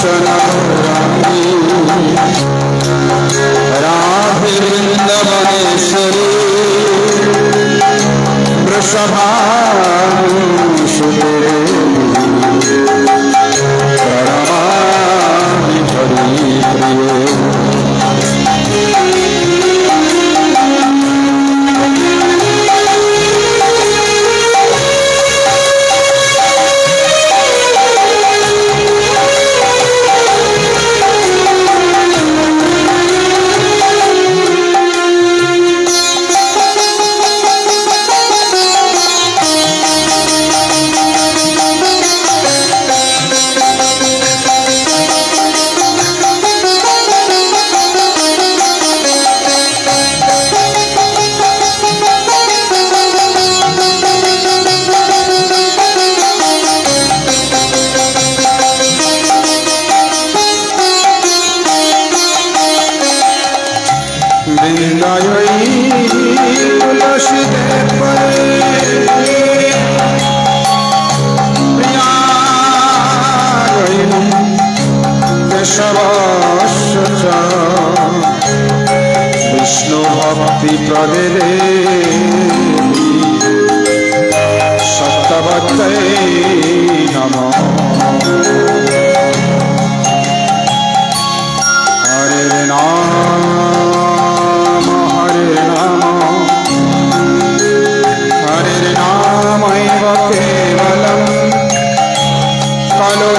নবরাত্রি রাধে বৃন্দাবনেশ্বরী বৃষভানুসুতে প্রণমামি হরি প্রিয়ে। विष्णु भक्ति प्रदे सप्तवत्तये नमः। हरे नाम एव केवलम् खलु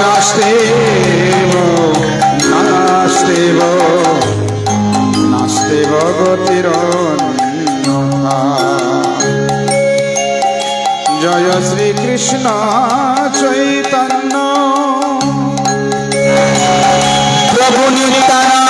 नास्तेव गतिरन्यथा। जय श्री कृष्ण चैतन्य प्रभु नित्यानंद।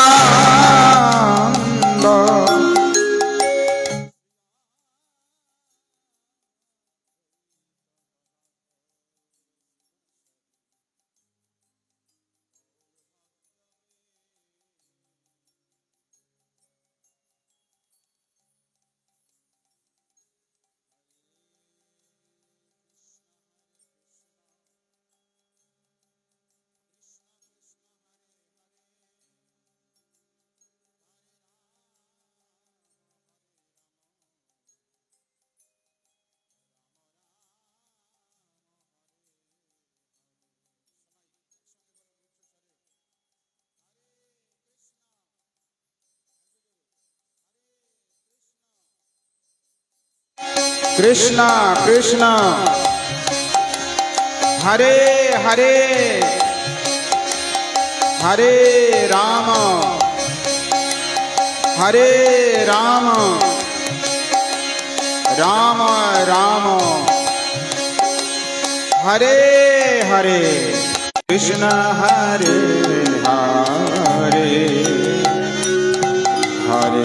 कृष्णा कृष्णा हरे हरे हरे राम राम राम हरे हरे। कृष्ण हरे हरे हरे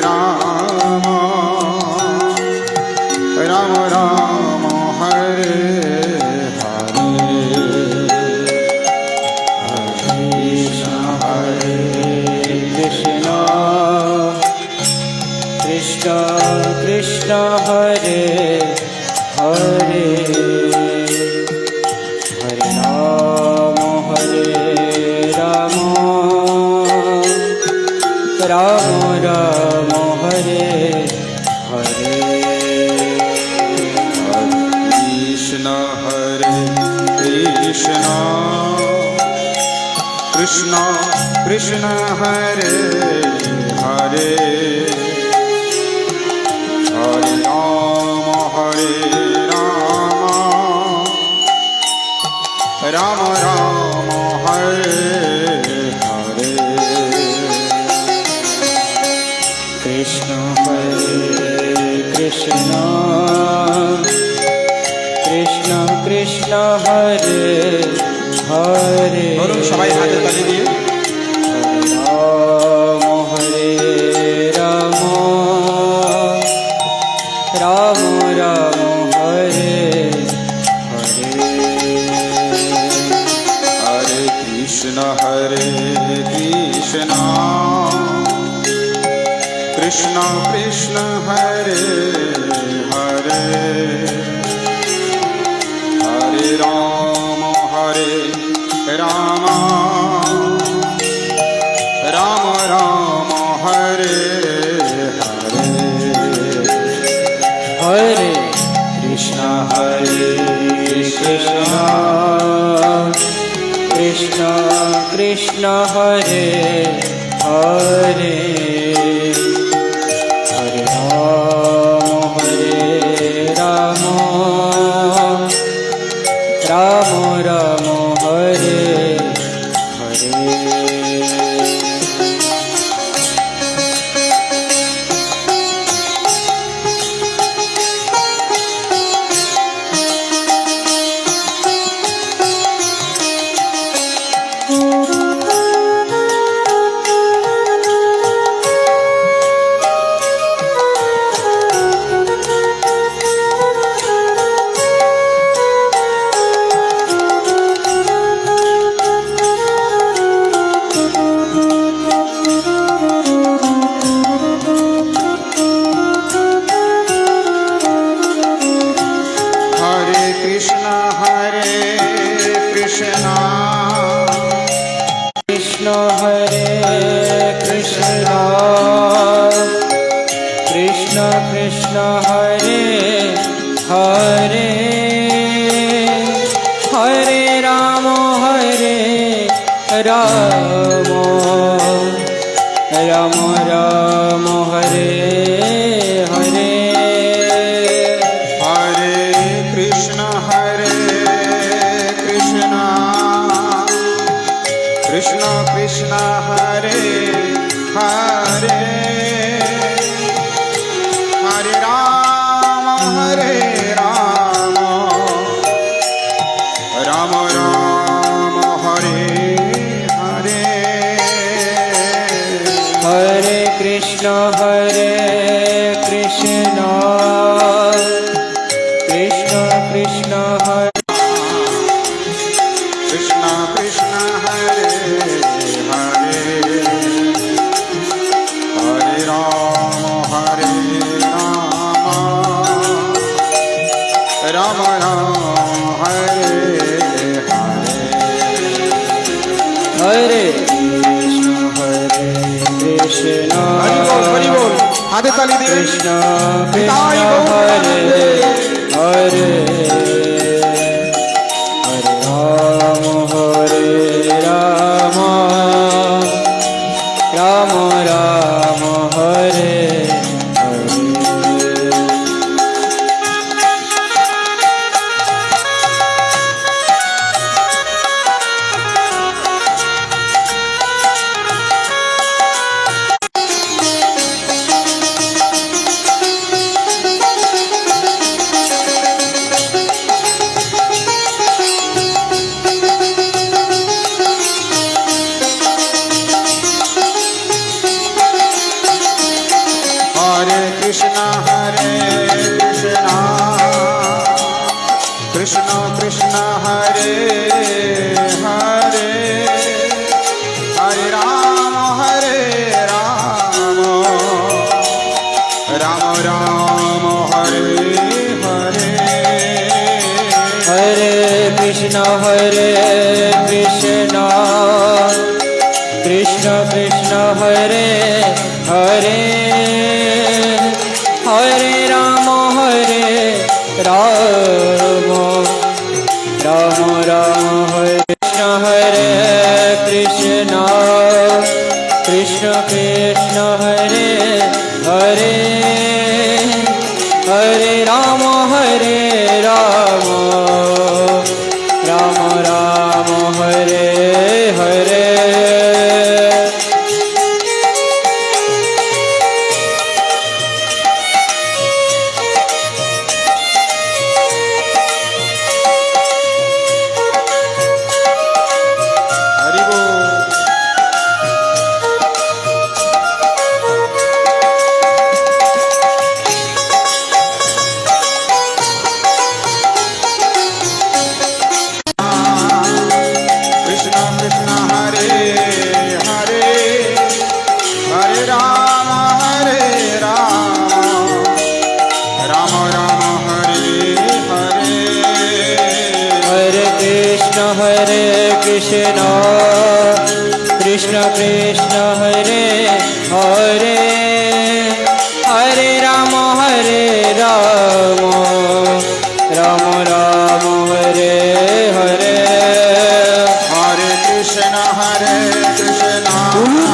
राम राम राम हरे हरे। हरे कृष्ण कृष्ण कृष्ण हरे हरे हरे राम राम राम हरे हरे। कृष्ण हरे कृष्ण कृष्ण कृष्ण हरे हरे हरे राम राम राम हरे हरे। कृष्ण हरे कृष्ण कृष्ण कृष्ण हरे हरे। বলুন সবাই হাতে তালি দিয়ে। हरे राम राम राम हरे हरे। हरे कृष्ण कृष्ण कृष्ण हरे हरे हरे राम राम राम राम हरे हरे हरे कृष्ण कृष्ण कृष्ण हरे हरे हरे राम राम राम हरे हरे हरे कृष्ण कृष्ण हरे कृष्ण कृष्ण कृष्ण हरे हरे हरे राम राम राम हरे हरे हरे कृष्ण कृष्ण कृष्ण हरे हरे हरे राम राम राम हरे हरे हरे कृष्ण कृष्ण कृष्ण हरे कृष्ण कृष्ण हरे हरे हरे राम राम राम हरे हरे हरे कृष्ण हरि बोल हाथे ताली दे कृष्ण कृष्ण हरे हरे हरे राम राम राम हरे हरे हरे कृष्ण कृष्ण कृष्ण हरे हरे हरे राम राम राम हरे हरे हरे कृष्ण कृष्ण कृष्ण हरे हरे हरे राम राम राम हरे कृष्ण कृष्ण कृष्ण हरे हरे हरे राम राम राम हरे हरे हरि बोल कृष्ण कृष्ण हरे हरे हरे राम राम राम हरे हरे हरे कृष्ण কৃষ্ণ কৃষ্ণ কৃষ্ণ হরে হরে হরে রাম রাম রাম হরে হরে Hare Krishna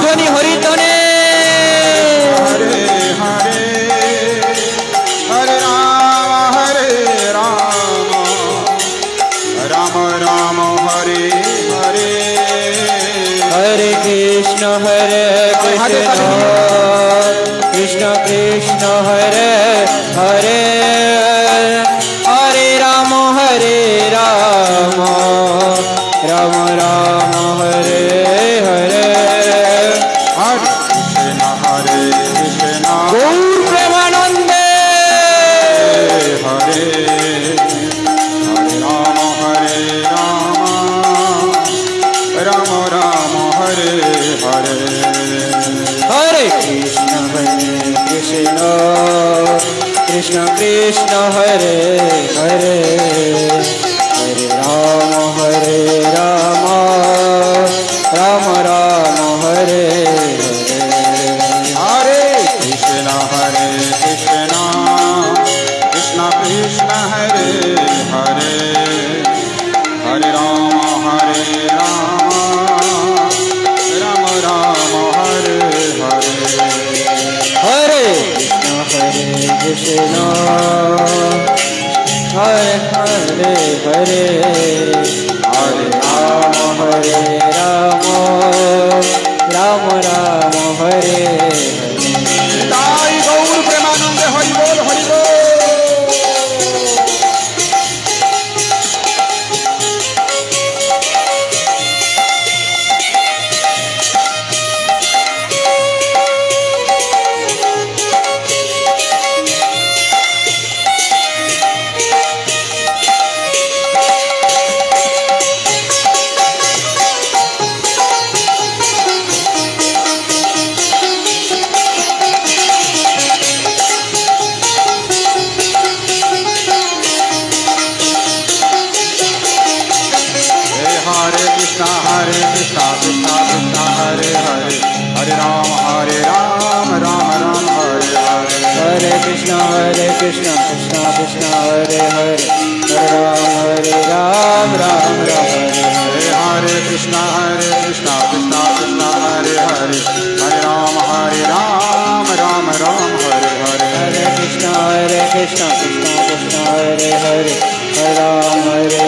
ধ্বনি হরিতনে Hare Hare Hare Rama Rama Rama Hare Hare হরে কৃষ্ণ কৃষ্ণ কৃষ্ণ হরে হরে হরে রাম রাম রাম হরে হরে Hare Krishna গৌর প্রেমানন্দে Hare Hare Rama Rama Rama Hare Hare হরে Krishna Krishna Krishna Hare Hare Hare Ram Ram Ram Hare Hare Hare Krishna Krishna Krishna Hare Hare Hare Rama Rama Rama Hare Hare হরে কৃষ্ণ হরে হরে হরে হরে রাম রাম রাম হরে তাই গৌর প্রেমানন্দে হরি বল হরি বল Hare Krishna Krishna Krishna Hare Hare Hare Rama Rama Rama Hare Hare हरे Krishna Krishna Krishna Hare Hare Hare Ram Ram Hare Hare Hare Krishna Krishna Krishna Hare Hare Hare Rama Rama Hare Hare हरे Krishna Krishna Krishna Hare Hare Hare Ram Ram Hare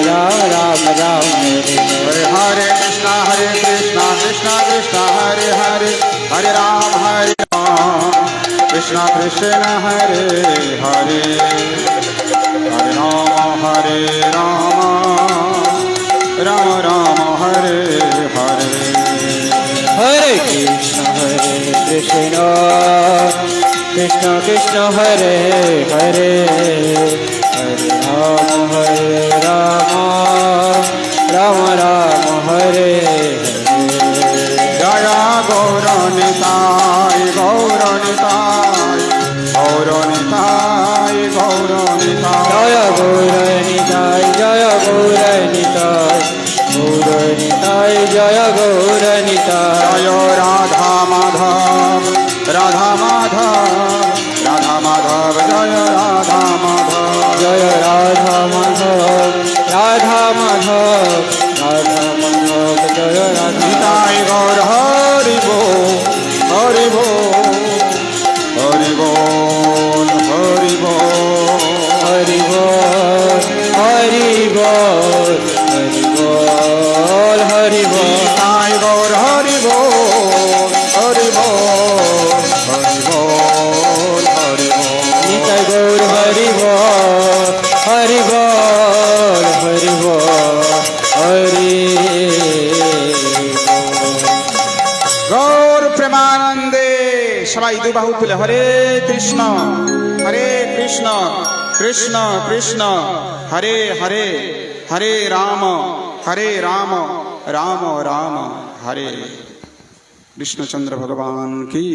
Hare Hare Krishna Krishna Krishna Hare Hare Hare Rama Krishna Krishna Hare Hare Hare Rama Rama Rama Hare Hare हरे Krishna Krishna Krishna Hare Hare Hare Ram Ram Ram Hare Hare Jaya Gauranitai Gauranitai Gauranitai Gauranitai जय गौरनिताय जय गौरनिताय गौरनिताय जय Gaur Nitai Jaya Radha Madhav Radha Madhav Radha Madhav Jaya Radha Madhav जय राधा माधव राधा माधव राधा माधव जय Radha Nitai Gaur Hari Bol Hari Bol Hari Bol Hari Bol Hari बोल हरि बोल हरि बोल हरि बोल Nitai Gaur Hari Bol Hari Bol Hari Bol Hari Bol Nitai गौर हरि बोल हरि बोल हरि बोल हरि গৌর প্রেমানন্দে সবাই দুবাহু তুলে হরে কৃষ্ণ কৃষ্ণ কৃষ্ণ হরে হরে হরে রাম রাম রাম হরে কৃষ্ণচন্দ্র ভগবান কি।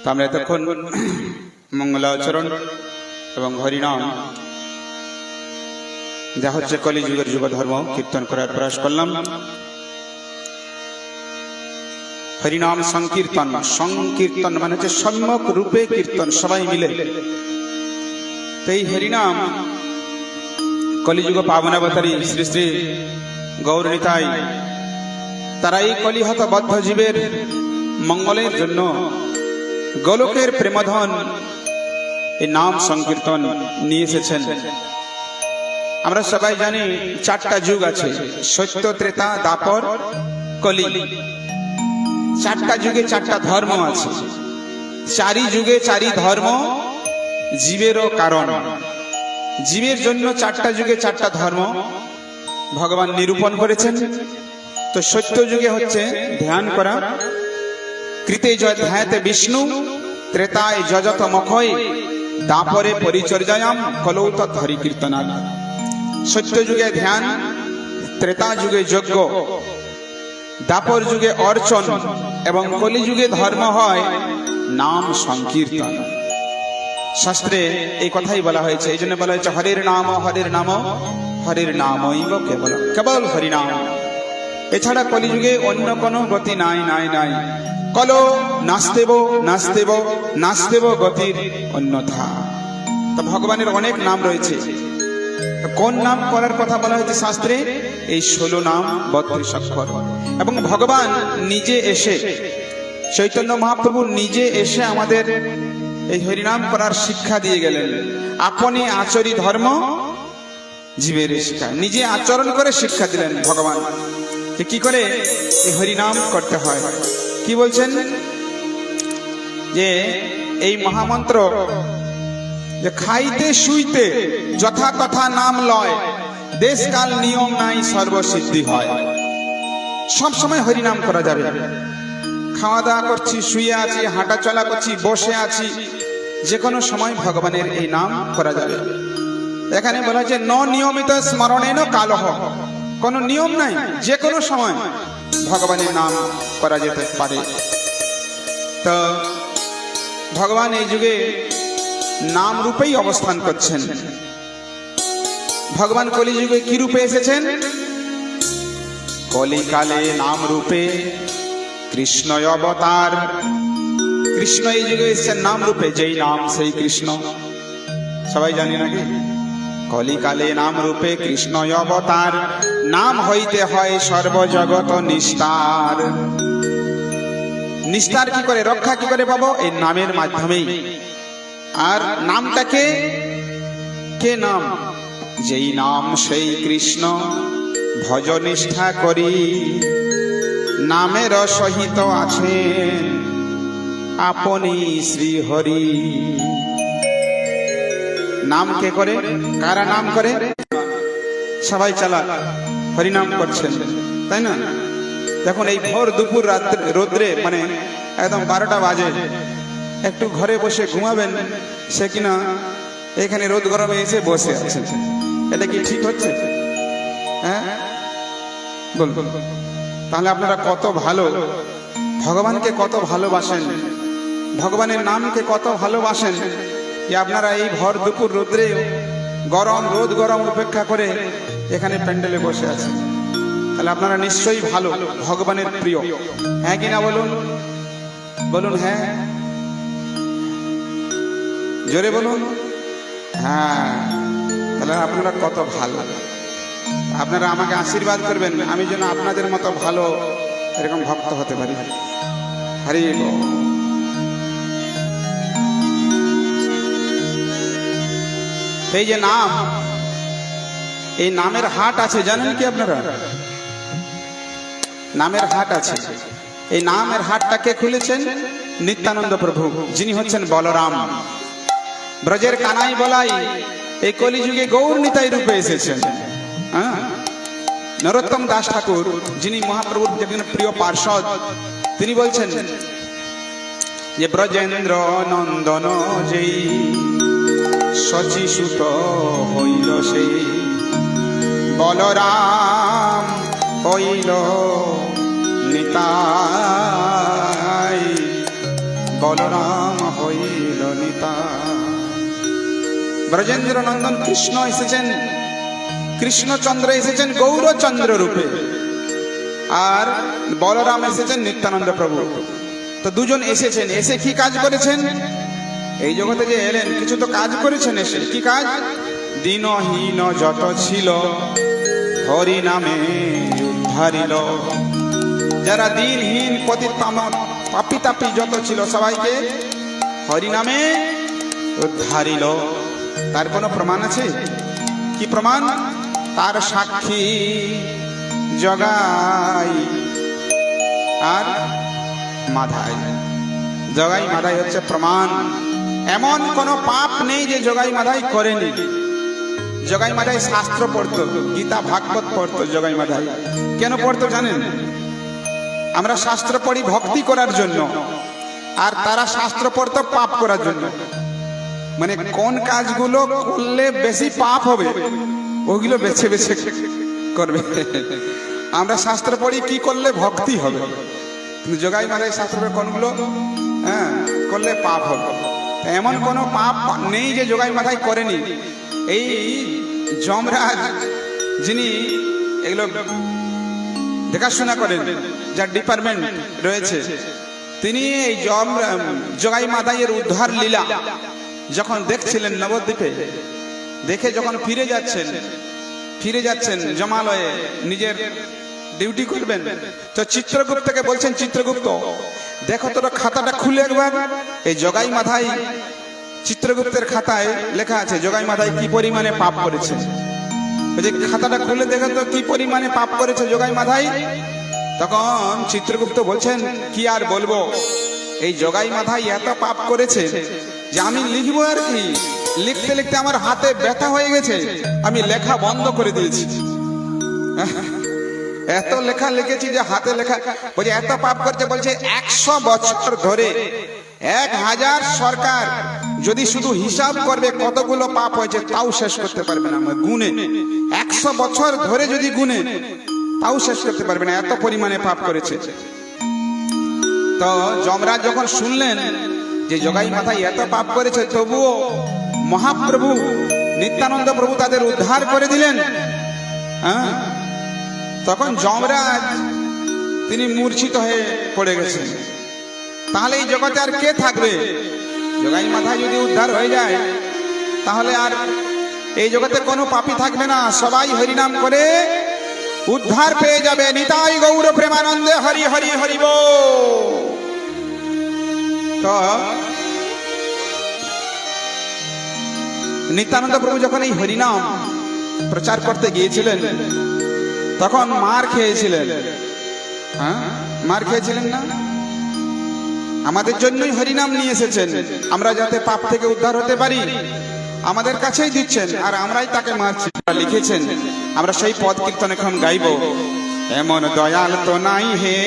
তা আমরা এতক্ষণ মঙ্গলাচরণ এবং হরিনাম যা হচ্ছে কলিযুগের যুগ ধর্ম কীর্তন করার প্রয়াস করলাম। হরিনাম সংকীর্তন, সংকীর্তন মানে হচ্ছে সম্যক রূপে কীর্তন, সবাই মিলে। তো এই হরিনাম কলিযুগ পাবনাবতারী শ্রী শ্রী গৌর নিতাই তারা এই কলিহত বদ্ধ জীবের মঙ্গলের জন্য গোলকের প্রেমধন এই নাম সংকীর্তন নিয়ে এসেছেন। আমরা সবাই জানি চারটা যুগ আছে, সত্য, ত্রেতা, দ্বাপর, কলি। চারটা যুগে চারটা ধর্ম আছে, চারি যুগে চারি ধর্ম জীবেরও কারণ। জীবের জন্য চারটা যুগে চারটা ধর্ম ভগবান নিরূপণ করেছেন। তো সত্য যুগে হচ্ছে ধ্যান করা, কৃতে জয় ধ্যাতে বিষ্ণু, ত্রেতায় যজত মখয়, দাপরে পরিচর্যায়াম, কলৌ তৎ হরি কীর্তনাৎ। সত্য যুগে ধ্যান, ত্রেতা যুগে যজ্ঞ, দাপর যুগে অর্চন এবং কলি যুগে ধর্ম হয় নাম সংকীর্তন। শাস্ত্রে এই কথাই বলা হয়েছে, এই জন্য বলা হয়েছে হরির নাম হরির নাম হরির নামৈব কেবল, কেবল হরিনাম। এছাড়া কলিযুগে অন্য কোনো গতি নাই নাই নাই। কলো নাস্তেব নাস্তেব নাস্তেব গতির অন্যথা। তো ভগবানের অনেক নাম রয়েছে। কোন নাম করার কথা বলা হয়েছে শাস্ত্রে? এই 16 নাম 32 অক্ষর। এবং ভগবান নিজে এসে, চৈতন্য মহাপ্রভু নিজে এসে আমাদের এই হরিনাম করার শিক্ষা দিয়ে গেলেন। আপনি আচরি ধর্ম জীবের শিক্ষা, নিজে আচরণ করে শিক্ষা দিলেন ভগবান যে কি করে এই হরিনাম করতে হয়। কি বলছেন? যে এই মহামন্ত্র যে খাইতে শুইতে যথা তথা নাম লয়, দেশকাল নিয়ম নাই সর্বসিদ্ধি হয়। সব সময় হরিনাম করা যাবে। খাওয়া দাওয়া করছি, শুয়ে আছি, হাঁটা চলা করছি, বসে আছি, যে কোনো সময় ভগবানের এই নাম করা যাবে। এখানে বলা হচ্ছে ন নিয়মিত স্মরণেন কালহ, কোনো নিয়ম নাই, যে কোনো সময় ভগবানের নাম করা যেতে পারে। তো ভগবান এই যুগে নাম রূপেই অবস্থান করছেন। ভগবান কলিযুগে কি রূপে এসেছেন? কলিকালে নাম রূপে কৃষ্ণ অবতার। কৃষ্ণ এই যুগে এসেছেন নাম রূপে, যেই নাম সেই কৃষ্ণ। সবাই জানি নাকি? কলিকালে নাম রূপে কৃষ্ণ অবতার, নাম হইতে হয় সর্বজগত নিস্তার। নিস্তার কি করে, রক্ষা কি করে পাবো? এই নামের মাধ্যমেই। আর নামটাকে কে নাম? যেই নাম সেই কৃষ্ণ, ভজ নিষ্ঠা করি, নামের সহিত আছেন আপনি শ্রী হরি। নাম কে করে? কারা নাম করে? সবাই চালা হরিনাম করছেন, তাই না? দেখুন এই ভোর দুপুর রোদ্রে, মানে একদম 12টা বাজে, একটু ঘরে বসে ঘুমাবেন, সে কিনা এখানে রোদ গরমে এসে বসে আছে। এটা কি ঠিক হচ্ছে? হ্যাঁ বল। তাহলে আপনারা কত ভালো, ভগবানকে কত ভালোবাসেন, ভগবানের নামকে কত ভালোবাসেন যে আপনারা এই ভর দুপুর রোদ্রে গরম, রোদ গরম উপেক্ষা করে এখানে প্যান্ডেলে বসে আছেন। তাহলে আপনারা নিশ্চয়ই ভালো, ভগবানের প্রিয়। হ্যাঁ কিনা বলুন? বলুন হ্যাঁ, জোরে বলুন হ্যাঁ। তাহলে আপনারা কত ভালো। আপনারা আমাকে আশীর্বাদ করবেন, আমি যেন আপনাদের মতো ভালো এরকম ভক্ত হতে পারি। হরি বল। এই যে নাম, এই নামের হাট আছে, জানেন কি আপনারা? নামের হাট আছে। এই নামের হাটটাকে খুলেছেন নিত্যানন্দ প্রভু, যিনি হচ্ছেন বলরাম। ব্রজের কানাই বলাই এই কলিযুগে গৌর নিতাই রূপে এসেছেন। হ্যাঁ, নরোত্তম দাস ঠাকুর, যিনি মহাপ্রভুর যেদিন প্রিয় পার্ষদ, তিনি বলছেন যে ব্রজেন্দ্র নন্দন যেই শচী সুত হইল সেই, বলরাম হইল নিতাই, বলরাম হইল নিতাই। ব্রজেন্দ্র নন্দন কৃষ্ণ এসেছেন। কৃষ্ণচন্দ্র এসেছেন গৌরচন্দ্র রূপে, আর বলরাম এসেছেন নিত্যানন্দ প্রভু। তো দুজন এসেছেন, এসে কি কাজ করেছেন? এই জগতে যে এলেন কিছু তো কাজ করেছেন। এসে কি কাজ? দিনহীন যত ছিল হরি নামে উদ্ধারিল। যারা দিনহীন পাপি তাপি যত ছিল সবাইকে হরি নামে উদ্ধারিল। তার কোনো প্রমাণ আছে? কি প্রমাণ? তার সাক্ষী জগাই আর মাধাই। জগাই মাধাই হচ্ছে প্রমাণ। এমন কোন পাপ নেই যে জগাই মাধাই করেনি। জগাই মাধাই শাস্ত্র পড়তো, গীতা ভাগবত পড়তো জগাই মাধাই। কেন পড়তো জানেন? আমরা শাস্ত্র পড়ি ভক্তি করার জন্য, আর তারা শাস্ত্র পড়তো পাপ করার জন্য। মানে কোন কাজগুলো করলে বেশি পাপ হবে ওগুলো বেছে বেছে করবে। আমরা শাস্ত্র পড়ি কি করলে ভক্তি হবে, কিন্তু জগাই মাধাই শাস্ত্র কোনগুলো করলে পাপ হবে। এমন কোনো পাপ নেই যে জগাই মাধাই করেনি। এই যমরাজ যিনি এগুলো দেখাশোনা করেন, যার ডিপার্টমেন্ট রয়েছে, তিনি এই জগাই মাধাইয়ের উদ্ধার লীলা যখন দেখছিলেন নবদ্বীপে, দেখে যখন ফিরে যাচ্ছেন জমালয়ে নিজের ডিউটি করবেন, তো চিত্রগুপ্তকে বলছেন, চিত্রগুপ্ত দেখো তোর খাতাটা খুলে একবার। এই জগাই মাধাই, চিত্রগুপ্তের খাতায় লেখা আছে জগাই মাধাই কি পরিমাণে পাপ করেছে। যে খাতাটা খুলে দেখো তো কি পরিমাণে পাপ করেছে জগাই মাধাই। তখন চিত্রগুপ্ত বলছেন, কি আর বলবো, এই জগাই মাধাই এত পাপ করেছে যে আমি লিখবো আর কি, লিখতে লিখতে আমার হাতে ব্যথা হয়ে গেছে, আমি লেখা বন্ধ করে দিয়েছি। এত লেখা লিখেছি যে হাতে লেখা, বলছে এত পাপ করছে। বলছে 100 বছর ধরে 1000 সরকার যদি শুধু হিসাব করবে কতগুলো পাপ হয়েছে তাও শেষ করতে পারবে না গুনে। 100 বছর ধরে যদি গুনে তাও শেষ করতে পারবে না, এত পরিমাণে পাপ করেছে। তো যমরাজ যখন শুনলেন যে জগাই মাধাই এত পাপ করেছে, তবুও মহাপ্রভু নিত্যানন্দ প্রভু তাদের উদ্ধার করে দিলেন। তখন যমরাজ তিনি মূর্ছিত হয়ে পড়ে গেছেন। তাহলে এই জগতে আর কে থাকবে? জগাই মাধাই যদি উদ্ধার হয়ে যায় তাহলে আর এই জগতে কোনো পাপী থাকবে না, সবাই হরিনাম করে উদ্ধার পেয়ে যাবে। নিতাই গৌর প্রেমানন্দে হরি হরি হরি বল। তো নিত্যানন্দ প্রভু যখন এই হরিনাম প্রচার করতে গিয়েছিলেন তখন মার খেয়েছিলেন। মার খেয়েছিলেন না? আমাদের জন্যই হরিনাম নিয়ে এসেছেন, আমরা যাতে পাপ থেকে উদ্ধার হতে পারি, আমাদের কাছেই দিচ্ছেন, আর আমরাই তাকে মারছি। লিখেছেন, আমরা সেই পদ কীর্তন এখন গাইব। এমন দয়াল তো নাই হে,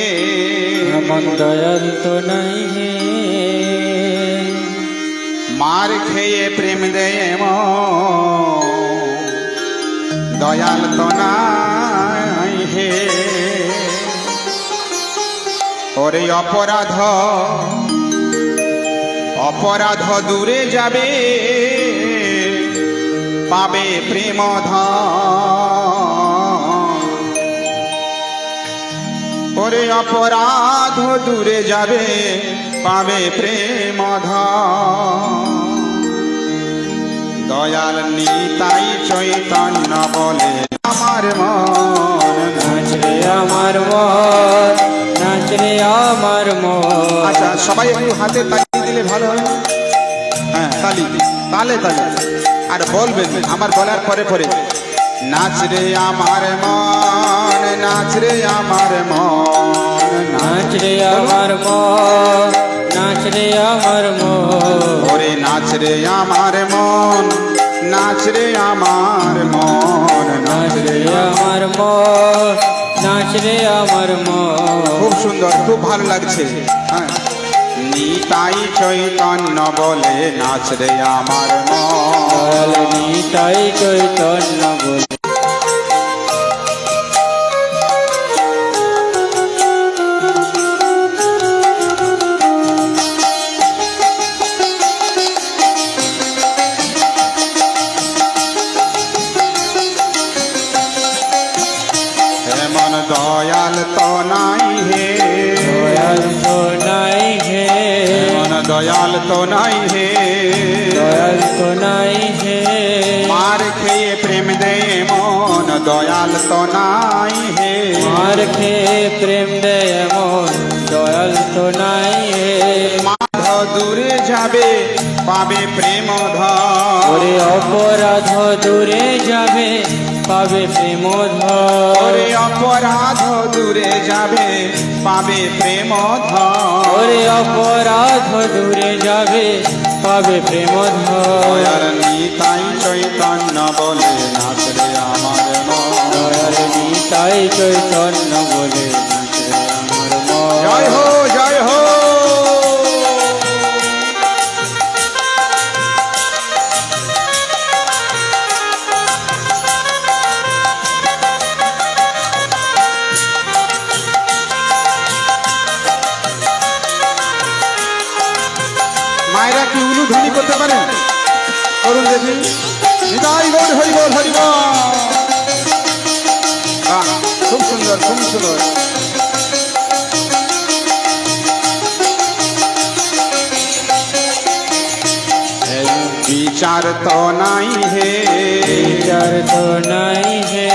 এমন দয়াল তো নাই হে, মার খেয়ে প্রেম দেয় দয়াল তো নাই হে। ওরে অপরাধ দূরে যাবে, পাবে প্রেম ধন। ওরে অপরাধ দূরে যাবে, পাবে প্রেম ধন। দয়াল নিতাই চৈতন্য বলে আমার মন নাচরে আমার মন, নাচরে আমার মন। আচ্ছা, সবাই একটু হাতে তালি দিলে ভালো হয়। হ্যাঁ, তালি, তালে তালে। আর বলবেন আমার বলার পরে পরে, নাচ রে আমার মন, নাচ রে আমার মন, নাচ রে আমার মন, নাচ রে আমার মন। ওরে নাচ রে আমার মন, নাচ রে আমার মন, নাচ রে আমার মন, নাচ রে আমার মন। খুব সুন্দর, খুব ভালো লাগছে। হ্যাঁ, নিতাই চৈতন্য বলে নাচ রে আমার মন, নিতাই চৈতন্য বলে। দয়াল তো নাই হে, দয়াল তো নাই হে, এমন দয়াল তো নাই হে। দয়াল তো নাই হে, মার খেয়ে প্রেম দে মন দয়াল তো নাই হে। মার খেয়ে প্রেম দেয় এমন দয়াল তো নাই হে। মাধ দূরে যাবে পাবে প্রেম ওরে অপরাধ দূরে যাবে পাবে প্রেম ওরে অপরাধ দূরে যাবে পাবে প্রেম ওরে অপরাধ দূরে যাবে পাবে প্রেম দয়াল নিতাই চৈতন্য বলে নাচরে আমার মন। দয়াল নিতাই চৈতন্য বলে নাচে আমার মন। জয় হো জয় হো। মায়েরা কি উলু ধ্বনি করতে পারেন? করুন দেখি। নিতাই গৌর হরি বল হরি বল। বাহ, খুব সুন্দর খুব সুন্দর। বিচার তো নাই হে, বিচার তো নাই হে,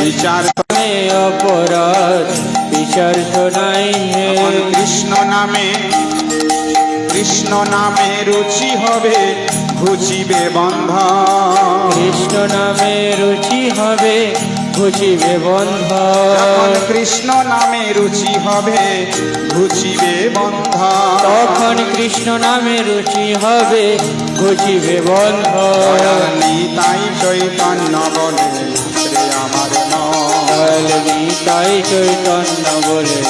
বিচার তো অপরাধ বিচার তো নাই হে। কৃষ্ণ নামে, কৃষ্ণ নামে রুচি হবে ঘুচিবে বন্ধ। কৃষ্ণ নামে রুচি হবে ঘুচিবে বন্ধ। যখন কৃষ্ণ নামে রুচি হবে ঘুচিবে বন্ধ। তখন কৃষ্ণ নামে রুচি হবে ঘুচিবে বন্ধ। দয়াল নিতাই চৈতন্য বলে রে আমার মন। দয়াল নিতাই চৈতন্য বলে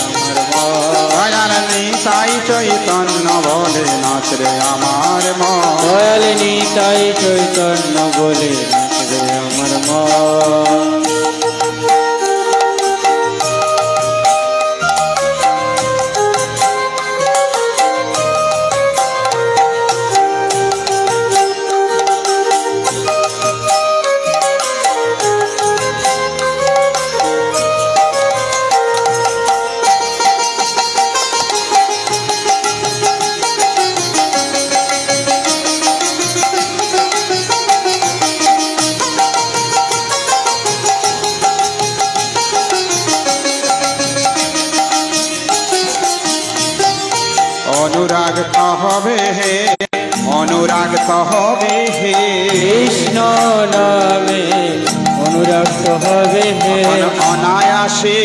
আমার মন। দয়াল নিতাই চৈতন্য বলে নাচ রে আমার মন। দয়াল নিতাই চৈতন্য বলে নাচবে আমার মন। অনুরাগ তো হবে হে, অনুরাগ তো হবে হে। কৃষ্ণ নামে অনুরক্ত হবে হে। অনায়াসে,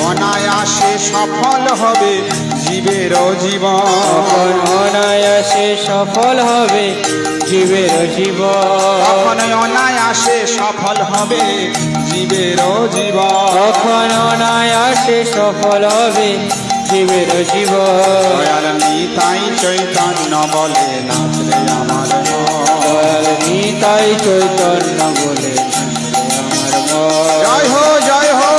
অনায়াসে সফল হবে জীবের জীবন। তখন অনায়াসে সফল হবে জীবের জীবন। তখন অনায়াসে সফল হবে জীবের জীবন। তখন অনায়াসে সফল হবে জীবের জীবন। দয়াল নিতাই চৈতন্য বলে নাচ রে আমার মন। দয়াল নিতাই চৈতন্য বলে নাচবে আমার মন। জয় হো জয় হো।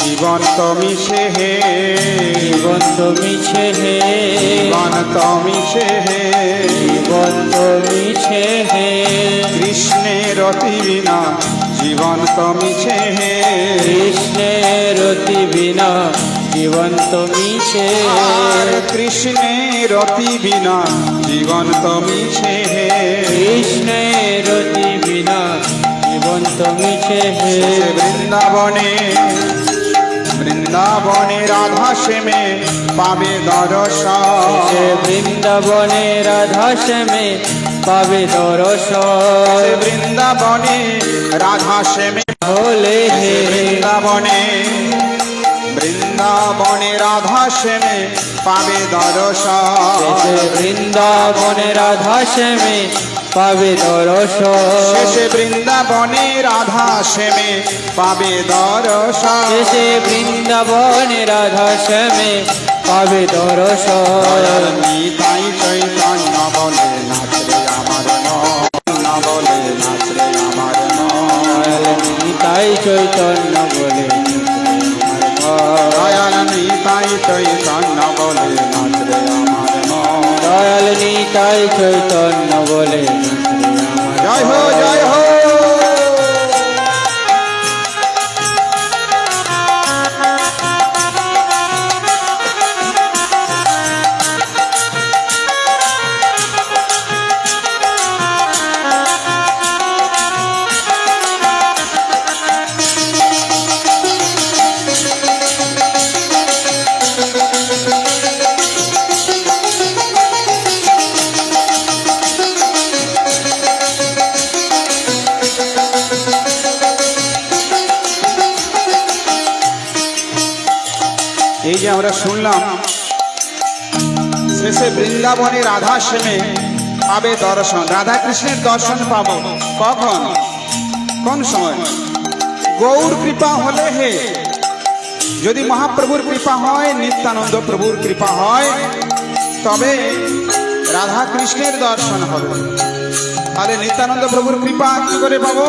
জীবন তো মিশে হে, জীবন তো মিছে হে, জীবন তো মিশে হে। জীবন তো মিছে হে, কৃষ্ণের অতি বিনা জীবন তো মিছে হে। কৃষ্ণের অতি বিনা জীবন তো মিছে। আর কৃষ্ণের অতি বিনা জীবন তো মিছে হে। কৃষ্ণের অতি বিনা জীবন তো মিছে হে। সে বৃন্দাবনে, বৃন্দাবনে রাধা শ্যামে পাবে দর্শন। সে বৃন্দাবনে রাধা শ্যামে পাবে দর্শন। সে বৃন্দাবনে রাধা শ্যামে হলে হে, বৃন্দাবনে, বৃন্দাবনে রাধা শ্যামে পাবে দর্শন শেষে বৃন্দাবনে রাধা শ্যামে পাবে দর্শন শেষে বৃন্দাবনে রাধা শ্যামে পাবে দর্শন শেষে বৃন্দাবনে রাধা শ্যামে পাবে দর্শন নিতাই চৈতন্য বলে নাচরে আমার মন বলে নাচরে আমার মন নিতাই চৈতন্য বলে দয়াল নিতাই চৈতন্য বলে নাচরে আমার মন দয়াল নিতাই চৈতন্য বলে জয় হো জয় হো এই যে আমরা শুনলাম শেষে বৃন্দাবনে রাধা শ্যামে পাবে দর্শন রাধা কৃষ্ণের দর্শন পাবো কখন কোন সময় গৌর কৃপা হলে হে যদি মহাপ্রভুর কৃপা হয় নিত্যানন্দ প্রভুর কৃপা হয় তবে রাধা কৃষ্ণের দর্শন হবে তাহলে নিত্যানন্দ প্রভুর কৃপা কি করে পাবো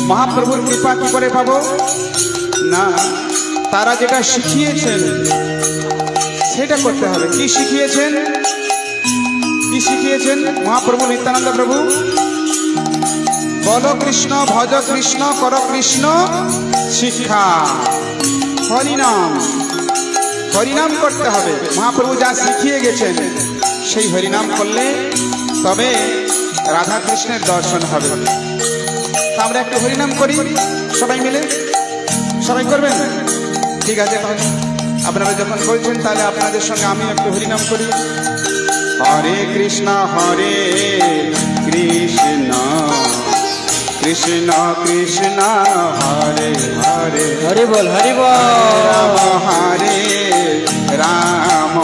মহাপ্রভুর কৃপা কি করে পাবো না তারা যেটা শিখিয়েছেন সেটা করতে হবে কি শিখিয়েছেন মহাপ্রভু নিত্যানন্দ প্রভু বল কৃষ্ণ ভজ কৃষ্ণ কর কৃষ্ণ শিক্ষা হরিনাম করতে হবে মহাপ্রভু যা শিখিয়ে গেছেন সেই হরিনাম করলে তবে রাধা কৃষ্ণের দর্শন হবে আমরা একটু হরিনাম করি সবাই মিলে সবাই করবেন ঠিক আছে আপনারা যখন করছেন তাহলে আপনাদের সঙ্গে আমি একটু হরিনাম করি হরে কৃষ্ণ কৃষ্ণ কৃষ্ণ হরে হরে হরি বল রাম হরে রাম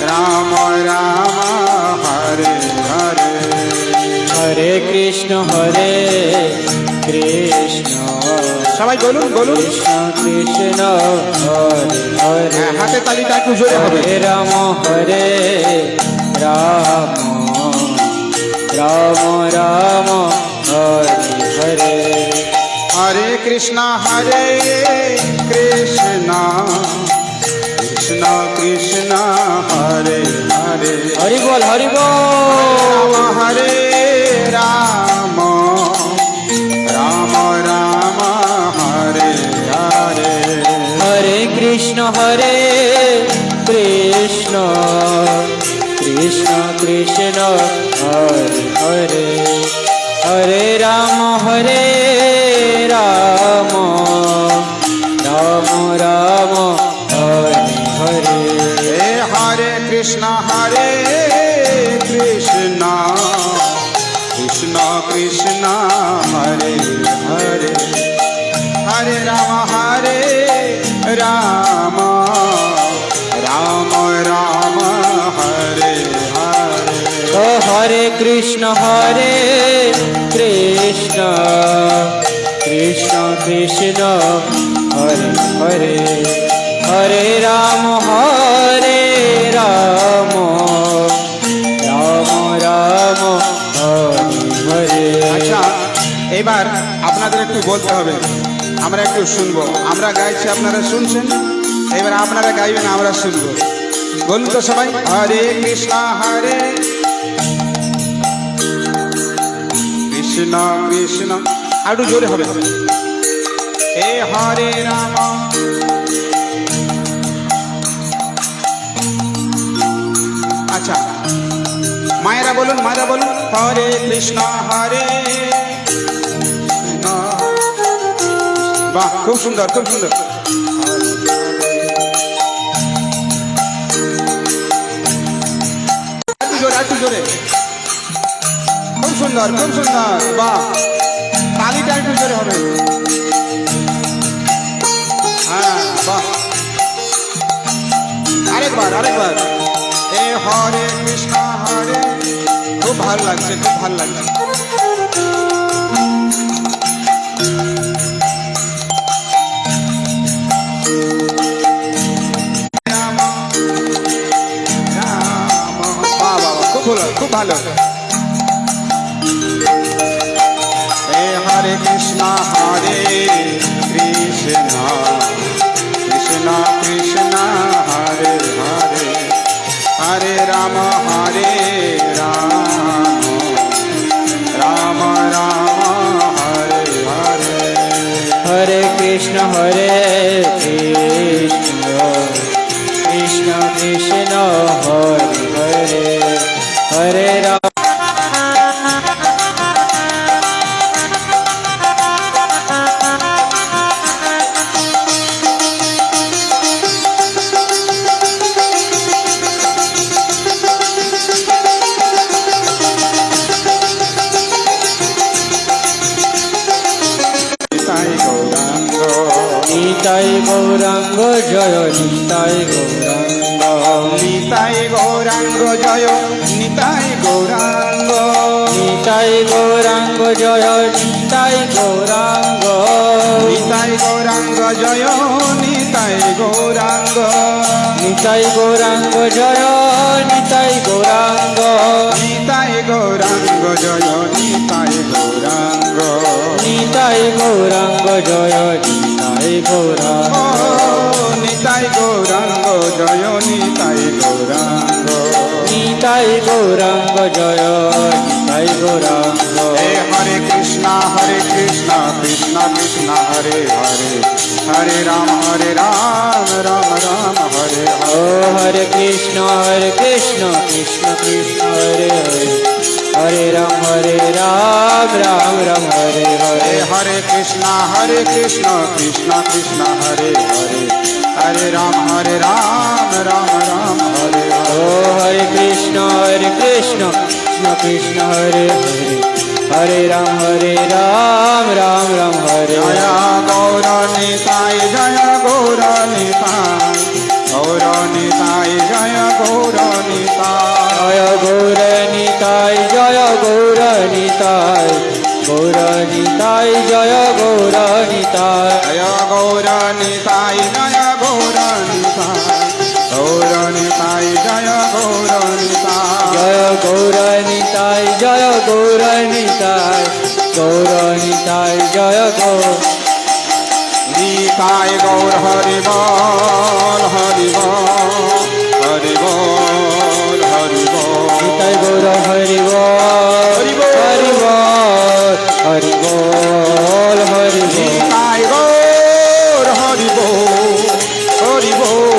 রাম রাম হরে হরে হরে কৃষ্ণ কৃষ্ণ সবাই বলুন কৃষ্ণ কৃষ্ণ হরে হরে হাতে তালিটা একটু জোরে হবে হরে রাম রাম রাম হরে হরে হরে কৃষ্ণ কৃষ্ণ কৃষ্ণ কৃষ্ণ হরে হরে হরি বল রাম হরে রাম রাম রাম হরে হরে হরে কৃষ্ণ কৃষ্ণ কৃষ্ণ কৃষ্ণ হরে হরে হরে রাম রাম রাম হরে হরে হরে কৃষ্ণ কৃষ্ণ কৃষ্ণ কৃষ্ণ হরে হরে হরে রাম রাম রাম রাম হরে হরে ও হরে কৃষ্ণ কৃষ্ণ কৃষ্ণ কৃষ্ণ হরে হরে হরে রাম রাম রাম হরে হরে আচ্ছা এবার আপনাদের একটু বলতে হবে আমরা একটু শুনবো আমরা গাইছি আপনারা শুনছেন এবার আপনারা গাইবেন আমরা শুনবো বলুন তো সবাই হরে কৃষ্ণ কৃষ্ণ কৃষ্ণ আর একটু জোরে হবে এ হরে রাম আচ্ছা মায়েরা বলুন হরে কৃষ্ণ বাহ খুব সুন্দর একটু জোরে খুব সুন্দর বাহ তালিটা একটু জোরে হবে হ্যাঁ আরেকবার আরেকবার এ হরে কৃষ্ণ হরে, খুব ভালো লাগছে, খুব ভালো লাগছে। রাম রাম, বাহ বাহ, খুব ভালো, খুব ভালো। হে হরে কৃষ্ণ হরে কৃষ্ণ, কৃষ্ণ কৃষ্ণ হরে হরে, হরে রাম হরে রাম, রাম রাম হরে হরে। হরে কৃষ্ণ কৃষ্ণ কৃষ্ণ হরে হরে, হরে রাম। নিতাই গৌরাঙ্গ, নিতাই গৌরাঙ্গ জয় নিতাই গৌরাঙ্গ, নিতাই গৌরাঙ্গ জয়, নিতাই গৌরাঙ্গ, নিতাই গৌরাঙ্গ জয় নিতাই গৌরাঙ্গ, নিতাই গৌরাঙ্গ জয়, নিতাই গৌরাঙ্গ, নিতাই গৌরাঙ্গ জয় নিতাই গৌরাঙ্গ, নিতাই গৌরাঙ্গ জয়, নিতাই গৌরাঙ্গ, নিতাই গৌরাঙ্গ জয় নিতাই গৌরাঙ্গ, নিতাই গৌরাঙ্গ জয়, নিতাই গৌরাঙ্গ। হে হরে কৃষ্ণ কৃষ্ণ কৃষ্ণ হরে হরে, হরে রাম রাম রাম হরে ও হরে। হরে কৃষ্ণ কৃষ্ণ কৃষ্ণ হরে হরে, হরে রাম রাম রাম হরে হরে। হে হরে কৃষ্ণ কৃষ্ণ কৃষ্ণ হরে হরে, হরে রাম রাম রাম হরে ও হরে। হরে কৃষ্ণ কৃষ্ণ কৃষ্ণ হরে হরে, হরে রাম রাম রাম হরে জয় হরে। গৌর নিতাই জয় গৌর নিতাই, গৌর নিতাই জয় গৌর নিতাই, জয় গৌর নিতাই, জয় গৌর নিতাই, গৌর নিতাই জয় গৌর নিতাই, জয় গৌর নিতাই জয় গৌর নিতাই, গৌর নিতাই জয় গৌর নিতাই, জয় গৌর নিতাই, জয় গৌর নিতাই, গৌর নিতাই জয় গৌর নিতাই গৌর হরি বল হরি বল হরি বল হরি বল, নিতাই গৌর হরি বল হরি বল হরি বল হরি বল, নিতাই গৌর হরি বল হরি বল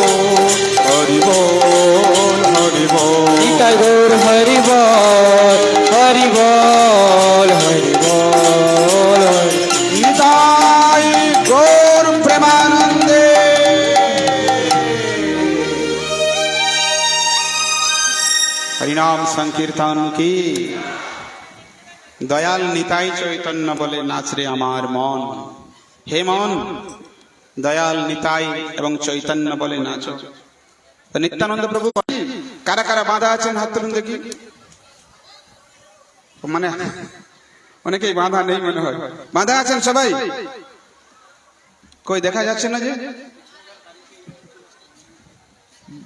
হরি বল হরি বল, নিতাই গৌর হরি বল হরি বল হরি বল হরি। নিতাই গৌর প্রেমানন্দে। হরিনাম সংকীর্তন কি, দয়াল নিতাই চৈতন্য বলে নাচরে আমার মন। হে মন, দয়াল নিতাই এবং চৈতন্য বলে নাচো। তো নিত্যানন্দ প্রভু কারা কারা বাঁধা আছেন হাত তুলুন দেখি। মানে অনেকেই বাঁধা নেই মনে হয়, বাঁধা আছেন সবাই? কই দেখা যাচ্ছে না যে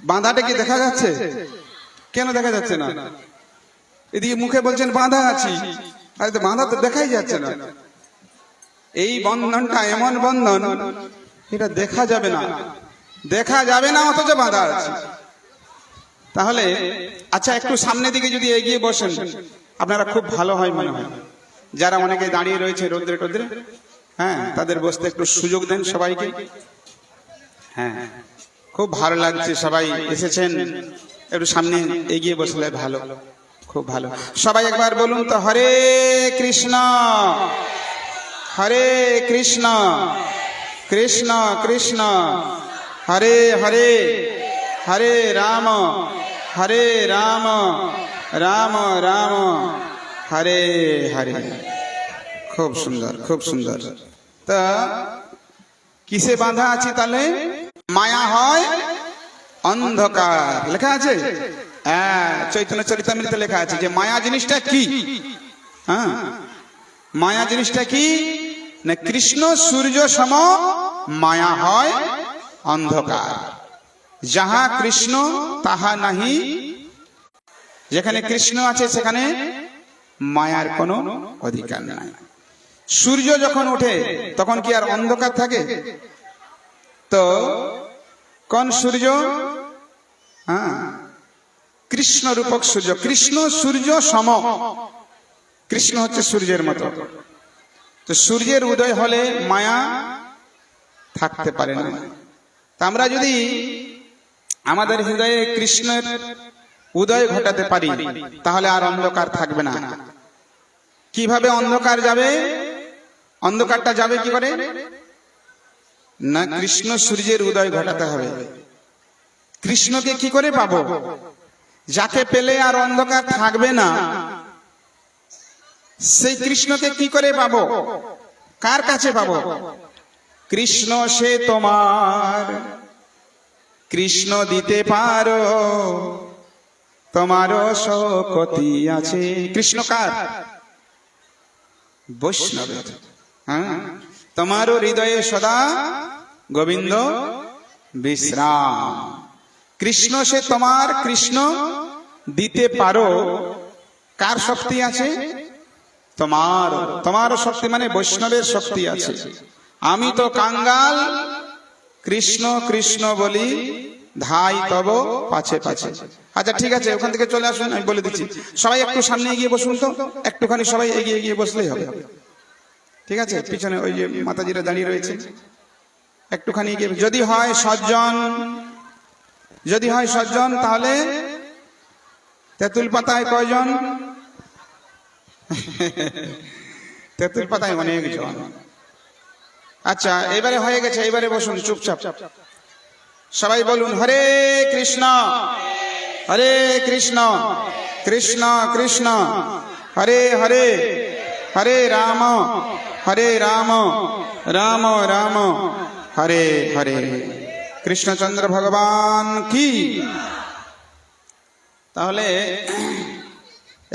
বাঁধাটা কি দেখা যাচ্ছে? কেন দেখা যাচ্ছে না? এদিকে মুখে বলছেন বাঁধা আছি, আরে তো বাঁধা তো দেখাই যাচ্ছে না। এই বন্ধনটা এমন বন্ধন, এটা দেখা যাবে না, দেখা যাবে না, অথচ বাঁধা আছে। তাহলে আচ্ছা, একটু সামনে দিকে যদি এগিয়ে বসেন আপনারা, খুব ভালো হয় মনে হয়। যারা অনেকে দাঁড়িয়ে রয়েছে রোদ্রে টোদ্রে, হ্যাঁ, তাদের বসতে একটু সুযোগ দেন সবাইকে। হ্যাঁ, খুব ভালো লাগছে, সবাই এসেছেন, একটু সামনে এগিয়ে বসলে ভালো, খুব ভালো। সবাই একবার বলুন তো, হরে কৃষ্ণ হরে কৃষ্ণ কৃষ্ণ কৃষ্ণ হরে হরে, হরে রাম রাম রাম হরে হরে। খুব সুন্দর, খুব সুন্দর। তা কিসে বাঁধা আছি তাহলে? মায়া হয় অন্ধকার লেখা আছে। হ্যাঁ, চৈতন্য চরিতামৃতে লেখা আছে যে মায়া জিনিসটা কি। হ্যাঁ, মায়া জিনিসটা কি না, কৃষ্ণ সূর্য সম মায়া হয় অন্ধকার। যাহা কৃষ্ণ তাহা নাহি, যেখানে কৃষ্ণ আছে সেখানে মায়ার কোনো অধিকার নাই। সূর্য যখন ওঠে তখন কি আর অন্ধকার থাকে? তো কোন সূর্য? হ্যাঁ, কৃষ্ণ রূপক সূর্য। কৃষ্ণ সূর্য সম, কৃষ্ণ হচ্ছে সূর্যের মতো। তো সূর্যের উদয় হলে মায়া থাকতে পারে না। তা আমরা যদি আমাদের হৃদয়ে কৃষ্ণের উদয় ঘটাতে পারি তাহলে আর অন্ধকার থাকবে না। কিভাবে অন্ধকার যাবে? অন্ধকারটা যাবে কি করে না, কৃষ্ণ সূর্যের উদয় ঘটাতে হবে। কৃষ্ণকে কি করে পাবো? যাকে পেলে আর অন্ধকার থাকবে না, সেই কৃষ্ণকে কি করে পাবো? কার কাছে পাবো? কৃষ্ণ সে তোমার, কৃষ্ণ দিতে পারো, তোমারও শকতি আছে। কৃষ্ণ কার? বৈষ্ণবের। হ্যাঁ, তোমারও হৃদয়ে সদা গোবিন্দ বিশ্রাম। কৃষ্ণ সে তোমার, কৃষ্ণ দিতে পারো। কার শক্তি আছে? তোমার। তোমার শক্তি মানে বৈষ্ণবের শক্তি আছে। আমি তো কাঙ্গাল, কৃষ্ণ কৃষ্ণ বলি ধাই তব পাছে পাছে। আচ্ছা ঠিক আছে, ওখান থেকে চলে আসুন, আমি বলে দিচ্ছি। সবাই একটু সামনে এগিয়ে বসুন তো, একটুখানি সবাই এগিয়ে এগিয়ে বসলেই হবে। ঠিক আছে, পিছনে ওই যে মাতাজিরা দাঁড়িয়ে রয়েছে, একটুখানি এগিয়ে। যদি হয় সজ্জন, যদি হয় সজ্জন, তাহলে তেঁতুল পাতায় কয়জন? তেঁতুল পাতায় অনেক জন। আচ্ছা, এবারে হয়ে গেছে, এবারে বসুন চুপচাপ। সবাই বলুন হরে কৃষ্ণ হরে কৃষ্ণ কৃষ্ণ কৃষ্ণ হরে হরে, হরে রাম রাম রাম হরে হরে। কৃষ্ণচন্দ্র ভগবান কি। তাহলে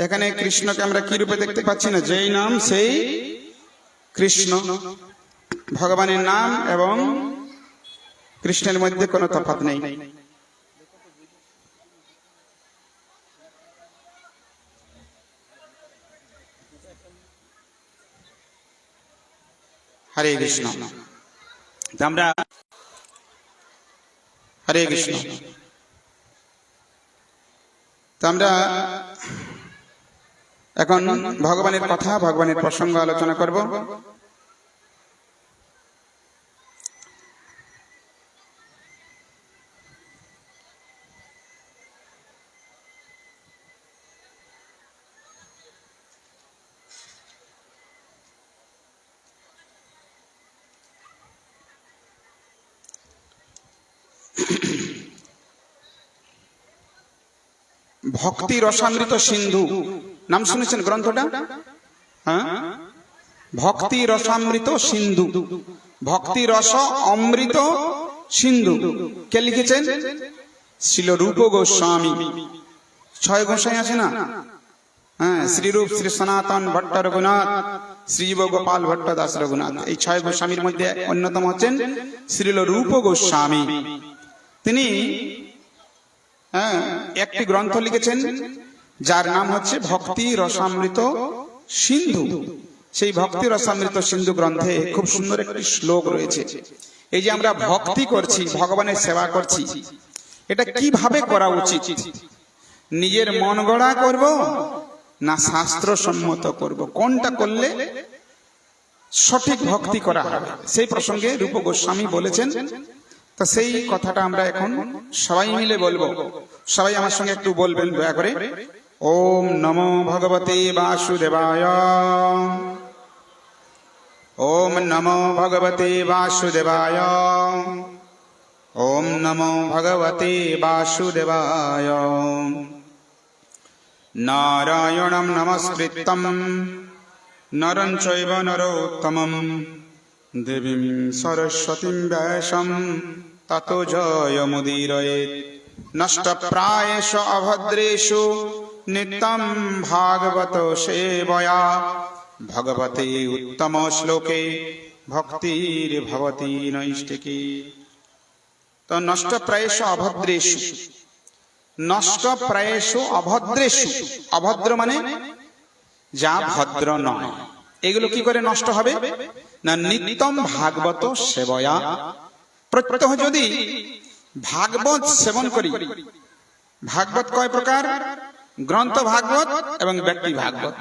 এখানে কৃষ্ণকে আমরা কি রূপে দেখতে পাচ্ছি না? যেই নাম সেই কৃষ্ণ। ভগবানের নাম এবং কৃষ্ণের মধ্যে কোনো তফাৎ নেই। হরে কৃষ্ণ। আমরা হরে কৃষ্ণ। তো আমরা এখন ভগবানের কথা, ভগবানের প্রসঙ্গ আলোচনা করব। ভক্তি রসামৃত সিন্ধু, নাম শুনেছেন গ্রন্থটা? হ্যাঁ, ভক্তি রসামৃত সিন্ধু, ভক্তি রস অমৃত সিন্ধু। কে লিখেছেন? শ্রীল রূপ গোস্বামী। 6 গোসাই আছে না? হ্যাঁ, শ্রীরূপ, শ্রী সনাতন ভট্ট রঘুনাথ, শ্রীজীব গোপাল ভট্ট দাস রঘুনাথ। এই 6 গোস্বামীর মধ্যে অন্যতম হচ্ছেন শ্রীল রূপ গোস্বামী। তিনি একটি গ্রন্থ লিখেছেন যার নাম হচ্ছে ভক্তি রসামৃত সিন্ধু। সেই ভক্তি রসামৃত সিন্ধু গ্রন্থে খুব সুন্দর একটি শ্লোক রয়েছে। এই যে আমরা ভক্তি করছি, ভগবানের সেবা করছি, এটা কিভাবে করা উচিত? নিজের মন গড়া করব না শাস্ত্র সম্মত করব? কোনটা করলে সঠিক ভক্তি করা হবে? সেই প্রসঙ্গে রূপ গোস্বামী বলেছেন। তো সেই কথাটা আমরা এখন সবাই মিলে বলবো। সবাই আমার সঙ্গে একটু বলবেন দয়া করে। ওম নমো ভগবতে বাসুদেবায়, ওম নমো ভগবতে বাসুদেবায়, ওম নমো ভগবতে বাসুদেবায়। নারায়ণং নমস্কৃত্যং নরং চৈব নরোত্তমং দেবীং সরস্বতীং ব্যাসং ততো জয়মুদীরয়েৎ নষ্টপ্রায়েষু অভদ্রেষু নিত্যং ভাগবত সেবয়া ভগবতে উত্তম শ্লোকে ভক্তির ভবতি নৈষ্ঠিকী। তো নষ্টপ্রায়েষু অভদ্রেষু, নষ্টপ্রায়েষু অভদ্রেষু, অভদ্র মানে যা ভদ্র নয়, এগুলো কি করে নষ্ট হবে না নিত্যম ভাগবত সেবয়া, প্রত্যহ যদি ভাগবত সেবন করি। ভাগবত কয় প্রকার? গ্রন্থ ভাগবত এবং ব্যক্তি ভাগবত।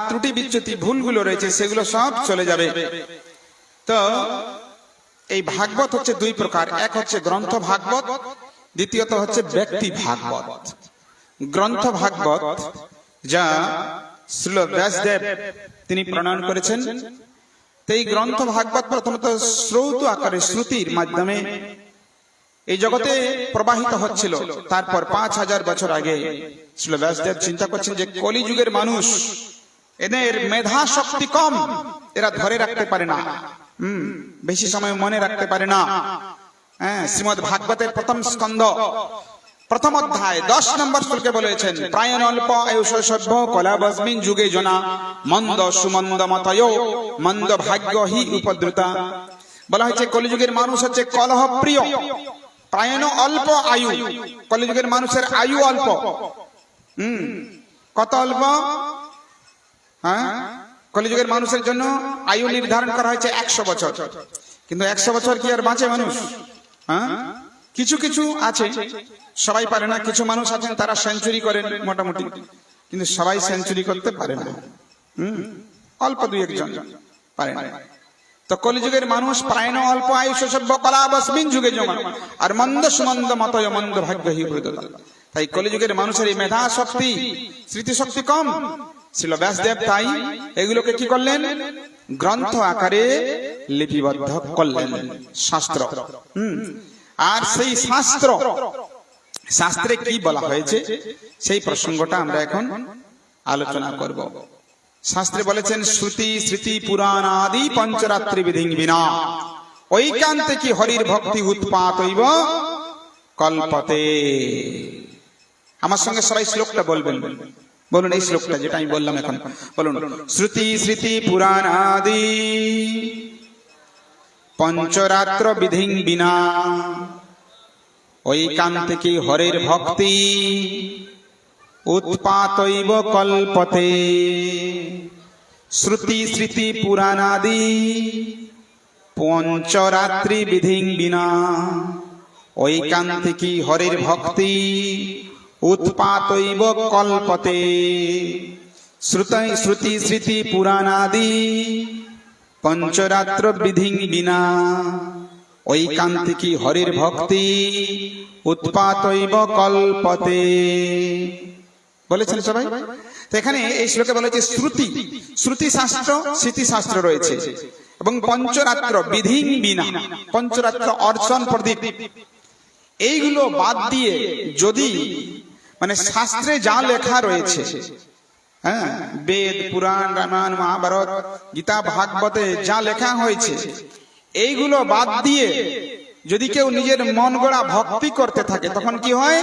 ত্রুটি বিচ্যুতি ভুলগুলো রয়েছে সেগুলো সব চলে যাবে। তো এই ভাগবত হচ্ছে দুই প্রকার, এক হচ্ছে গ্রন্থ ভাগবত, দ্বিতীয়ত হচ্ছে ব্যক্তি ভাগবত। গ্রন্থ ভাগবত যা শ্রীল ব্যাসদেব তিনি প্রণয়ন করেছেন। তো এই গ্রন্থ ভাগবত প্রথমত শ্রৌত আকারে শ্রুতির মাধ্যমে এই জগতে প্রবাহিত হচ্ছিল। তারপর 5000 বছর আগে শ্রীল ব্যাসদেব চিন্তা করছেন যে কলিযুগের মানুষ, এদের মেধা শক্তি কম, এরা ধরে রাখতে পারে না, বেশি সময় মনে রাখতে পারে না। শ্রীমদ্ ভাগবতের প্রথম স্কন্ধ প্রথম অধ্যায় 10 নম্বর শ্লোকে বলেছেন প্রায়ণ অল্প আয়ুষ সভ্য কলাবস্মিন যুগে জনা মন্দ সুমন্দ মতয় মন্দ ভাগ্য হি উপদ্রুতা। বলা হয়েছে কলিযুগের মানুষ হচ্ছে কলহ প্রিয়, প্রায়ণ অল্প আয়ু, কলিযুগের মানুষের আয়ু অল্প। কত অল্প? কলিযুগের মানুষের জন্য আয়ু নির্ধারণ করা হয়েছে 100 বছর, কিন্তু 100 বছর কি আর বাঁচে মানুষ? কিছু কিছু আছে, সবাই পারে না। কিছু মানুষ আছেন তারা সেঞ্চুরি করেন মোটামুটি, কিন্তু সবাই সেঞ্চুরি করতে পারে না, অল্প দুই একজন পারে না। তো কলিযুগের মানুষ প্রায়ণ অল্প আয়ুষ সভ্য কলাবস্মিন যুগে জমা আর মন্দ সুমন্দ মতয় মন্দ ভাগ্য হি উপদ্রুতা। তাই কলিযুগের মানুষের এই মেধা শক্তি স্মৃতি শক্তি কম। শ্রীল ব্যাসদেব তাই এগুলোকে কি করলেন? গ্রন্থ আকারে লিপিবদ্ধ করলেন, শাস্ত্র। আর সেই শাস্ত্রে কি বলা হয়েছে সেই প্রসঙ্গটা আমরা এখন আলোচনা করব। শাস্ত্রে বলেছেন শ্রুতি স্মৃতি পুরাণ আদি পঞ্চরাত্রি বিধি বিনা ঐকান্তে কি হরির ভক্তি উৎপাতৈব কল্পতে। আমার সঙ্গে সবাই শ্লোকটা বলবেন, বলুন এই শ্লোকটা যেটা আমি বললাম এখন, বলুন শ্রুতি স্মৃতি পুরাণ আদি পঞ্চরাত্র বিধি বিনা ঐকান্তে কি হরির ভক্তি উৎপাতৈব কল্পতে। শ্রুতি স্মৃতি পুরাণাদি পঞ্চরাত্রি বিধি বিনা ঐকান্তে কি হরির ভক্তি উৎপাতৈব কল্পতে। শ্রুতি স্মৃতি পুরাণাদি পঞ্চরাত্র বিধি বিনা ঐকান্তে কি হরির ভক্তি উৎপাতৈব কল্পতে। বলেছেন সবাই? তো এখানে এই শ্লোকে বলেছে শ্রুতি, শ্রুতি শাস্ত্র স্মৃতি শাস্ত্র রয়েছে, এবং পঞ্চরাত্র বিধি বিনা, পঞ্চরাত্র অর্চন প্রদীপ, এইগুলো বাদ দিয়ে যদি মানে শাস্ত্রে যা লেখা রয়েছে, বেদ পুরাণ রামায়ণ মহাভারত গীতা ভাগবতে যা লেখা হয়েছে, এইগুলো বাদ দিয়ে যদি কেউ নিজের মন গড়া ভক্তি করতে থাকে তখন কি হয়?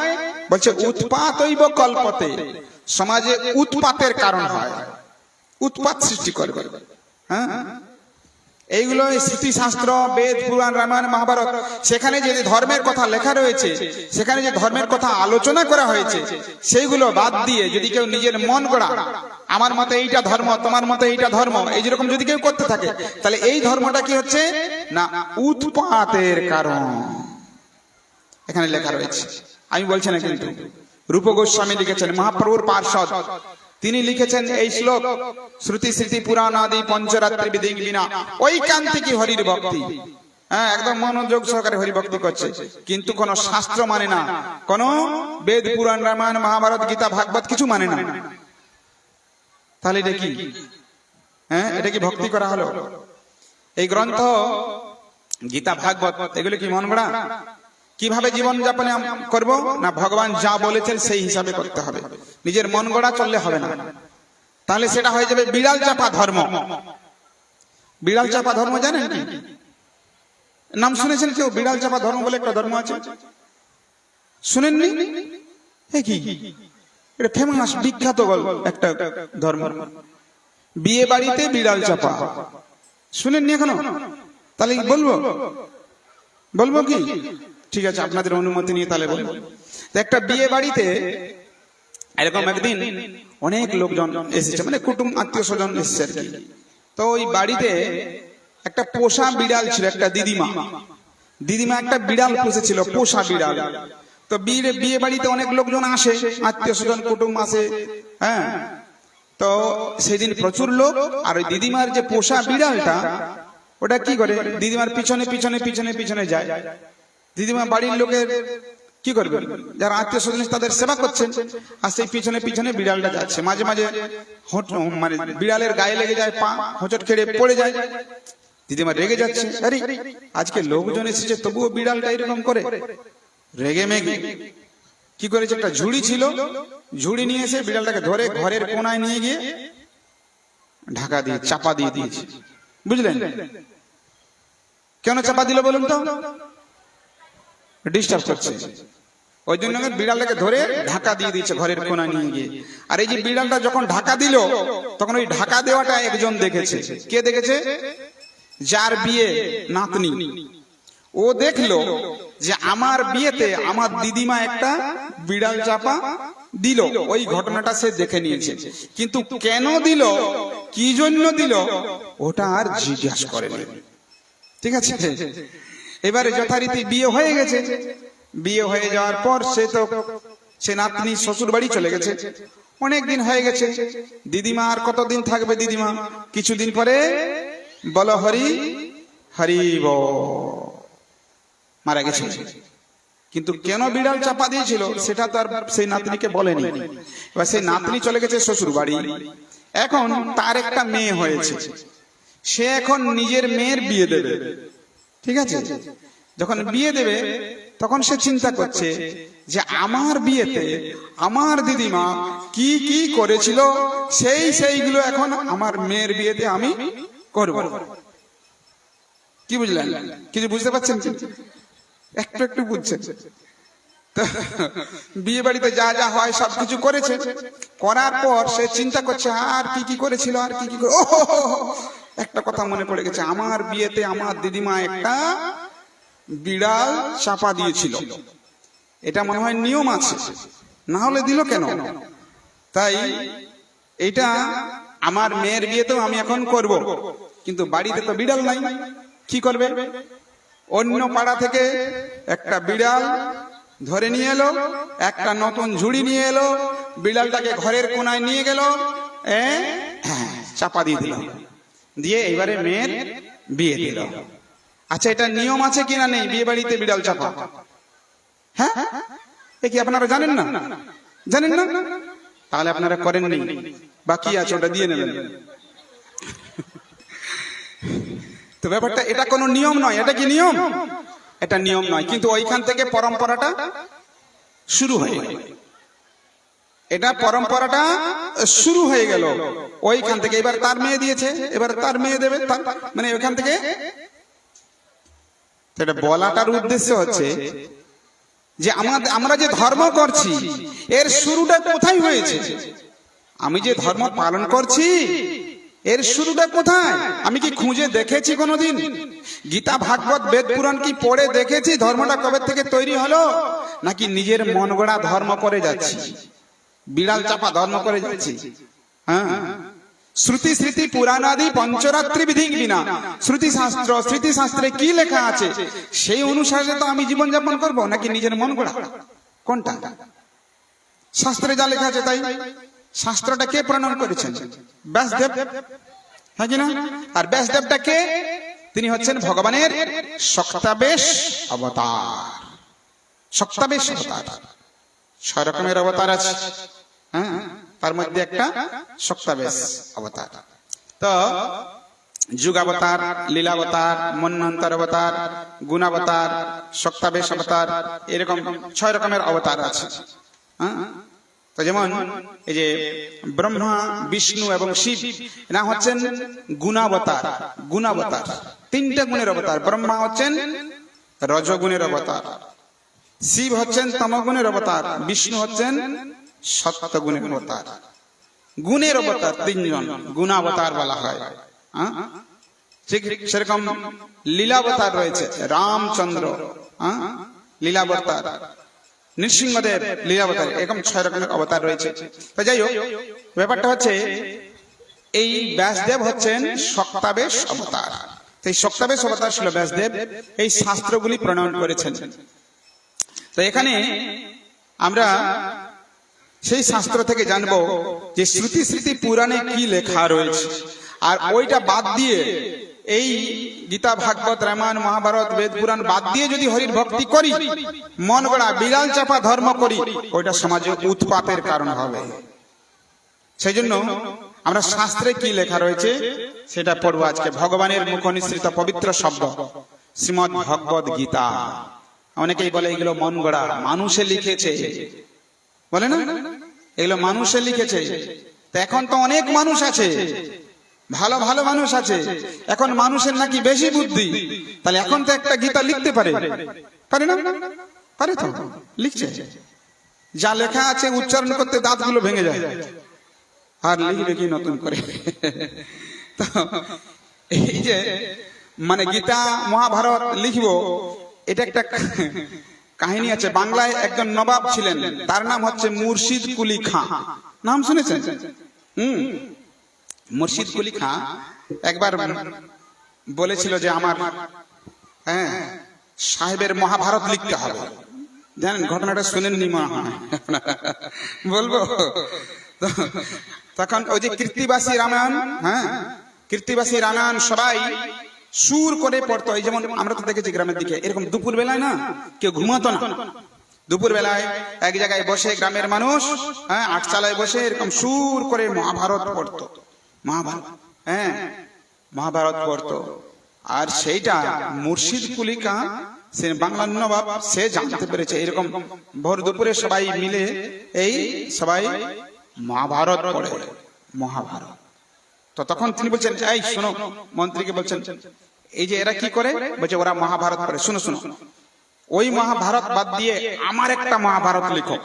বলছে উৎপাতৈব কল্পতে, সমাজে উৎপাতের কারণ হয়, উৎপাত সৃষ্টি করবে। এইগুলো স্মৃতি শাস্ত্র বেদ পুরাণ রামায়ণ মহাভারত, সেখানে যে ধর্মের কথা লেখা রয়েছে, সেখানে যে ধর্মের কথা আলোচনা করা হয়েছে, সেইগুলো বাদ দিয়ে যদি কেউ নিজের মন গড়া আমার মতে এইটা ধর্ম, তোমার মতে এইটা ধর্ম, এই যেরকম যদি কেউ করতে থাকে, তাহলে এই ধর্মটা কি হচ্ছে না উৎপাতের কারণ। এখানে লেখা রয়েছে, আমি বলছি না কিন্তু। রূপ গোস্বামী লিখেছেন, মহাপ্রভুর পার্ষদ, তিনি লিখেছেন এই শ্লোক শ্রুতি স্মৃতি পুরাণ আদি পঞ্চরাত্রি বিধি বিনা ঐকান্তে কি হরির ভক্তি। একদম মনোযোগ সহকারে হরি ভক্তি করছে, কিন্তু কোন শাস্ত্র মানে না, কোন বেদ পুরাণ রামায়ণ মহাভারত গীতা ভাগবত কিছু মানে না। তাহলে এটা কি? এটা কি ভক্তি করা হলো? এই গ্রন্থ গীতা ভাগবত এগুলো কি মন গড়া? কিভাবে জীবন যাপনে করব না, ভগবান যা বলেছেন সেই হিসাবে করতে হবে, নিজের মন গড়া চললে হবে না। তাহলে সেটা হয়ে যাবে বিড়াল চাপা ধর্ম। বিড়াল চাপা ধর্ম জানেন কি? নাম শুনেছেন কেউ? বিড়াল চাপা ধর্ম বলে একটা ধর্ম আছে, শুনেননি? এ কি, এটা ফেমাস বিখ্যাত একটা ধর্ম। বিয়ে বাড়িতে বিড়াল চাপা শুনেননি এখনো? তাহলে বলবো বলবো কি? ঠিক আছে, আপনাদের অনুমতি নিয়ে তাহলে বলবো। তো একটা বিয়ে বাড়িতে এরকম একদিন অনেক লোকজন এসেছে, মানে কুটুম আত্মীয় স্বজন এসেছে আর কি। তো ওই বাড়িতে একটা পোষা বিড়াল ছিল, একটা দিদিমা একটা বিড়াল পুষেছিল, পোষা বিড়াল। তো বিয়ে বাড়িতে অনেক লোকজন আসে, আত্মীয় স্বজন কুটুম আসে, হ্যাঁ। তো সেদিন প্রচুর লোক, আর ওই দিদিমার যে পোষা বিড়ালটা ওটা কি করে, দিদিমার পিছনে পিছনে পিছনে পিছনে যায়। দিদিমা বাড়ির লোকের কি করবে, যারা আত্মীয় স্বজন তাদের সেবা করছেন, আর সেই পিছনে পিছনে বিড়ালটা যাচ্ছে। মাঝে মাঝে মানে বিড়ালের গায়ে লেগে যায়, পা হোঁচট খেড়ে পড়ে যায়। দিদিমা রেগে যাচ্ছে, আরে আজকে লোকজন এসেছে তবুও বিড়ালটা এরকম করে। রেগে মেগে কি করেছে, একটা ঝুড়ি ছিল, ঝুড়ি নিয়ে এসে বিড়ালটাকে ধরে ঘরের কোনায় নিয়ে গিয়ে ঢাকা দিয়ে চাপা দিয়ে দিয়েছে। বুঝলেন কেন চাপা দিল বলুন তো? ডিস্টার্ব করছে, ওই জন্য বিড়ালটাকে ধরে ঢাকা দিয়ে দিয়েছে ঘরের কোনায় নিয়ে গিয়ে। আর এই যে বিড়ালটা যখন ঢাকা দিল, তখন ওই ঢাকা দেওয়াটা একজন দেখেছে। কে দেখেছে? যার বিয়ে নাতনি। ও দেখলো যে আমার বিয়েতে আমার দিদিমা একটা বিড়াল চাপা দিল, ওই ঘটনাটা সে দেখে নিয়েছে। কিন্তু কেন দিল, কি জন্য দিল, ওটা আর জিজ্ঞাসা করেনি। ঠিক আছে, এবারে যথারীতি বিয়ে হয়ে গেছে। বিয়ে হয়ে যাওয়ার পর সে নাতনি শ্বশুর বাড়ি চলে গেছে। অনেক দিন হয়ে গেছে, দিদিমা আর কতদিন থাকবে? দিদিমা কিছুদিন পরে বলো হরি হরি মারা গেছে। কিন্তু কেন বিড়াল চাপা দিয়েছিল সেটা তো আর সেই নাতনিকে বলেনি। এবার সেই নাতনি চলে গেছে শ্বশুর বাড়ি। এখন তার একটা মেয়ে হয়েছে, সে এখন নিজের মেয়ের বিয়ে দেবে। ঠিক আছে, যখন বিয়ে দেবে তখন সে চিন্তা করছে যে আমার বিয়েতে আমার দিদিমা কি কি করেছিল, সেইগুলো এখন আমার মেয়ের বিয়েতে আমি করব। কি বুঝলেন? কিছু বুঝতে পারছেন? একটু একটু বুঝছেন তো? বিয়ে বাড়িতে যা যা হয় সবকিছু করেছে, করার পর সে চিন্তা করছে আর কি কি করেছিল, আর কি কি একটা কথা মনে পড়ে গেছে, আমার বিয়েতে আমার দিদিমা একটা বিড়াল চাপা দিয়েছিল। এটা মনে হয় নিয়ম আছে, না হলে দিল কেন? তাই এটা আমার মেয়ের বিয়েতেও আমি এখন করব, কিন্তু বাড়িতে তো বিড়াল নাই, কি করবে? অন্য পাড়া থেকে একটা বিড়াল ধরে নিয়ে এলো, একটা নতুন ঝুড়ি নিয়ে এলো, বিড়ালটাকে ঘরের কোনায় নিয়ে গেল, চাপা দিয়ে দিল, দিয়ে এবারে মেয়ের বিয়ে দিল। আচ্ছা, এটা নিয়ম আছে কিনা নেই বিয়ে বাড়িতে বিড়াল চাপা? হ্যাঁ, এ কি আপনারা জানেন না? জানেন না? তাহলে আপনারা করেননি, বাকি আছে, ওটা দিয়ে নেবেন। তো ব্যাপারটা এটা কোনো নিয়ম নয়। এটা কি নিয়ম? এটা নিয়ম নয়, কিন্তু ওইখান থেকে পরম্পরাটা শুরু হয়ে গেল। এটা পরম্পরাটা শুরু হয়ে গেল ওইখান থেকে। এবার তার মেয়ে দিয়েছে, এবার তার মেয়ে দেবে, মানে ওইখান থেকে। এটা বলাটার উদ্দেশ্য হচ্ছে যে আমরা যে ধর্ম করছি এর শুরুটা কোথায় হয়েছে? আমি যে ধর্ম পালন করছি এর শুরুটা কোথায়? আমি কি খুঁজে দেখেছি কোনোদিন? গীতা ভাগবত বেদ পুরাণ কি পড়ে দেখেছি ধর্মটা কবে থেকে তৈরি হলো? নাকি নিজের মন গড়া ধর্ম করে যাচ্ছি, বিড়াল চাপা ধর্ম করে যাচ্ছি? হ্যাঁ, শ্রুতি স্মৃতি পুরাণাদি পঞ্চরাত্রি বিধি বিনা, স্মৃতি শাস্ত্রে কি লেখা আছে সেই অনুসারে তো আমি জীবনযাপন করব, নাকি নিজের মন গড়া? কোনটা? শাস্ত্রে যা লেখা আছে তাই। শাস্ত্রটা কে প্রণয়ন করেছেন? ব্যাসদেব, হ্যাঁ কি না? আর ব্যাসদেবটা কে? তিনি হচ্ছেন ভগবানের শক্তাবেশ অবতার। শক্তাবেশ অবতার 6 রকমের অবতার আছে, হ্যাঁ, তার মধ্যে একটা শক্তাবেশ অবতার। তো যুগাবতার, লীলাবতার, মন্বন্তর অবতার, গুণাবতার, শক্তাবেশ অবতার, এরকম 6 রকমের অবতার আছে। হ্যাঁ, তো যেমন এই যে ব্রহ্মা, বিষ্ণু এবং শিব, এরা হচ্ছেন গুণাবতার। গুণাবতার, তিনটা গুণের অবতার। ব্রহ্মা হচ্ছেন রজগুণের অবতার, শিব হচ্ছেন তমগুণের অবতার, বিষ্ণু হচ্ছেন সত্যগুণের অবতার। গুণের অবতার তিনজন, গুণাবতার বলা হয়। ঠিক সেরকম লীলাবতার রয়েছে, রামচন্দ্র লীলাবতার, নৃসিংহদেব লীলাবতার, এরকম 6 রকমের অবতার রয়েছে। তো যাই হোক, ব্যাপারটা হচ্ছে এই ব্যাসদেব হচ্ছেন শক্তাবেশ অবতার। এই শক্তাবেশ অবতার ছিল ব্যাসদেব, এই শাস্ত্রগুলি প্রণয়ন করেছেন। তো এখানে আমরা সেই শাস্ত্র থেকে জানবো যে শ্রুতি স্মৃতি পুরাণে কি লেখা রয়েছে, আর ওইটা বাদ দিয়ে, এই গীতা, ভাগবত, রামায়ণ, মহাভারত, বেদ পুরাণ বাদ দিয়ে যদি হরির ভক্তি করি, মন গড়া বিড়াল চাপা ধর্ম করি, ওইটা সমাজে উৎপাতের কারণ হবে। সেই জন্য আমরা শাস্ত্রে কি লেখা রয়েছে সেটা পড়বো আজকে। ভগবানের মুখ নিঃসৃত পবিত্র শব্দ শ্রীমদ্ ভগবদ গীতা। অনেকেই বলে এগুলো মন গড়া, মানুষে লিখেছে, বলে না এগুলো মানুষে লিখেছে। তো এখন তো অনেক মানুষ আছে, ভালো ভালো মানুষ আছে, এখন মানুষের নাকি বেশি বুদ্ধি, তাহলে এখন তো একটা গীতা লিখতে পারে, পারে না? পারে তো, লিখছে। যা লেখা আছে উচ্চারণ করতে দাঁতগুলো ভেঙে যায়, আর লিখবে কি নতুন করে? তো এই যে মানে গীতা, মহাভারত লিখবো, এটা একটা কাহিনী আছে। বাংলায় একজন নবাব ছিলেন, তার নাম হচ্ছে মুর্শিদ কুলি খাঁ। নাম শুনেছেন? মুর্শিদ কুলি খাঁ একবার বলেছিল যে আমার সাহেবের মহাভারত লিখতে হবে। জানেন ঘটনাটা শুনেননি মনে হয়, বলবো? তখন ওই যে কীর্তিবাসী রামায়ণ, কীর্তিবাসী রামায়ণ সবাই সুর করে পড়তো। এই যেমন আমরা তো দেখেছি গ্রামের দিকে এরকম দুপুর বেলায় না কেউ ঘুমাতো না, দুপুর বেলায় এক জায়গায় বসে গ্রামের মানুষ আটচালায় বসে এরকম সুর করে মহাভারত পড়তো। মহাভারত মহাভারত পড়তো। আর সেইটা মুর্শিদ কুলি খাঁ, সে বাংলার নবাব, সে জানতে পেরেছে এরকম ভোর দুপুরে সবাই মিলে এই সবাই মহাভারত পড়ে, মহাভারত। তো তখন তিনি বলছেন, এই শোনো, মন্ত্রীকে বলছেন, এই যে এরা কি করে? বলছে ওরা মহাভারত পড়ে। শুনো শুনো, ওই মহাভারত বাদ দিয়ে আমার একটা মহাভারত লিখো,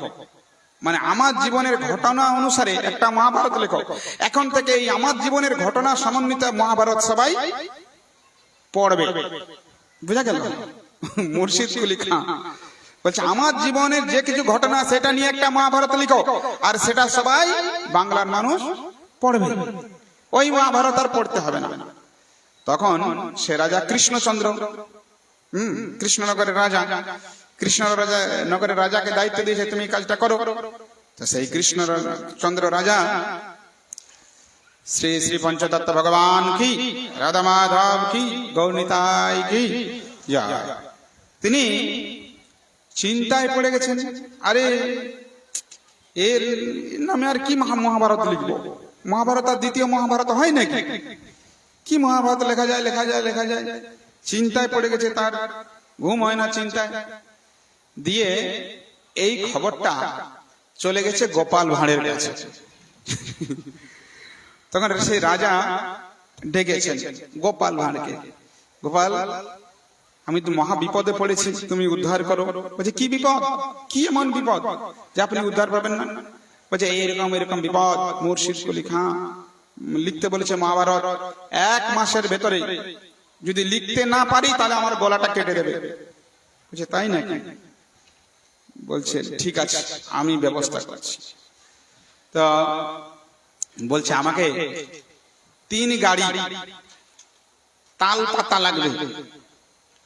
মানে আমার জীবনের ঘটনা অনুসারে একটা মহাভারত লেখো। এখন থেকে এই আমার জীবনের ঘটনা সমন্বিত মহাভারত সবাই পড়বে। বুঝা গেল? মুর্শিদ কুলি খাঁ বলছে আমার জীবনের যে কিছু ঘটনা সেটা নিয়ে একটা মহাভারত লিখো, আর সেটা সবাই বাংলার মানুষ পড়বে। ওই মহাভারত আর পড়তে হবে না। তখন সে রাজা কৃষ্ণচন্দ্র, কৃষ্ণনগরের রাজা, কৃষ্ণনগরের রাজাকে দায়িত্ব দিয়েছে তুমি কাজটা করো। তো সেই কৃষ্ণচন্দ্র রাজা শ্রী শ্রী পঞ্চতত্ত্ব ভগবান কি, রাধা মাধব কি, গৌরনিতাই কি জয়। তিনি চিন্তায় পড়ে গেছেন, আরে এর নামে আর কি মহাভারত লিখবো? মহাভারত আর দ্বিতীয় মহাভারত হয় নাকি? কি মহাভারত লেখা যায়, লেখা যায়, লেখা যায়। চিন্তায় পড়ে গেছে, তার ঘুম হয় না চিন্তায়। দিয়ে এই খবরটা চলে গেছে গোপাল ভাঁড়ের কাছে। তখন সেই রাজা ডেকেছেন গোপাল ভাঁড়কে, গোপাল আমি তো মহা বিপদে পড়েছি, তুমি উদ্ধার করো। বলছে কি বিপদ? কি এমন বিপদ যে আপনি উদ্ধার পাবেন না? বলছে এরকম এরকম বিপদ, মুর্শিদ কুলি খাঁ লিখতে বলেছে মহাভারত, 1 মাসের ভেতরে যদি লিখতে না পারি তাহলে আমার গলাটা কেটে দেবে। বলছে তাই নাকি? বলছে ঠিক আছে, আমি ব্যবস্থা করছি। তো বলছে আমাকে 3 গাড়ি তাল পাতা লাগবে,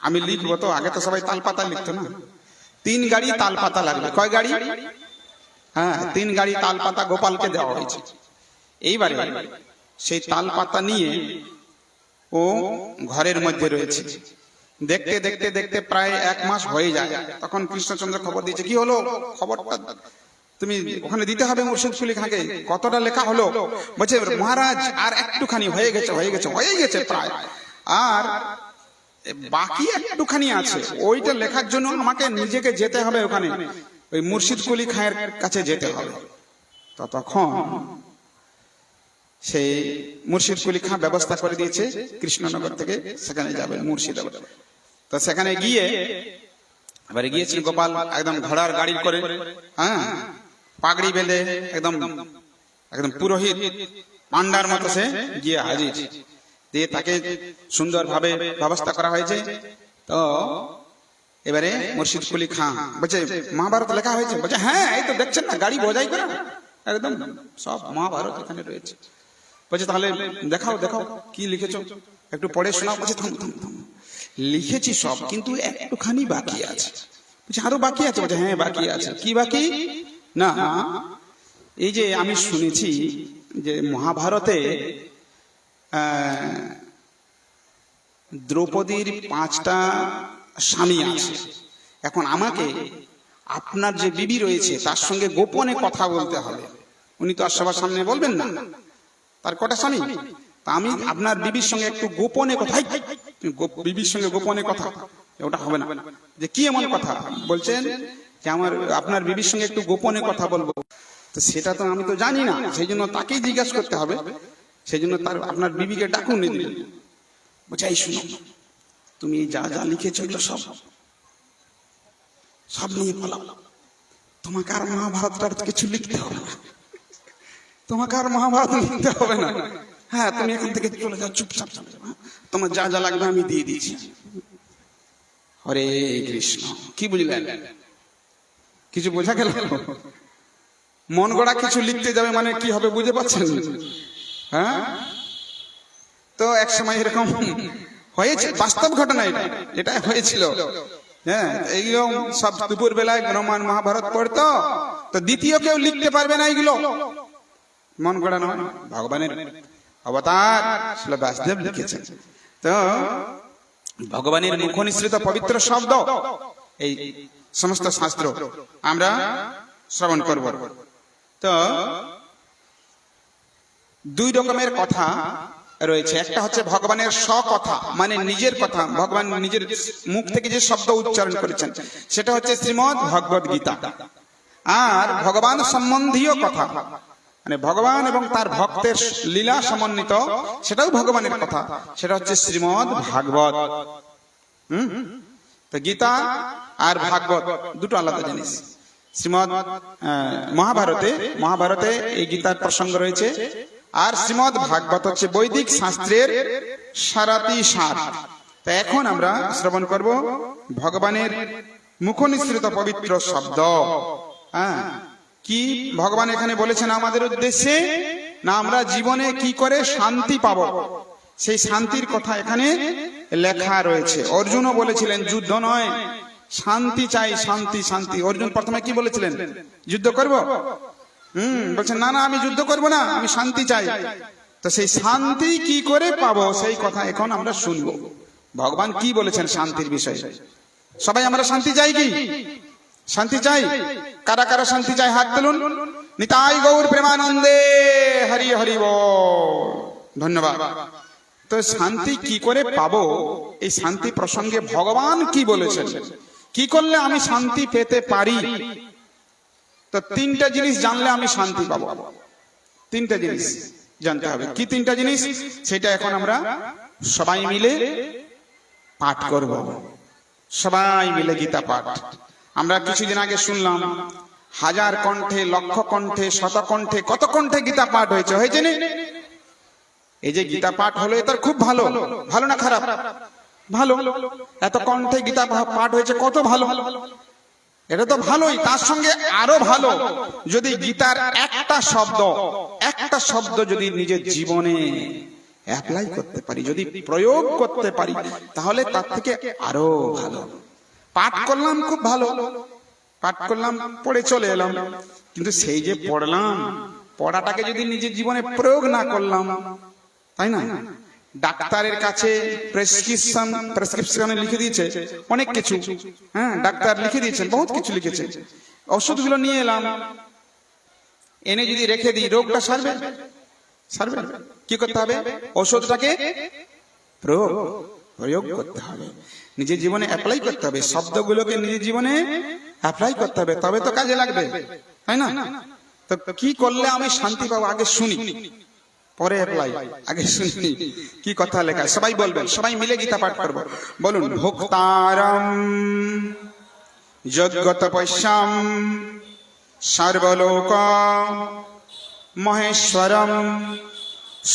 আমি লিখবো। তো আগে তো সবাই তাল পাতা লিখতো না। 3 গাড়ি তাল পাতা লাগবে। কয় গাড়ি? 3 গাড়ি তাল পাতা গোপালকে দেওয়া হয়েছে। এইবারে সেই তাল পাতা নিয়ে ও ঘরের মধ্যে রয়েছে। দেখতে দেখতে দেখতে প্রায় 1 মাস হয়ে যায়। তখন কৃষ্ণচন্দ্র খবর দিয়েছে, কি হলো? খবরটা তুমি ওখানে দিতে হবে মুর্শিদ কুলি খাঁকে। কতটা লেখা হলো? বলছে মহারাজ আর একটুখানি হয়ে গেছে, হয়ে গেছে, হয়ে গেছে প্রায়, আর বাকি একটুখানি আছে। ওইটা লেখার জন্য আমাকে নিজেকে যেতে হবে ওখানে, ওই মুর্শিদ কুলি খাঁয়ের কাছে যেতে হবে। তো তখন সেই মুর্শিদ কুলি খাঁ ব্যবস্থা করে দিয়েছে কৃষ্ণনগর থেকে সেখানে যাবে মুর্শিদাবাদ। তো সেখানে গিয়ে এবারে গিয়েছিল গোপাল একদম ঘোড়ার গাড়ি করে, হ্যাঁ, পাগড়ি বেঁধে একদম একদম পুরোহিত পান্ডার মতো সে গিয়ে হাজির, দিয়ে তাকে সুন্দরভাবে ব্যবস্থা করা হয়েছে। তো এবারে মুর্শিদ কুলি খাঁ বলছে মহাভারত লেখা হয়েছে? বলছে হ্যাঁ, এই তো দেখছেন না গাড়ি বোঝাই করা, একদম সব মহাভারত এখানে রয়েছে। বলছে তাহলে দেখাও দেখাও কি লিখেছো, একটু পড়ে শোনাও। বলছে থাম থাম থাম, লিখেছি সব, কিন্তু একটুখানি বাকি আছে। বলছে আরো বাকি আছে? বলছে হ্যাঁ বাকি আছে। কি বাকি? না, এই যে আমি শুনেছি যে মহাভারতে দ্রৌপদীর 5টা স্বামী আছে। এখন আমাকে আপনার যে বিবি রয়েছে তার সঙ্গে গোপনে কথা বলতে হবে। উনি তো আর সবার সামনে বলবেন না তার কটা স্বামী। তা আমি আপনার বিবির সঙ্গে একটু গোপনে কথা, বিবির সঙ্গে গোপনে কথা, ওটা হবে না। যে কি এমন কথা বলছেন যে আমার আপনার বিবির সঙ্গে একটু গোপনে কথা বলবো? তো সেটা তো আমি তো জানি না, সেই জন্য তাকেই জিজ্ঞাসা করতে হবে। সেই জন্য তার আপনার বিবিকে ডাকুন দিলেন। বলছে এই শুনো, তুমি যা যা লিখেছো এগুলো সব সব নিয়ে পালাও, তোমাকে আর মহাভারতটার কিছু লিখতে হবে না, তোমাকে আর মহাভারত লিখতে হবে না। হ্যাঁ তুমি এখান থেকে চলে যাও, চুপচাপ চলে যাও, তোমার যা যা লাগবে আমি দিয়ে দিয়েছি। হরে কৃষ্ণ। কি বুঝলেন? কিছু বোঝা গেল? মন গড়া কিছু লিখতে যাবে মানে কি হবে বুঝে পাচ্ছেন? হ্যাঁ, তো এক সময় এরকম হয়েছে, বাস্তব ঘটনা এটা, এটা হয়েছিল। হ্যাঁ, এইগুলো সব দুপুর বেলায় রামায়ণ মহাভারত পড়তো, তো দ্বিতীয় কেউ লিখতে পারবে না এগুলো, মন গড়া নয়, ভগবানের অবতার শ্রী ব্যাসদেব লিখেছেন। তো ভগবানের মুখ নিঃসৃত পবিত্র শব্দ এই সমস্ত শাস্ত্র আমরা শ্রবণ করব। তো 2 রকমের কথা রয়েছে। একটা হচ্ছে ভগবানের স্বকথা, মানে নিজের কথা, ভগবান নিজের মুখ থেকে যে শব্দ উচ্চারণ করেছেন সেটা হচ্ছে শ্রীমদ্ ভগবদ গীতা। আর ভগবান সম্বন্ধীয় কথা, মানে ভগবান এবং তার ভক্তের লীলা সমন্বিত, সেটাও ভগবানের কথা, সেটা হচ্ছে শ্রীমদ্ ভাগবত। তো গীতা আর ভাগবত দুটো আলাদা জিনিস। শ্রীমদ্ মহাভারতে এই গীতার প্রসঙ্গ রয়েছে, আর শ্রীমদ্ ভাগবত হচ্ছে বৈদিক শাস্ত্রের সারাতি সার। তা এখন আমরা শ্রবণ করব ভগবানের মুখ নিঃসৃত পবিত্র শব্দ। হ্যাঁ, কি ভগবান এখানে বলেছেন আমাদের উদ্দেশ্যে, না আমরা জীবনে কি করে শান্তি পাবো সেই শান্তির কথা এখানে লেখা রয়েছে। অর্জুনও বলেছিলেন যুদ্ধ নয়, শান্তি চাই, শান্তি শান্তি। অর্জুন প্রথমে কি বলেছিলেন? যুদ্ধ করব? বলছেন না না আমি যুদ্ধ করব না, আমি শান্তি চাই। তো সেই শান্তি কি করে পাবো সেই কথা এখন আমরা শুনবো। ভগবান কি বলেছেন শান্তির বিষয়ে। সবাই আমরা শান্তি চাই কি? শান্তি চাই? কারা কারা শান্তি চাই হাত তুলুন। নিতাই গৌর প্রেমানন্দে, হরি হরি বল। ধন্যবাদ। তো শান্তি কি করে পাবো এই শান্তি প্রসঙ্গে ভগবান কি বলেছেন, কি করলে আমি শান্তি পেতে পারি? তো 3টা জিনিস জানলে আমি শান্তি পাবো। 3টা জিনিস জানতে হবে। কি 3টা জিনিস? সেটা এখন আমরা সবাই মিলে পাঠ করব। সবাই মিলে গীতা পাঠ। আমরা কিছুদিন আগে শুনলাম 1000 কণ্ঠে, লক্ষ কণ্ঠে, শত কণ্ঠে, কত কণ্ঠে গীতা পাঠ হয়েছে, হয়েছে না? এই যে গীতা পাঠ হলো এটা খুব ভালো, ভালো না খারাপ? ভালো। এত কণ্ঠে গীতা পাঠ হয়েছে, কত ভালো, এটা তো ভালোই। তার সঙ্গে আরো ভালো যদি গীতার একটা শব্দ যদি নিজের জীবনে অ্যাপ্লাই করতে পারি, যদি প্রয়োগ করতে পারি, তাহলে তার থেকে আরো ভালো। পাঠ করলাম খুব ভালো, পাঠ করলাম, পড়ে চলে এলাম, কিন্তু সেই যে পড়লাম, পড়াটাকে যদি নিজের জীবনে প্রয়োগ না করলাম, তাই না? ডাক্তারের কাছে প্রেসক্রিপশনে লিখে দিয়েছে অনেক কিছু, হ্যাঁ ডাক্তার লিখে দিয়েছেন, বহুত কিছু লিখেছে। ওষুধগুলো নিয়ে এলাম, এনে যদি রেখে দিই, রোগটা সারবে? সারবে? কি করতে হবে? ওষুধটাকে প্রয়োগ করতে হবে, নিজের জীবনে অ্যাপ্লাই করতে হবে, শব্দগুলোকে নিজের জীবনে অ্যাপ্লাই করতে হবে, তবে তো কাজে লাগবে, তাই না? তো তো কি করলে আমি শান্তি পাবো আগে শুনি, পরে অ্যাপ্লাই, আগে শুনি কি কথা লেখা। সবাই বলবেন, সবাই মিলে গীতা পাঠ করবো। বলুন, ভোক্তারম যজ্ঞতপস্যাম সর্বলোক মহেশ্বরম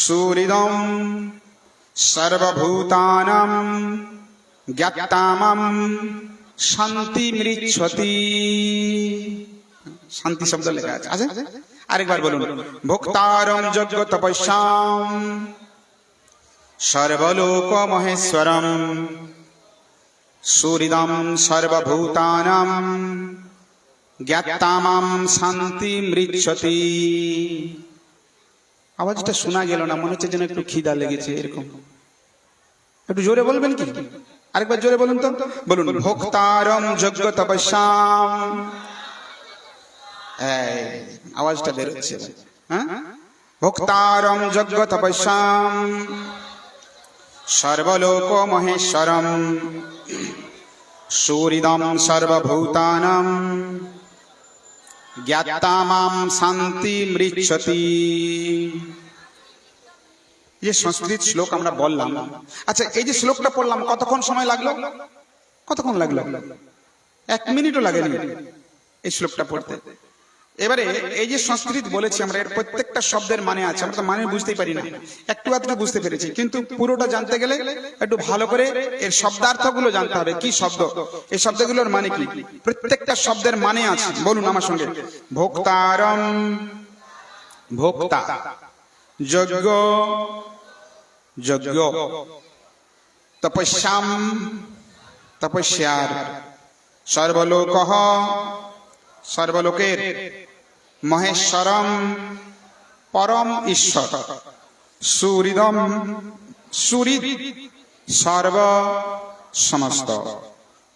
সুহৃদম সর্বভূতানাং জ্ঞাতামাম শান্তি মৃচ্ছতি। শান্তি শব্দ লেখা আছে। আচ্ছা, আরেকবার বলুন, ভোক্তারম যজ্ঞ তপস্যাম সর্বলোক মহেশ্বরম সুহৃদম সর্বভূতানাং জ্ঞাতামাম শান্তি মৃচ্ছতি। আওয়াজটা শোনা গেল না, মনে হচ্ছে যেন একটু খিদা লেগেছে এরকম। একটু জোরে বলবেন কি? আরেকবার জোরে বলুন তো। বলুন, ভোক্তারম যজ্ঞ তপস্যাম। আওয়াজটা বেরোচ্ছে। হ্যাঁ, ভোক্তারম যজ্ঞ তপস্যাম সর্বলোক মহেশ্বরম সুহৃদম সর্বভূতানাং জ্ঞাতামাম শান্তি মৃচ্ছতি। যে সংস্কৃত শ্লোক আমরা বললাম, আচ্ছা এই যে শ্লোকটা পড়লাম কতক্ষণ সময় লাগলো? কতক্ষণ লাগলো? 1 মিনিটও লাগেনি এই শ্লোকটা পড়তে। এবারে এই যে সংস্কৃত বলেছি আমরা, এর প্রত্যেকটা শব্দের মানে আছে। আমরা তো মানে বুঝতেই পারি না, একটু আধটু বুঝতে পেরেছি, কিন্তু পুরোটা জানতে গেলে একটু ভালো করে এর শব্দার্থগুলো জানতে হবে। কি শব্দ, এই শব্দগুলোর মানে কি, প্রত্যেকটা শব্দের মানে আছে। বলুন আমার সঙ্গে, ভোক্তারম ভোক্তা, যজ্ঞ যজ্ঞ, তপস্যাম তপস্যার, সর্বলোক সর্বলোকের, মহেশ্বরম পরম ঈশ্বর, সুহৃদম সুহৃদ সর্ব সমস্ত,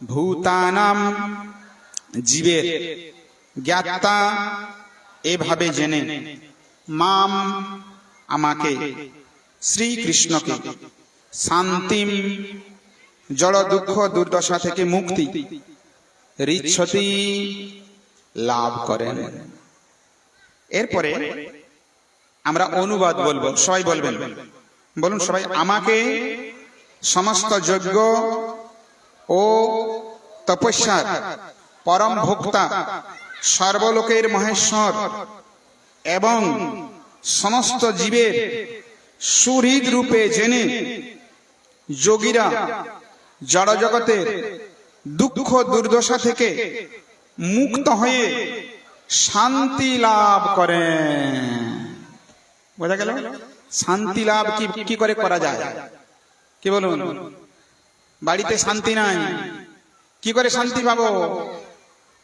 ভূতানাম জীবের, জ্ঞাতা এভাবে জেনে, মাম আমাকে, শ্রীকৃষ্ণকে, শান্তিম জড় দুঃখ দুর্দশা থেকে মুক্তি, রিচ্ছতি লাভ করেন। এরপরে আমরা অনুবাদ বলবো, সবাই বলবেন। বলুন সবাই, আমাকে সমস্ত যজ্ঞ ও তপস্যার পরম ভোক্তা, সর্বলোকের মহেশ্বর এবং সমস্ত জীবের সুহৃদ রূপে জেনে যোগীরা জড় জগতের দুঃখ দুর্দশা থেকে মুক্ত হয়ে শান্তি লাভ করেন। বোঝা গেল? শান্তি লাভ কি করে করা যায়? কি বলুন? বাড়িতে শান্তি নাই, কি করে শান্তি পাবো?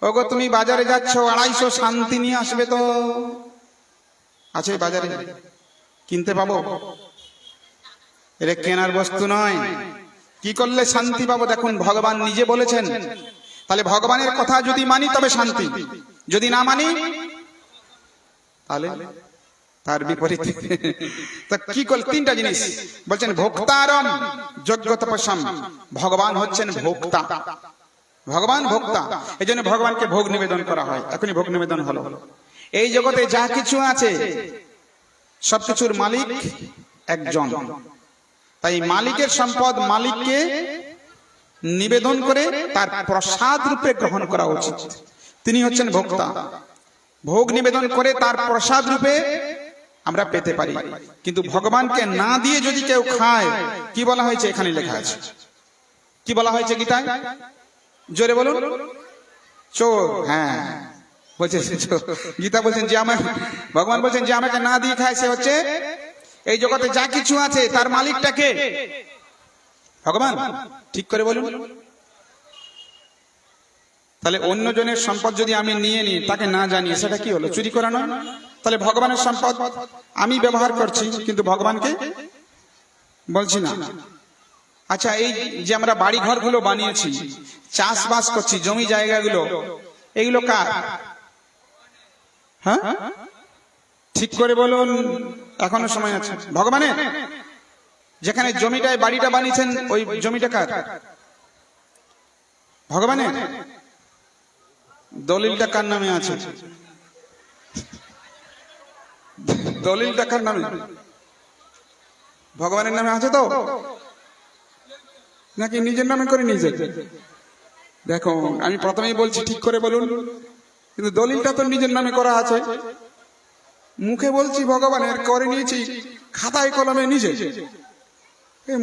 ওগো তুমি বাজারে যাচ্ছ, 250 শান্তি নিয়ে আসবে, তো আছে বাজারে, কিনতে পাবো? এটা কেনার বস্তু নয়। কি করলে শান্তি পাবো? দেখুন, ভগবান নিজে বলেছেন। তাহলে ভগবানের কথা যদি মানি তবে শান্তি, যদি না মানি তাহলে তার বিপরীত। তা কি করলে? 3টা জিনিস বলছেন, ভোক্তারম যজ্ঞ তপস্যাম, ভগবান হচ্ছেন ভোক্তা, ভগবান ভোক্তা। এই জন্য ভগবানকে ভোগ নিবেদন করা হয়। এখনই ভোগ নিবেদন হলো। এই জগতে যা কিছু আছে সবকিছুর মালিক একজন, তাই মালিকের সম্পদ মালিককে নিবেদন করে তার প্রসাদ রূপে গ্রহণ করা উচিত। তিনি হচ্ছেন ভোক্তা। ভোগ নিবেদন করে তার প্রসাদ রূপে আমরা পেতে পারি, কিন্তু ভগবানকে না দিয়ে যদি কেউ খায়, কি বলা হয়েছে এখানে লেখা আছে? কি বলা হয়েছে গীতায়? জোরে বলুন। চোর। হ্যাঁ, বলছে গীতা বলছেন যে আমার, ভগবান বলছেন যে আমাকে না দিয়ে খায় সে হচ্ছে, এই জগতে যা কিছু আছে তার মালিকটাকে ভগবান। ঠিক করে বলুন। তাহলে অন্যজনের সম্পদ যদি আমি নিয়ে নিই তাকে না জানিয়ে, সেটা কি হলো? চুরি করা নয়? তাহলে ভগবানের সম্পদ আমি ব্যবহার করছি কিন্তু ভগবানকে বলছি না। আচ্ছা, এই যে আমরা বাড়ি ঘরগুলো বানিয়েছি, চাষবাস করছি, জমি জায়গাগুলো, এগুলো কার? হ্যাঁ, ঠিক করে বলুন, এখনো সময় আছে। ভগবানের। যেখানে জমিটায় বাড়িটা বানিয়েছেন ওই জমিটা কার? ভগবানের। দলিলটা কার নামে আছে? দলিল টাকার নামে, ভগবানের নামে আছে তো নাকি নিজের নামে করে নিয়েছে? দেখো আমি প্রথমেই বলছি ঠিক করে বলুন, কিন্তু দলিলটা তো নিজের নামে করা আছে। মুখে বলছি ভগবানের, করে নিয়েছি খাতায় কলমে নিজে।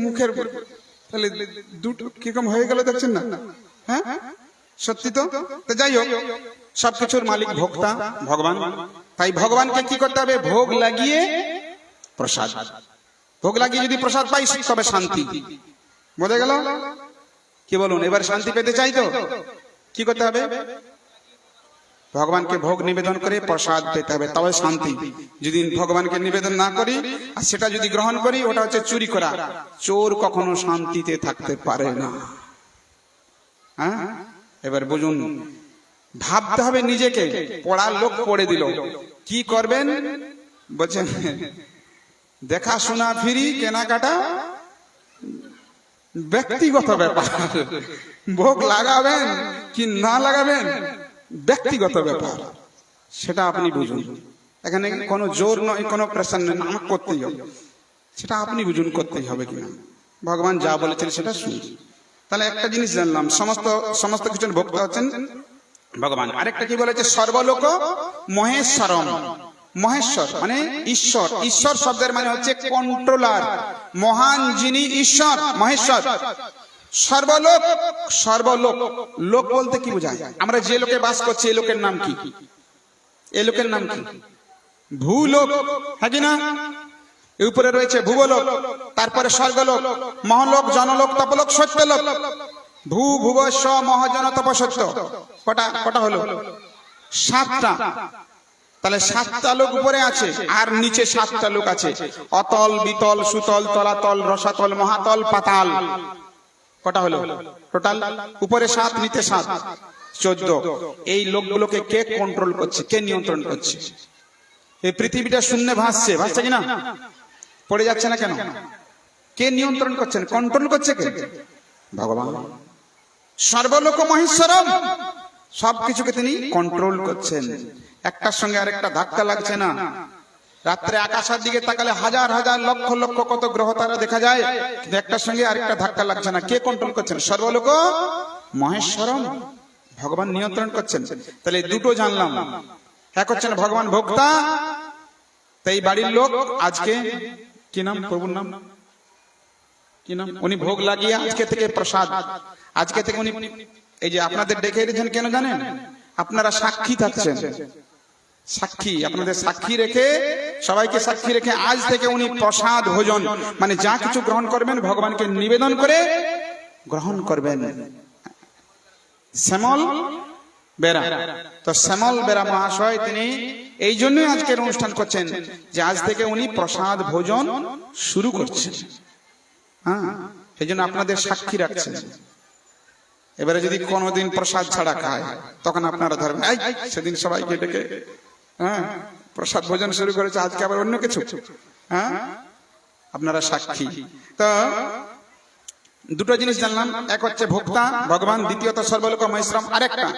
মুখের তাহলে দুটো কিরকম হয়ে গেল দেখছেন না? হ্যাঁ সত্যি তো। যাই হোক, সবকিছুর মালিক ভোক্তা ভগবান। তাই ভগবানকে কি করতে হবে? ভোগ লাগিয়ে প্রসাদ, ভোগ লাগিয়ে যদি প্রসাদ পাই তবে শান্তি। বোঝা গেল? কি বলুন, এবার শান্তি পেতে চাই তো কি করতে হবে? ভগবানকে ভোগ নিবেদন করে প্রসাদ পেতে হবে, তবে শান্তি। যদি ভগবানকে নিবেদন না করি আর সেটা যদি গ্রহণ করি, ওটা হচ্ছে চুরি করা। চোর কখনো শান্তিতে থাকতে পারে না। হ্যাঁ, এবার বুঝুন, ভাবতে হবে নিজেকে। পড়ার লোক পড়ে দিল, কি করবেন? বলছেন দেখাশোনা ফ্রি, কেনাকাটা ব্যক্তিগত ব্যাপার। ভোগ লাগাবেন কি না লাগাবেন ব্যক্তিগত ব্যাপার, সেটা আপনি বুঝুন। এখানে কোনো জোর নয়, কোনো প্রেশার নেই, আমাকে করতেই হবে, সেটা আপনি বুঝুন করতেই হবে কিনা। ভগবান যা বলেছেন সেটা শুনুন। তাহলে একটা জিনিস জানলাম, সমস্ত কিছুর ভোক্তা হচ্ছেন ভগবান। আরেকটা কি বলেছে? সর্বলোক মহেশ্বরম। মহেশ্বর মানে ঈশ্বর। ঈশ্বর শব্দের মানে হচ্ছে কন্ট্রোলার, মহান যিনি ঈশ্বর, মহেশ্বর। সর্বলোক, সর্বলোক, লোক বলতে কি বোঝায়? আমরা যে লোকে বাস করছি এই লোকের নাম কি? এই লোকের নাম কি? ভূলোক, হ্যাঁ কি না? এর উপরে রয়েছে ভূবলোক, তারপরে স্বর্গলোক, মহলোক, জনলোক, তপলোক, সত্যলোক। ভূ ভুবস্ব মহাজন তপসত্য। কটা হলো? 7টা। তাহলে 7টা লোক উপরে আছে, আর নিচে 7টা লোক আছে। অতল, বিতল, সুতল, তলাতল, রসাতল, মহাতল, পাতাল। কটা হলো টোটাল? উপরে 7, নিচে 7, 14। এই লোকগুলোকে কে কন্ট্রোল করছে, কে নিয়ন্ত্রণ করছে? এই পৃথিবীটা শূন্য ভাসছে, ভাসছে কিনা? পড়ে যাচ্ছে না কেন? কে নিয়ন্ত্রণ করছেন, কন্ট্রোল করছে কে? ভগবান। সর্বলোক মহেশ্বরম, সবকিছুকে তিনি কন্ট্রোল করছেন। একটার সঙ্গে আরেকটা ধাক্কা লাগছে না। রাত্রে আকাশের দিকে তাকালে হাজার হাজার লক্ষ লক্ষ কত গ্রহ তারা দেখা যায়, কিন্তু একটার সঙ্গে আরেকটা ধাক্কা লাগছে না। কে কন্ট্রোল করছেন? সর্বলোক মহেশ্বরম, ভগবান নিয়ন্ত্রণ করছেন। তাহলে দুটো জানলাম, এক হচ্ছেন ভগবান ভোক্তা। তাই বাড়ির লোক আজকে কি নাম, প্রভুর নাম কি নাম? উনি ভোগ লাগিয়ে আজকে থেকে প্রসাদ, আজকে থেকে উনি এই যে আপনাদের ডেকে এনেছেন কেন জানেন? আপনারা সাক্ষী থাকছেন, সাক্ষী, আপনাদের সাক্ষী রেখে, সবাইকে সাক্ষী রেখে আজ থেকে উনি প্রসাদ ভোজন মানে যা কিছু গ্রহণ করবেন ভগবানকে নিবেদন করে গ্রহণ করবেন। শ্যামল বেরা, তো শ্যামল বেরা মহাশয় তিনি এই জন্যই আজকের অনুষ্ঠান করছেন যে আজ থেকে উনি প্রসাদ ভোজন শুরু করছেন। হ্যাঁ, সেই জন্য আপনাদের সাক্ষী রাখছেন। এবারে যদি কোনোদিন প্রসাদ ছাড়া খায় তখন আপনারা ধরবেন, সেদিন সবাইকে ডেকে হ্যাঁ প্রসাদ ভোজন শুরু করেছে, আজকে আবার অন্য কিছু। হ্যাঁ, আপনারা সাক্ষী। তো দুটো জিনিস জানলাম, এক হচ্ছে ভোক্তা ভগবান, দ্বিতীয়ত সর্বলোক মহেশ্বরম। আরেকটা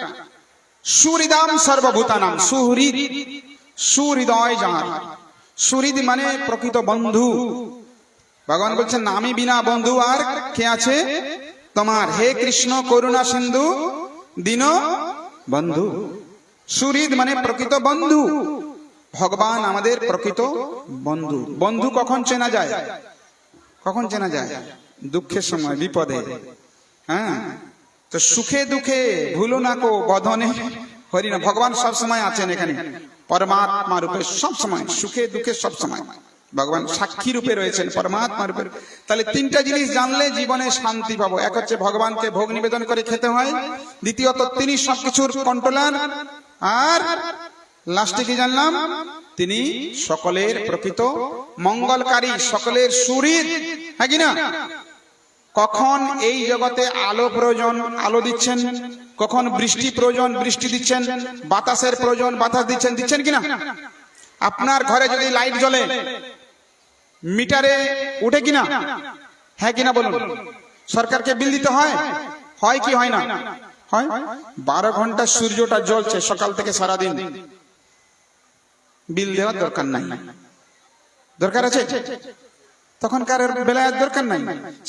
সুহৃদাম সর্বভূতানাম, সুহৃদ, সুহৃদয় যার। সুহৃদ মানে প্রকৃত বন্ধু। ভগবান বলছেন আমি বিনা বন্ধু আর কে আছে তোমার, হে কৃষ্ণ করুণা সিন্ধু দীন বন্ধু। সুহৃদ মানে প্রকৃত বন্ধু। ভগবান আমাদের প্রকৃত বন্ধু। বন্ধু কখন চেনা যায়? কখন চেনা যায়? দুঃখের সময়, বিপদে। হ্যাঁ, তো সুখে দুঃখে ভুলো না কো বদনে হরি না। ভগবান সব সময় আছেন এখানে, পরমাত্মা রূপে সব সময়, সুখে দুঃখে সব সময় ভগবান সাক্ষী রূপে রয়েছেন, পরমাত্মা রূপে। তাহলে তিনটা জিনিস জানলে জীবনে শান্তি পাবো। এক হচ্ছে ভগবানকে ভোগ নিবেদন করে খেতে হয়, দ্বিতীয়ত তিনি সবকিছুর কন্ট্রোলার, আর লাস্টে কি জানলাম? তিনি সকলের প্রকৃত মঙ্গলকারী, সকলের সুহৃদ। হ্যাঁ কিনা? কখন এই জগতে আলো প্রয়োজন, আলো দিচ্ছেন। কখন বৃষ্টি প্রয়োজন, বৃষ্টি দিচ্ছেন। বাতাসের প্রয়োজন, বাতাস দিচ্ছেন, দিচ্ছেন কিনা? আপনার ঘরে যদি লাইট জ্বলে মিটারে উঠে কিনা? হ্যাঁ কিনা বলুন? সরকারকে বিল দিতে হয়, হয় কি হয় না? হয়। 12 ঘন্টা সূর্যটা জ্বলছে সকাল থেকে সারাদিন, বিল দেওয়ার দরকার নাই। দরকার আছে? তখনকার বেলায় দরকার নাই,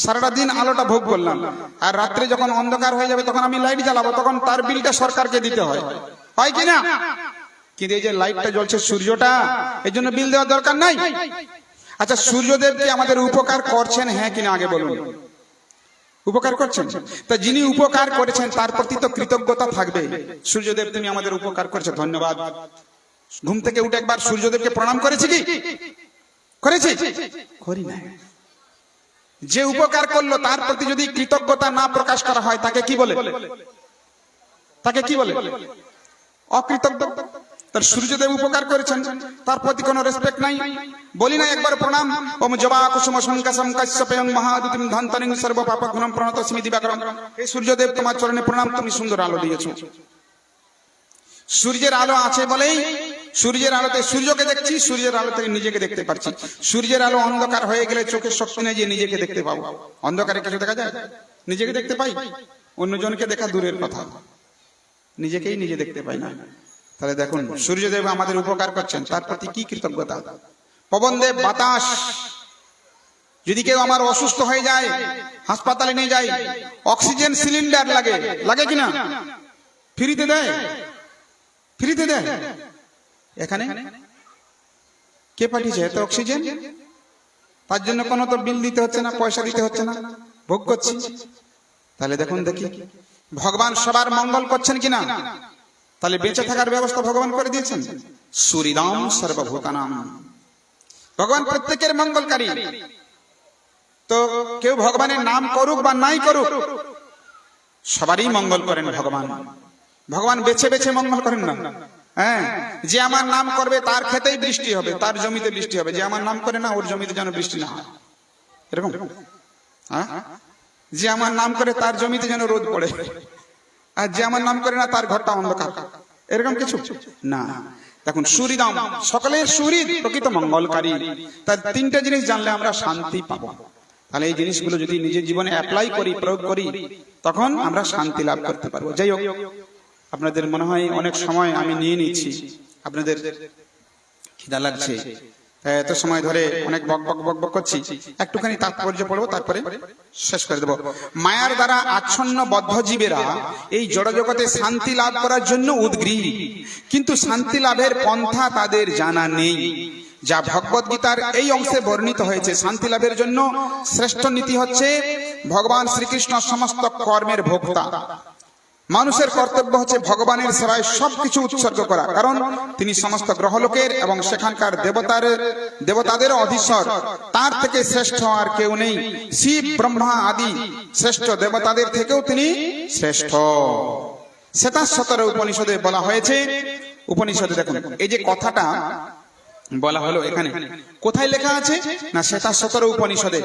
সারাটা দিন আলোটা ভোগ করলাম, আর রাত্রে যখন অন্ধকার হয়ে যাবে তখন আমি লাইট জ্বালাবো, তখন তার বিলটা সরকারকে দিতে হয়, হয় কিনা? কিন্তু এই যে লাইটটা জ্বলছে সূর্যটা, এই জন্য বিল দেওয়ার দরকার নাই। আচ্ছা, সূর্যদেব কি আমাদের উপকার করছেন, হ্যাঁ কিনা আগে বলুন? উপকার করছেন। তা যিনি উপকার করেছেন তার প্রতি তো কৃতজ্ঞতা থাকবে। সূর্যদেব তুমি আমাদের উপকার করেছো, ধন্যবাদ। ঘুম থেকে উঠে একবার সূর্যদেবকে প্রণাম করেছি কি? করেছি? করি না। যে উপকার করলো তার প্রতি যদি কৃতজ্ঞতা না প্রকাশ করা হয় তাকে কি বলে? তাকে কি বলে? অকৃতজ্ঞ। তার সূর্যদেব উপকার করেছেন, তার প্রতি কোনো রেসপেক্ট নাই। বলি না একবার প্রণাম, ওম জবা কুসুম সংকাসম কাশ্যপেয়ং মহাদুতিম ধন্তরিং সর্ব পাপঘ্নম প্রণতস্মি দিবাকরম। হে সূর্যদেব, তোমার চরণে প্রণাম, তুমি সুন্দর আলো দিয়েছো। সূর্যের আলো আছে বলেই সূর্যের আলোতে সূর্যকে দেখছি, সূর্যের আলো থেকে নিজেকে দেখতে পাচ্ছি। সূর্যের আলো অন্ধকার হয়ে গেলে চোখের শক্তি নেই যে নিজেকে দেখতে পাবো। অন্ধকারে কিছু দেখা যায়? নিজেকে দেখতে পাই, অন্যজনকে দেখা দূরের কথা, নিজেকেই নিজে দেখতে পাই না। তাহলে দেখুন, সূর্যদেব আমাদের উপকার করছেন, তার প্রতি কি কৃতজ্ঞতা। পবনদেব বাতাস, যদি কেউ আমার অসুস্থ হয়ে যায়, হাসপাতালে নিয়ে যায়, অক্সিজেন সিলিন্ডার লাগে, লাগে কিনা? ফ্রিতে দেয়, ফ্রিতে দেয়। এখানে কে পাঠিয়েছে এত অক্সিজেন? তার জন্য কোনো তো বিল দিতে হচ্ছে না, পয়সা দিতে হচ্ছে না, ভোগ করছি। তাহলে দেখুন, দেখি ভগবান সবার মঙ্গল করছেন কিনা। তাহলে বেঁচে থাকার ব্যবস্থা ভগবান করে দিয়েছেন। সুরিদাম সর্বভূতানাম, ভগবান প্রত্যেকের মঙ্গলকারী। তো কেউ ভগবানের নাম করুক বা নাই করুক, সবারই মঙ্গল করেন ভগবান। ভগবান বেছে বেছে মঙ্গল করেন না। হ্যাঁ, যে আমার নাম করবে তার খেতেই বৃষ্টি হবে, তার জমিতে বৃষ্টি হবে। যে আমার নাম করে না, ওর জমিতে যেন বৃষ্টি না হয়, এরকম। হ্যাঁ, যে আমার নাম করে তার জমিতে যেন রোদ পড়ে, আর যে আমার নাম করে না তার ঘরটা অন্ধকার, এরকম কিছু না। দেখুন, সুরিদাম, সকলের সুহৃদ, প্রকৃত মঙ্গলকারী। তার তিনটা জিনিস জানলে আমরা শান্তি পাবো। তাহলে এই জিনিসগুলো যদি নিজের জীবনে অ্যাপ্লাই করি, প্রয়োগ করি, তখন আমরা শান্তি লাভ করতে পারবো। যাই হোক, আপনাদের মনে হয় অনেক সময় আমি নিয়ে নিচ্ছি, আপনাদের খিদা লাগছে, এত সময় ধরে অনেক বক বক বক বক করছি। একটুখানি তাৎপর্য পড়বো, তারপরে শেষ করে দেবো। মায়ার দ্বারা আচ্ছন্ন বদ্ধ জীবেরা এই জড়জগতে শান্তি লাভ করার জন্য উদ্গ্রীব, কিন্তু শান্তি লাভের পন্থা তাদের জানা নেই। যা ভগবদ গীতার এই অংশে বর্ণিত হয়েছে। শান্তি লাভের জন্য শ্রেষ্ঠ নীতি হচ্ছে ভগবান শ্রীকৃষ্ণ সমস্ত কর্মের ভোক্তা। মানুষের কর্তব্য হচ্ছে ভগবানের সেবায় সবকিছু উৎসর্গ করা, কারণ তিনি সমস্ত গ্রহলোকের এবং সেখানকার দেবতাদের অধীশ্বর। তার থেকে শ্রেষ্ঠ আর কেউ নেই। শিব, ব্রহ্মা আদি শ্রেষ্ঠ দেবতাদের থেকেও তিনি শ্রেষ্ঠ। শ্বেতাশ্বতর উপনিষদে বলা হয়েছে। উপনিষদে দেখুন, এই যে কথাটা বলা হলো এখানে কোথায় লেখা আছে না, শ্বেতাশ্বতর উপনিষদে।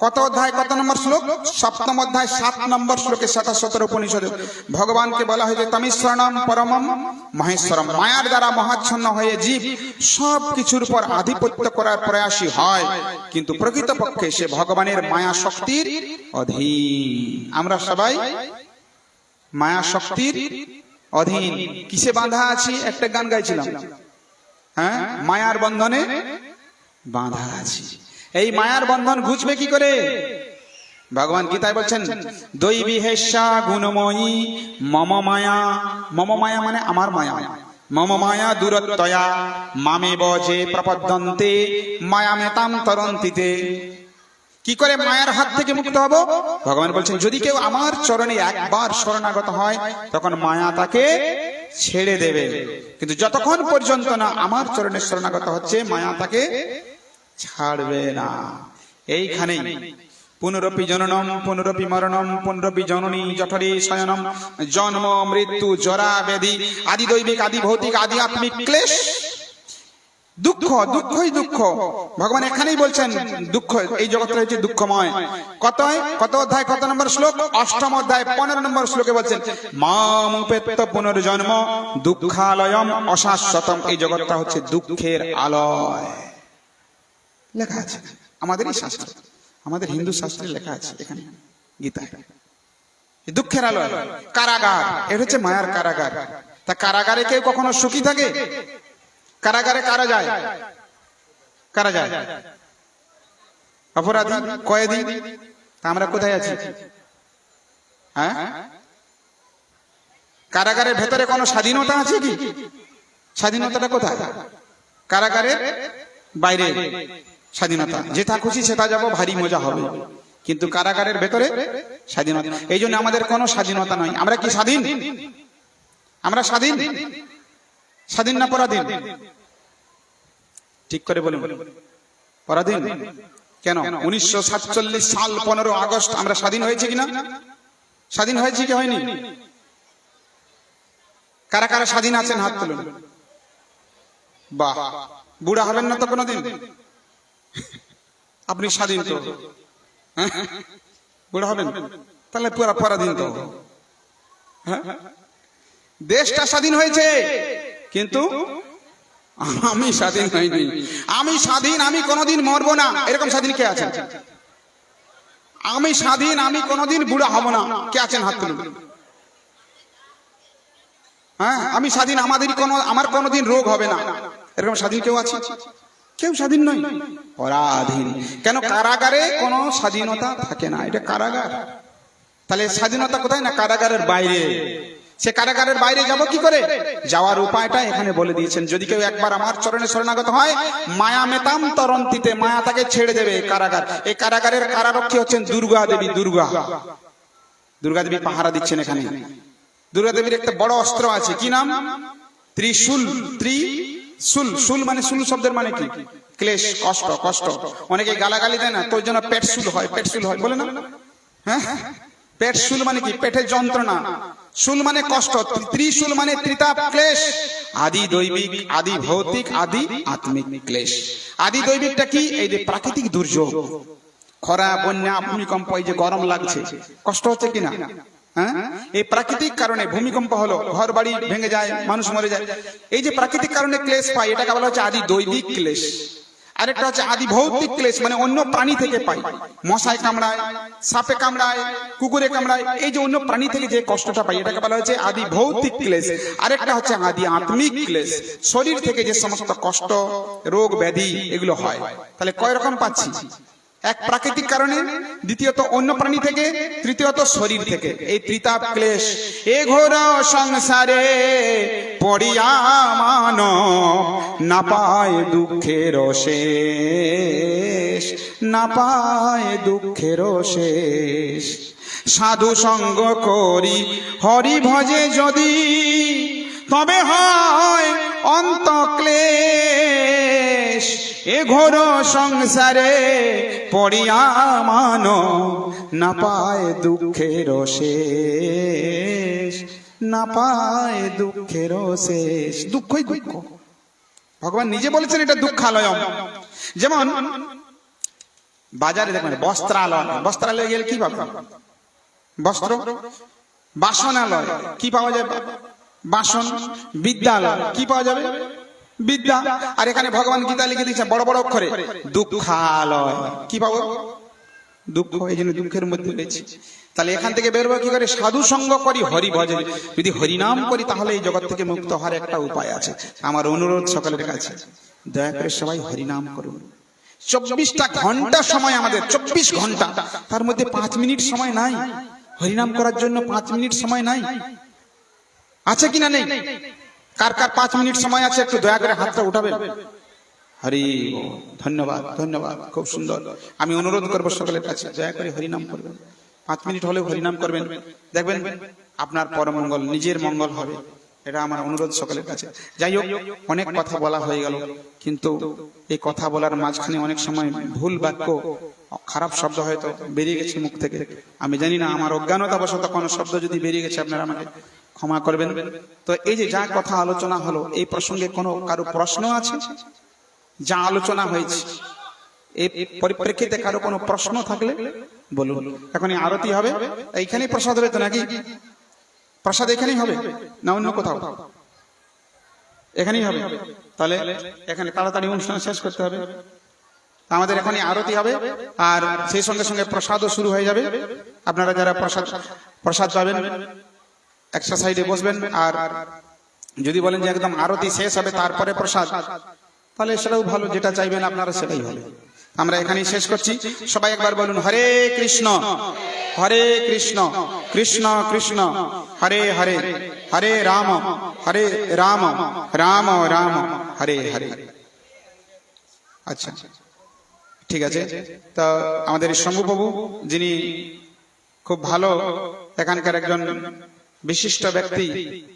কত অধ্যায়, কত নম্বর শ্লোক? 7ম অধ্যায় 7 নম্বর শ্লোকে শ্বেতাশ্বতর উপনিষদে ভগবানকে বলা হয়েছে তমিশ্বরণম পরমম মহেশ্বরম। মায়ার দ্বারা মহাচ্ছন্ন হয়ে জীব সব কিছুর উপর আধিপত্য করার প্রয়াসী হয়, কিন্তু প্রকৃতপক্ষে সে ভগবানের মায়া শক্তির অধীন। আমরা সবাই মায়া শক্তির অধীন। কিসে বাঁধা আছি? একটা গান গাইছিলাম, হ্যাঁ, মায়ার বন্ধনে বাঁধা আছি। এই মায়ার বন্ধন ঘুচবে কি করে? ভগবান গীতায় বলছেন, দৈবী হেষ্যা গুণময়ী মম মায়া। মম মায়া মানে আমার মায়া। মম মায়া দূরত্বয়া মামেব যে প্রপদ্যন্তে মায়ামেতাম তরন্তিতে। কি করে মায়ার হাত থেকে মুক্ত হব? ভগবান বলছেন, যদি কেউ আমার চরণে একবার শরণাগত হয় তখন মায়া তাকে ছেড়ে দেবে, কিন্তু যতক্ষণ পর্যন্ত না আমার চরণে শরণাগত হচ্ছে মায়া তাকে ছাড়বে না। এইখানেই পুনরপি জননম পুনরপি মরণম পুনরপি জননী জঠরে শয়নম, জন্ম মৃত্যু জরা ব্যাধি আদি দৈবিক আদি ভৌতিক আদি আত্মিক ক্লেশ, দুঃখ, দুঃখই দুঃখ। ভগবান এখানেই বলছেন দুঃখ, এই জগৎটা হচ্ছে দুঃখময়। কত অধ্যায়, কত নম্বর শ্লোক? 8ম অধ্যায় 15 নম্বর শ্লোকে বলছেন, মাম উপেত্য পুনর্জন্ম দুঃখালয়ম অশাশ্বতম। এই জগৎটা হচ্ছে দুঃখের আলয়। লেখা আছে আমাদেরই শাস্ত্রে, আমাদের হিন্দু শাস্ত্রে লেখা আছে এখানে গীতায়। দুঃখের আলয়, কারাগার, এটা হচ্ছে মায়ার কারাগার। তা কারাগারে কেউ কখনো সুখী থাকে? কারাগারে কারা যায়? কারা যায়? অপরাধী, কয়েদি। তা আমরা কোথায় আছি? হ্যাঁ, কারাগারের ভেতরে কোনো স্বাধীনতা আছে কি? স্বাধীনতাটা কোথায়? কারাগারের বাইরে স্বাধীনতা, যেটা খুশি সেটা যাব, ভারী মজা হবে। কিন্তু কারাগারের ভেতরে স্বাধীনতা। এই জন্য আমাদের কোনো স্বাধীনতা নয়। আমরা কি স্বাধীন? আমরা স্বাধীন? স্বাধীন না পরাধীন? ঠিক করে বলুন। পরাধীন। কেন? 1947 সাল 15 আগস্ট আমরা স্বাধীন হয়েছে কিনা? স্বাধীন হয়েছে কি হয়নি? কারা কারা স্বাধীন আছেন হাত তুলুন। বাহ, বুড়া হবেন না তো কোনোদিন? আপনি স্বাধীন তো? হ্যাঁ? বুড়া হবেন তাহলে পুরা পরাধীন তো। হ্যাঁ? দেশটা স্বাধীন হয়েছে কিন্তু আমি স্বাধীন হইনি। আমি স্বাধীন, আমি কোনোদিন মরবো না, এরকম স্বাধীন কে আছেন? আমি স্বাধীন, আমি কোনোদিন বুড়া হব না, কে আছেন হাত তুলুন। হ্যাঁ, আমি স্বাধীন, আমার কোনোদিন রোগ হবে না, এরকম স্বাধীন কেউ আছে? কেউ স্বাধীন নয়, পরাধীন। কেন? কারাগারে কোনো স্বাধীনতা থাকে না, এটা কারাগার। তাহলে স্বাধীনতা কোথায়? না কারাগারের বাইরে। সে কারাগারের বাইরে যাব কি করে? যাওয়ার উপায়টা এখানে বলে দিয়েছেন। যদি কেউ একবার আমার চরণে শরণাগত হয়, মায়া মেতাম তরন্তিতে, মায়া তাকে ছেড়ে দেবে। কারাগার, এই কারাগারের কারারক্ষী হচ্ছেন দুর্গা দেবী। দুর্গা দেবী পাহারা দিচ্ছেন এখানে। দুর্গা দেবীর একটা বড় অস্ত্র আছে, কি নাম? ত্রিশূল। শুল মানে, শুল শব্দের মানে কি? ক্লেশ, কষ্ট। কষ্ট অনেকে গালাগালি দেয় না, তোর জন্য পেটশুল হয়, পেটশুল হয় বলে না? হ্যাঁ, পেটশুল মানে কি? পেটের যন্ত্রণা। শুল মানে কষ্ট, ত্রিশূল মানে ত্রিতাপ ক্লেশ, আদি দৈবিক, আদি ভৌতিক, আদি আত্মিক ক্লেশ। আদি দৈবিকটা কি? এই যে প্রাকৃতিক দুর্যোগ, খরা, বন্যা, ভূমিকম্প, এই যে গরম লাগছে, কষ্ট হচ্ছে কিনা? হ্যাঁ, এই প্রাকৃতিক কারণে ভূমিকম্প হলো, ঘর বাড়ি ভেঙে যায়, মানুষ মরে যায়, এই যে প্রাকৃতিক কারণে ক্লেশ পাই, এটাকে বলা হচ্ছে আদি দৈবিক ক্লেশ। আরেকটা হচ্ছে আদি ভৌতিক ক্লেশ, মানে অন্য প্রাণী থেকে পাই। মশায় কামড়ায়, সাপে কামড়ায়, কুকুরে কামড়ায়, এই যে অন্য প্রাণী থেকে যে কষ্টটা পাই, এটাকে বলা হচ্ছে আদি ভৌতিক ক্লেশ। আরেকটা হচ্ছে আদি আত্মিক ক্লেশ, শরীর থেকে যে সমস্ত কষ্ট, রোগ ব্যাধি এগুলো হয়। তাহলে কয় রকম পাচ্ছি? এক প্রাকৃতিক কারণে, দ্বিতীয়ত অন্য প্রাণী থেকে, তৃতীয়ত শরীর থেকে। এই ত্রিতাপ ক্লেশ এ ঘোর সংসারে পড়িয়া মানব না পায় দুঃখের শেষ, না পায় দুঃখের শেষ। সাধু সঙ্গ করি হরি ভজে যদি, তবে হয় অন্ত ক্লেশ। এ ঘোর সংসারে পড়িয়া মানব না পায় দুঃখের শেষ, না পায় দুঃখের শেষ। দুঃখই দুঃখ, ভগবান নিজে বলেছেন এটা দুঃখালয়ম। যেমন বাজারে দেখবেন বস্ত্রালয়, বস্ত্রালয়ে গেলে কি পাবেন? বস্ত্র। বাসনালয় কি পাওয়া যায়? বাসন। বিদ্যালয় কি পাওয়া যাবে? বিদ্যা। আর এখানে ভগবান গীতা লিখে দিয়েছে বড় বড় অক্ষরে, দুঃখালয়। কি পাবো? দুঃখ। এই জন্য দুঃখের মধ্যে রয়েছে। তাহলে এখান থেকে বেরোবো কি করে? সাধু সঙ্গ করি হরি ভজে, যদি হরিনাম করি তাহলে এই জগৎ থেকে মুক্ত হওয়ার একটা উপায় আছে। আমার অনুরোধ সকলের কাছে, দয়া করে সবাই হরিনাম করুন। 24টা ঘন্টা সময় আমাদের, 24 ঘন্টা, তার মধ্যে 5 মিনিট সময় নাই হরিনাম করার জন্য। 5 মিনিট সময় নাই, আছে কিনা নেই? কার কার 5 মিনিট সময় আছে একটু দয়া করে হাতটা উঠাবেন। হরি ধন্যবাদ, ধন্যবাদ, খুব সুন্দর। আমি অনুরোধ করবো সকলের কাছে দয়া করে হরিনাম করবেন। 5 মিনিট হলেও হরিনাম করবেন, দেখবেন আপনার পরম মঙ্গল, নিজের মঙ্গল হবে। এটা আমার অনুরোধ সকলের কাছে। যাই হোক, অনেক কথা বলা হয়ে গেল, কিন্তু এই কথা বলার মাঝখানে অনেক সময় ভুল বাক্য, খারাপ শব্দ হয়তো বেরিয়ে গেছে মুখ থেকে। আমি জানি না, আমার অজ্ঞানতাবশত কোনো শব্দ যদি বেরিয়ে গেছে, আপনারা আমাকে ক্ষমা করবেন। তো এই যে যা কথা আলোচনা হলো, এই প্রসঙ্গে কোনো কারো প্রশ্ন আছে? যা আলোচনা হয়েছে এই পরিপ্রেক্ষিতে কারো কোনো প্রশ্ন থাকলে বলুন। এখন আরতি হবে, এইখানেই প্রসাদ হবে তো নাকি? প্রসাদ এখানেই হবে না অন্য কোথাও? এখানেই হবে। তাহলে এখানে তাড়াতাড়ি অনুষ্ঠান শেষ করতে হবে। আমাদের এখানে আরতি হবে, আর সেই সঙ্গে সঙ্গে প্রসাদও শুরু হয়ে যাবে। আপনারা যারা প্রসাদ পাবেন একটা সাইডে বসবেন, আর যদি বলেন যে একদম আরতি শেষ হবে তারপরে প্রসাদ, তাহলে সেটাও ভালো, যেটা চাইবেন আপনারা সেটাই হবে। আমরা এখানেই শেষ করছি। সবাই একবার বলুন হরে কৃষ্ণ কৃষ্ণ কৃষ্ণ হরে হরে, হরে রাম রাম রাম হরে হরে। আচ্ছা, ঠিক আছে। তো আমাদের শম্ভুবাবু, যিনি খুব ভালো এখানকার একজন বিশিষ্ট ব্যক্তি,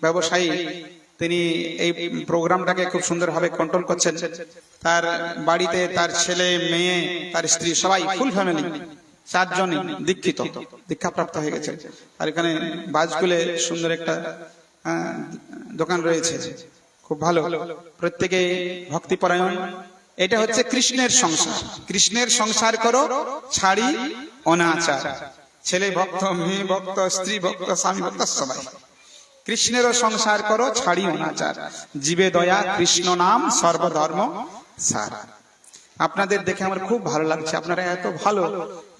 ব্যবসায়ী, তিনি এই প্রোগ্রামটাকে খুব সুন্দরভাবে কন্ট্রোল করছেন। তার বাড়িতে তার ছেলে, মেয়ে, তার স্ত্রী, সবাই ফুল ফ্যামিলি, 4 জনই দীক্ষিত, দীক্ষাপ্রাপ্ত হয়ে গেছে। আর এখানে বাজকুলে সুন্দর একটা দোকান রয়েছে, খুব ভালো, প্রত্যেকে ভক্তিপরায়ণ। এটা হচ্ছে কৃষ্ণের সংসার। কৃষ্ণের সংসার করো, ছাড়ি অনাচার। ছেলে ভক্ত, মেয়ে ভক্ত, স্ত্রী ভক্ত, স্বামী ভক্ত, সবাই কৃষ্ণেরও সংসার করো, ছাড়ি অনাচার। জীবে দয়া কৃষ্ণ নাম সর্বধর্ম সার। আপনাদের দেখে আমার খুব ভালো লাগছে। আপনারা এত ভালো,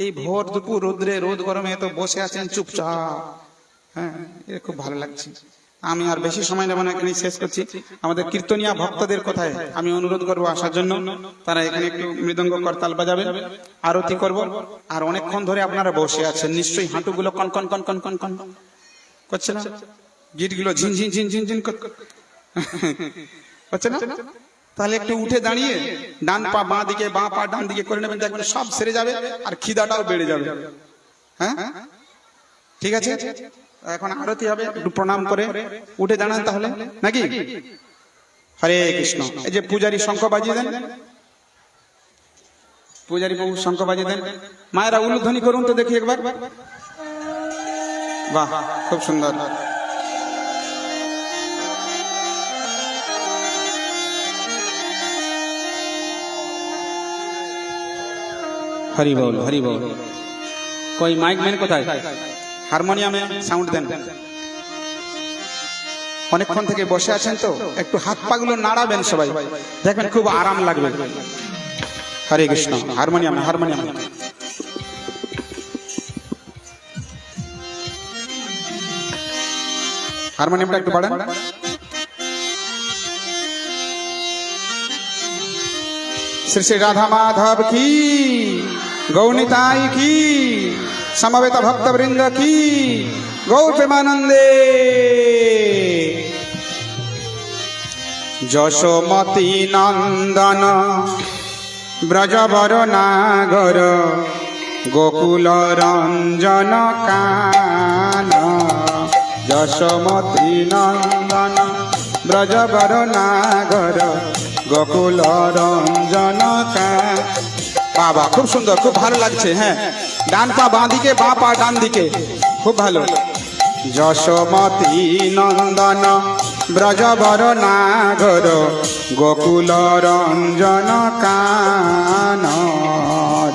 এই ভোর দুপুর রোদ্রে, রোদ গরমে এত বসে আছেন চুপচাপ। হ্যাঁ, এটা খুব ভালো লাগছে। আমি আর বেশি সময় নেব না, এখানে শেষ করছি। আমাদের কীর্তনিয়া ভক্তদের কথায় আমি অনুরোধ করবো আসার জন্য। তারা এখানে একটু মৃদঙ্গ করতাল বাজাবেন, আরতি করব। আর অনেকক্ষণ ধরে আপনারা বসে আছেন, নিশ্চয়ই হাঁটুগুলো কন কন কন কন কন কন করছে না? গিটগুলো ঝিনঝিন ঝিনঝিন ঝিন হচ্ছে না? তাহলে একটু উঠে দাঁড়িয়ে ডান পা বাঁ দিকে, বাঁ পা ডান দিকে করে নেবেন, দেখবেন সব সেরে যাবে আর খিদাটাও বেড়ে যাবে। হ্যাঁ, ঠিক আছে। এখন আরতি হবে, একটু প্রণাম করে উঠে দাঁড়ান তাহলে, নাকি? হরে কৃষ্ণ। এই যে পূজারী শঙ্খ বাজিয়ে দেন, পূজারী বাবু শঙ্খ বাজিয়ে দেন। মায়েরা উলুধ্বনি করুন তো দেখি একবার। বাহ, খুব সুন্দর। হরি বল, হরি বল। কই মাইক ম্যান কোথায়? হারমোনিয়ামে সাউন্ড দেন। অনেকক্ষণ থেকে বসে আছেন তো, একটু হাত পাগুলো নাড়াবেন সবাই, দেখবেন খুব আরাম লাগবে। হরে কৃষ্ণ। হারমোনিয়ামে, হারমোনিয়ামে। হারমোনিয়ামটা একটু বাড়ান। শ্রী শ্রী রাধা মাধব কি, গৌনিতাই কি, সমবেত ভক্ত বৃন্দ কি, গৌর প্রেমানন্দে। যশোমতি নন্দন ব্রজবর নাগর, গোকুল রঞ্জন কান। যশোমতি নন্দন ব্রজবর নাগর, গোকুল রঞ্জন কান। বাবা, খুব সুন্দর, খুব ভালো লাগছে। হ্যাঁ, ডান পা বাঁ দিকে, বাঁ পা ডান দিকে, খুব ভালো। যশোমতি নন্দন ব্রজবর নাগর, গোকুল রঞ্জন কান।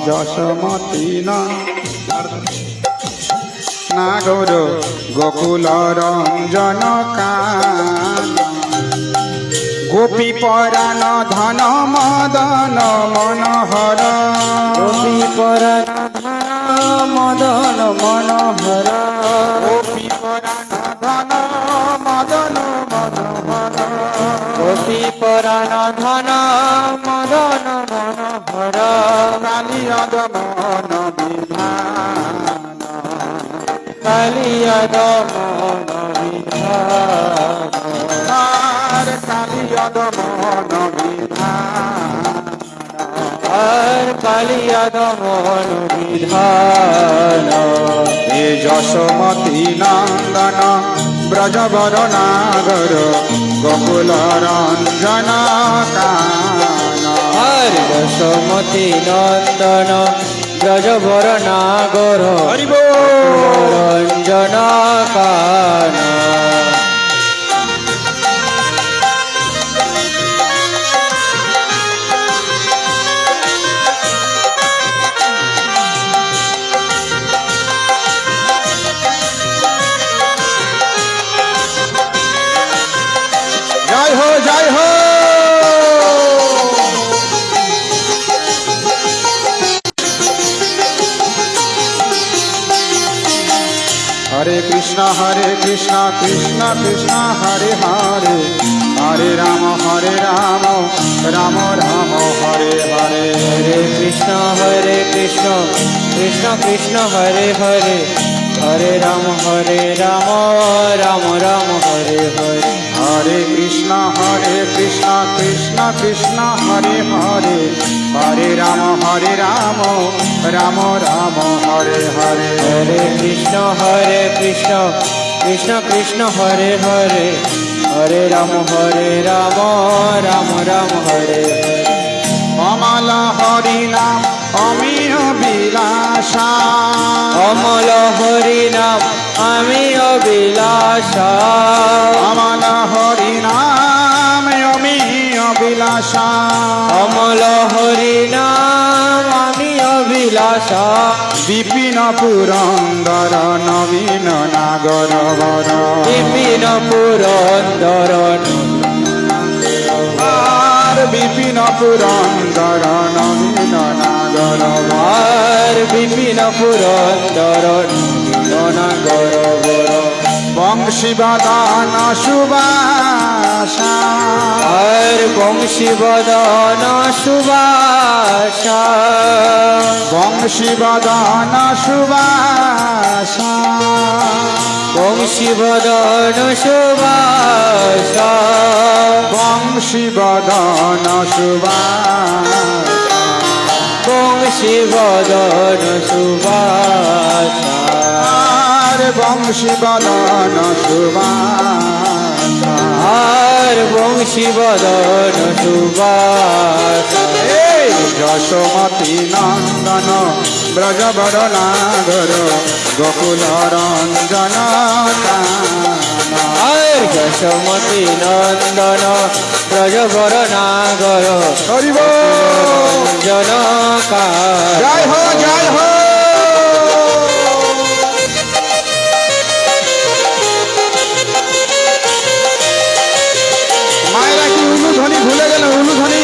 যশোমতি নাগর, গোকুল রঞ্জন কান। গোপী পরাণ ধন মদন মনোহর, গোপী পরাণ মদন মনোহর, গোপী পরাণ ধন মদন মনোহর, গোপী পরাণ ধন মদন মনোহর, কালিয়দ মন বিধান, কালিয়দ মন বিধান, কালিয়দ মন বিধান, আর কালিয়দ মন বিধান। হে যশোমতি নন্দন ব্রজবর নাগর, গোকুল রঞ্জন কান। আর যশোমতি নন্দন ব্রজবর নাগর, হরি বল। রঞ্জন কান। জয় হো, জয় হো। হরে কৃষ্ণ কৃষ্ণ কৃষ্ণ হরে হরে, হরে রাম রাম রাম হরে হরে হরে কৃষ্ণ কৃষ্ণ কৃষ্ণ হরে হরে হরে রাম রাম রাম হরে হরে হরে কৃষ্ণ কৃষ্ণ কৃষ্ণ হরে হরে হরে রাম রাম রাম হরে হরে হরে কৃষ্ণ কৃষ্ণ কৃষ্ণ হরে হরে হরে রাম রাম রাম হরে হরে অমল হরি নাম অমিয় বিলাসা অমল হরি নাম আমি অবিলাসা অমল হরি নাম অমিয় বিলাসা অমল হরি নাম আমি অবিলাসা বিপিন পুরন্দর নবীন নাগর বর বিপিন পুরন্দর আর বিপিন পুরন্দর নবীন নাগর বর আর বিপিন পুরন্দর নাগর বর বংশীবদন সুবাসা আর বংশী বদন সুবাসা বংশীবদন সুবাসা বংশী বদন সুবাসা বংশীবদন সুবাসা বংশী বদন সুবাসা আর বংশীবদন সুবাসা আর বংশী বদন সুবাসা এই যশোমতী নন্দন ব্রজবর নাগর গোকুল রঞ্জন আর যশোমতী নন্দন ব্রজবর নাগর হরিব জনকার জয় হো জয় হো মায়েরা কি উলুধ্বনি ভুলে গেল উলুধ্বনি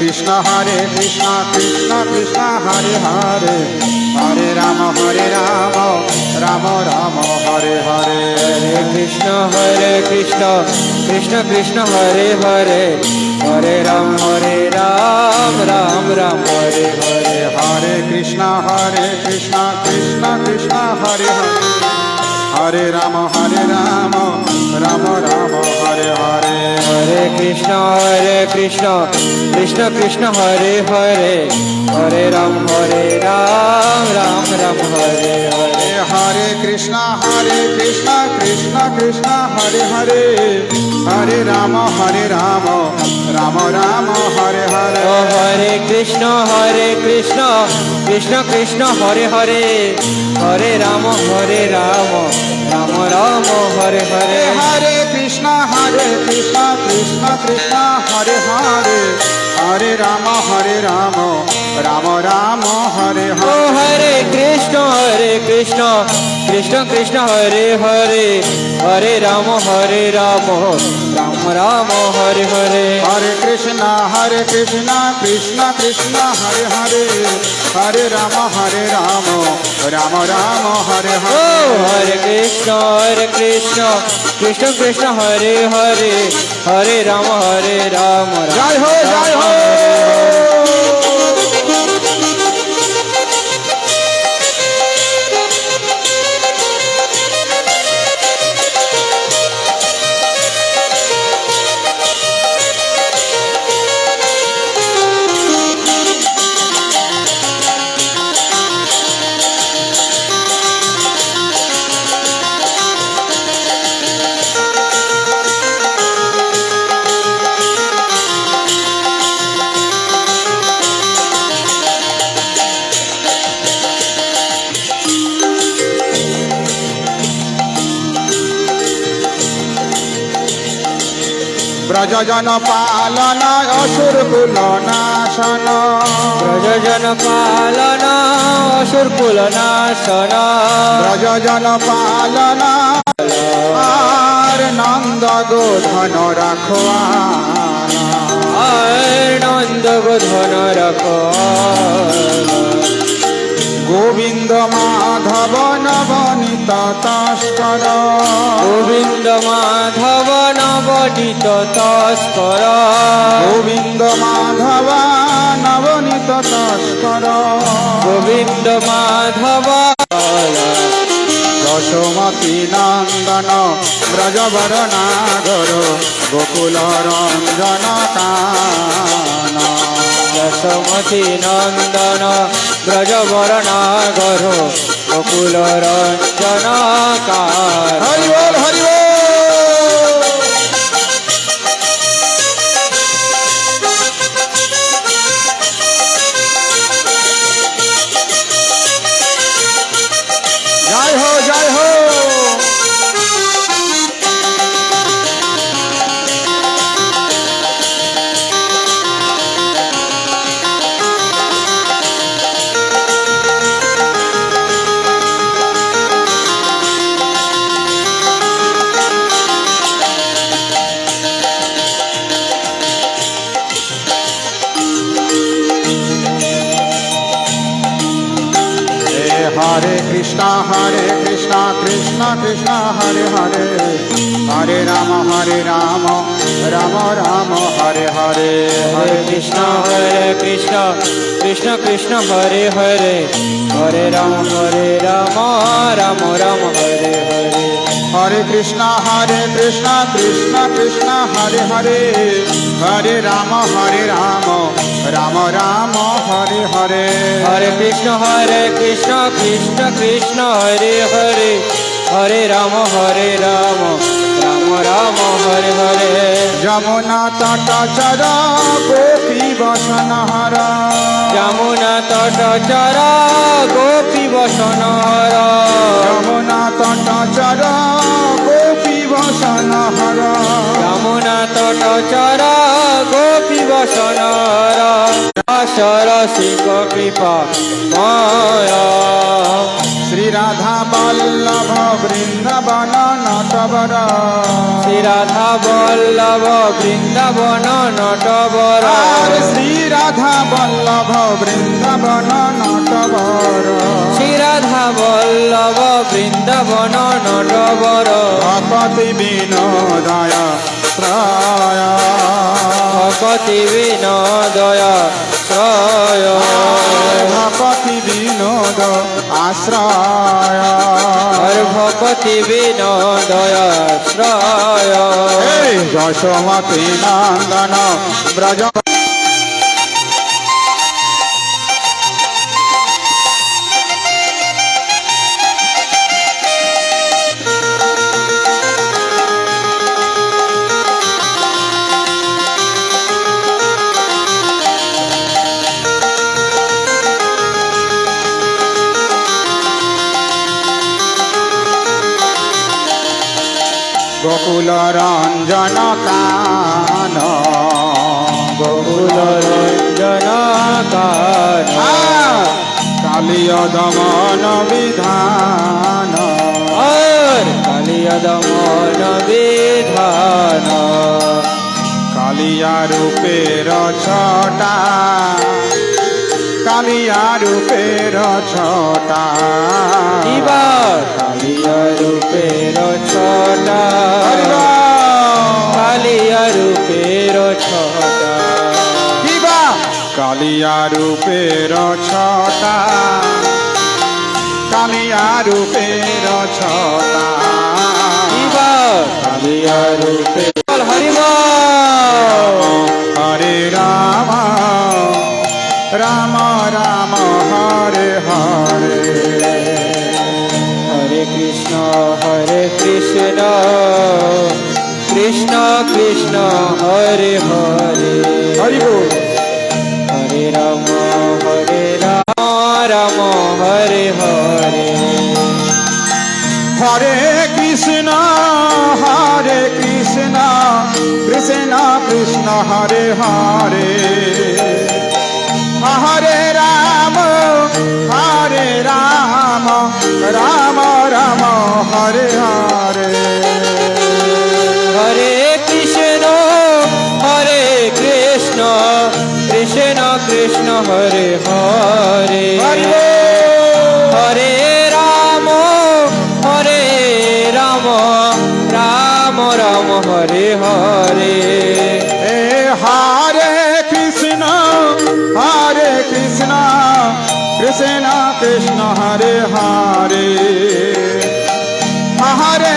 কৃষ্ণ কৃষ্ণ কৃষ্ণ হরে হরে হরে রাম রাম রাম হরে হরে হরে কৃষ্ণ কৃষ্ণ কৃষ্ণ হরে হরে হরে রাম রাম রাম হরে হরে হরে কৃষ্ণ কৃষ্ণ কৃষ্ণ হরে হরে হরে রাম রাম রাম হরে হরে হরে কৃষ্ণ কৃষ্ণ কৃষ্ণ হরে হরে হরে রাম রাম রাম হরে হরে হরে কৃষ্ণ কৃষ্ণ কৃষ্ণ হরে হরে হরে রাম রাম রাম হরে হরে ও হরে কৃষ্ণ কৃষ্ণ কৃষ্ণ হরে হরে হরে রাম রাম রাম হরে হরে হরে কৃষ্ণ কৃষ্ণ কৃষ্ণ হরে হরে হরে রাম রাম রাম হরে ও হরে হরে কৃষ্ণ কৃষ্ণ হরে হরে হরে রাম রাম রাম হরে হরে হরে কৃষ্ণ কৃষ্ণ কৃষ্ণ হরে হরে হরে রাম রাম রাম হরে ও হরে হরে কৃষ্ণ কৃষ্ণ হরে হরে হরে রাম জয় হো জয় হো ব্রজজন পালন অসুর কুল নাশন ব্রজজন পালন অসুর কুল নাশন ব্রজ জন পালনা আর নন্দ গোধন রাখওয়ালা আর নন্দ গোধন রাখো গোবিন্দ মাধব নবনীত তস্কর গোবিন্দ মাধব নবনীত তস্কর গোবিন্দ মাধব নবনীত তস্কর গোবিন্দ মাধব যশোমতী নন্দন ব্রজবর নাগর গোকুল রঞ্জন কান যশোমতী নন্দন ব্রজবর নাগর গোকুল রঞ্জন কার হরি বল হরি বল জয় হো জয় হো हरे कृष्णा कृष्ण कृष्ण हरे हरे हरे राम राम राम हरे हरे हरे कृष्ण कृष्ण कृष्ण हरे हरे हरे राम राम राम हरे हरे हरे कृष्णा कृष्ण कृष्ण हरे हरे हरे राम राम राम हरे हरे हरे कृष्ण कृष्ण कृष्ण हरे हरे हरे राम राम राम हरे हरे যমুনা তট চর গোপী বসন হর যমুনা তট চরা গোপী বসন হর যমুনা তট চর গোপী বসন হর যমুনা তট চরা গোপী বসন হর সর সিংহ কৃপা মায়া শ্রী রাধা বল্লভ বৃন্দাবন নটবর শ্রী রাধা বল্লভ বৃন্দাবন নটবর আর শ্রী রাধা বল্লভ বৃন্দাবন নটবর শ্রী রাধা বল্লভ বৃন্দাবন নটবর ভকতি বিনোদয় শ্রয় ভকতি বিনোদয় শ্রয় ভকতি বিনোদ আশ্রয় হর ভকতি বিনোদয় শ্রয় যশোমতী নন্দন ব্রজ গোকুল রঞ্জন কান গোকুল রঞ্জন কান কালিয় দমন বিধান আর কালিয় দমন বিধান কালিয়া রূপের ছটা কালিয়া রূপের ছটা দিবা কালিয়া রূপের ছটা কালিয়া রূপের ছটা দিবা কালিয়া রূপের ছটা কালিয়া রূপের ছটা দিবা কালিয়া রূপে হরিব হরে রাম রাম রাম হরে হরে হরে কৃষ্ণ কৃষ্ণ কৃষ্ণ হরে হরে হরি বল হরে রাম রাম হরে হরে হরে কৃষ্ণ কৃষ্ণ কৃষ্ণ হরে হরে হরে রাম কৃষ্ণ কৃষ্ণ হরে হরে হরে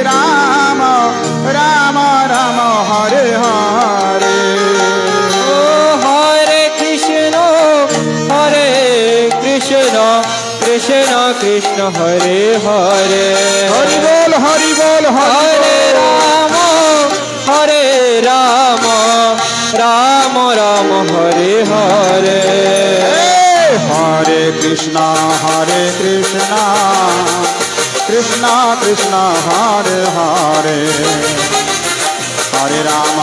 রাম রাম রাম হরে হরে ও হরে কৃষ্ণ কৃষ্ণ কৃষ্ণ হরে হরে হরি বল হরি বল হরে রাম রাম রাম হরে হরে হরে কৃষ্ণ কৃষ্ণ কৃষ্ণ হরে হরে হরে রাম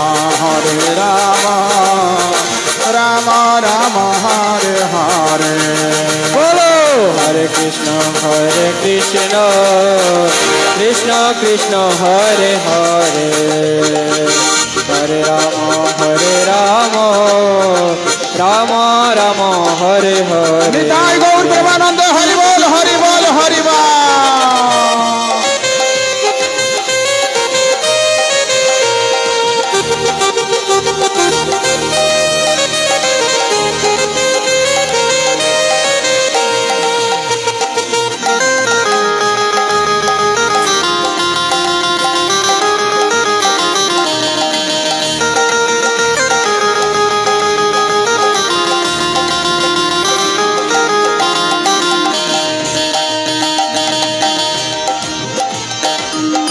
রাম রাম হরে হরে বলো হরে কৃষ্ণ কৃষ্ণ কৃষ্ণ হরে হরে হরে রাম রাম রাম হরে হরে নিতাই গৌর প্রেমানন্দ হরি বল হরি বল হরি বল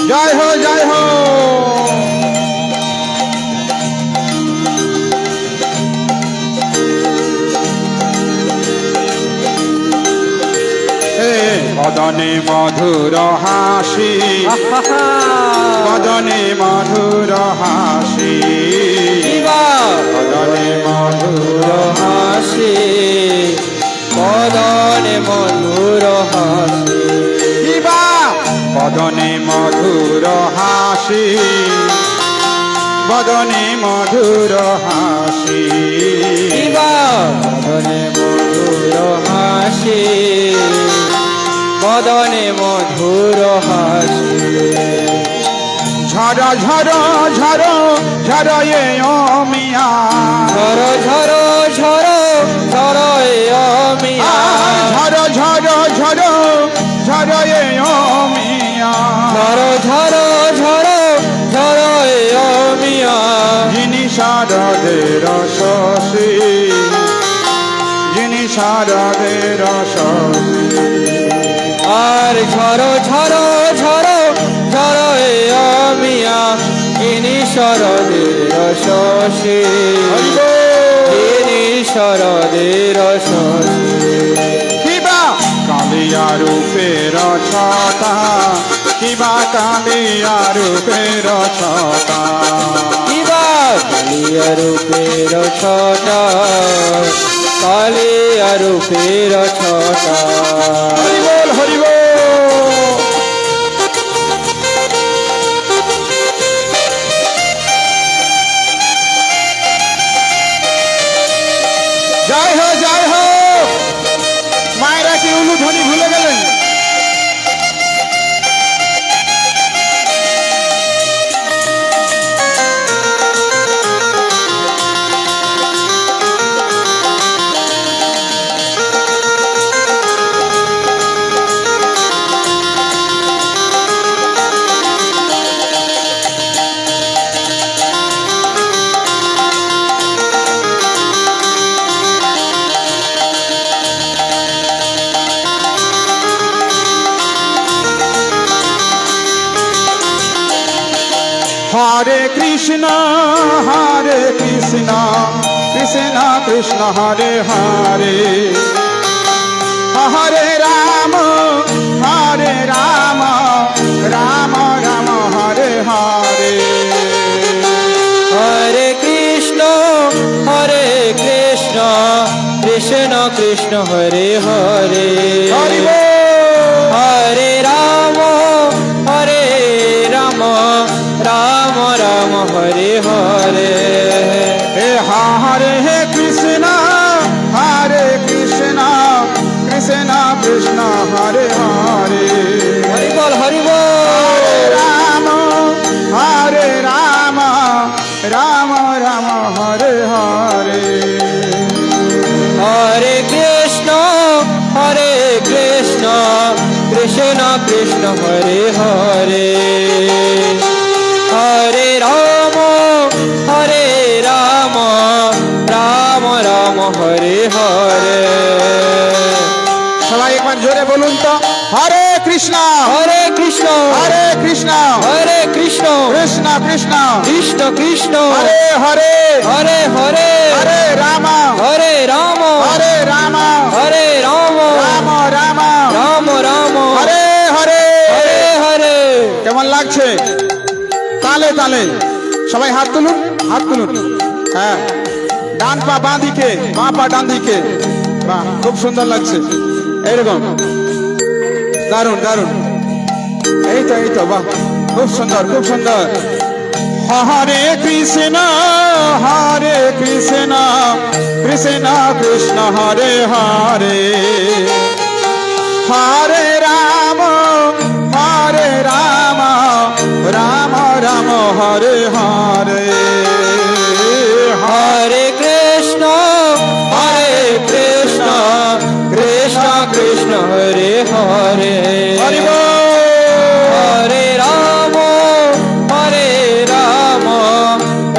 জয় হো জয় হো বদনে মধুর হাসি বদনে মধুর হাসি বদনে মধুর হাসি বদনে মধুর হাসি বদনে মধুর হাসি বদনে মধুর হাসি বদনে মধুর হাসি বদনে মধুর হাসি ঝর ঝর ঝর ঝর এ মিয়া ঝর ঝর ঝর ঝর মিয়া ঝর ঝর ঝর ঝর এ মিয়া ঝর ঝর ঝর ঝর মিয়া যিনি শারদের শশী যিনি শারদের শশী আর ঝর ঝর ঝর ঝর মিয়া যিনি শরদের শশী যিনি শরদের শশী কিবা কালিয়া রূপের ছটা কিবা কালিয়া রূপের ছটা কিবা কালিয়া রূপের ছটা কালিয়া রূপের ছটা হরি বল হরি বল জয় হো মায়েরা কি উলুধ্বনি ভুলে গেলেন হরে কৃষ্ণ কৃষ্ণ কৃষ্ণ হরে হরে হরে রাম রাম রাম হরে হরে হরে কৃষ্ণ কৃষ্ণ কৃষ্ণ হরে হরে হরি বল হরে রাম রাম রাম হরে হরে হে হরে কৃষ্ণ কৃষ্ণ কৃষ্ণ হরে হরে হরি বল হরি বল রাম রাম রাম হরে হরে হরে কৃষ্ণ কৃষ্ণ হরে হরে হরে রাম রাম রাম হরে হরে সবাই একবার জোরে বলুন তো, হরে কৃষ্ণ হরে কৃষ্ণ হরে কৃষ্ণ হরে কৃষ্ণ কৃষ্ণ কৃষ্ণ কৃষ্ণ কৃষ্ণ হরে হরে হরে হরে হরে রাম হরে রাম হরে রাম হরে রাম রাম রাম রাম রাম হরে হরে হরে হরে কেমন লাগছে? তালে তালে সবাই হাত তুলুন, হাত তুলুন। হ্যাঁ, ডান পা বাঁ দিকে, বাঁ পা ডান দিকে। বাহ, খুব সুন্দর লাগছে। এইরকম দারুন দারুন। এই তো বাহ, খুব সুন্দর খুব সুন্দর। হরে কৃষ্ণ কৃষ্ণ কৃষ্ণ হরে হরে হরে রাম রাম রাম হরে হরে হরে কৃষ্ণ কৃষ্ণ কৃষ্ণ হরে হরে হরি বল। হরে রাম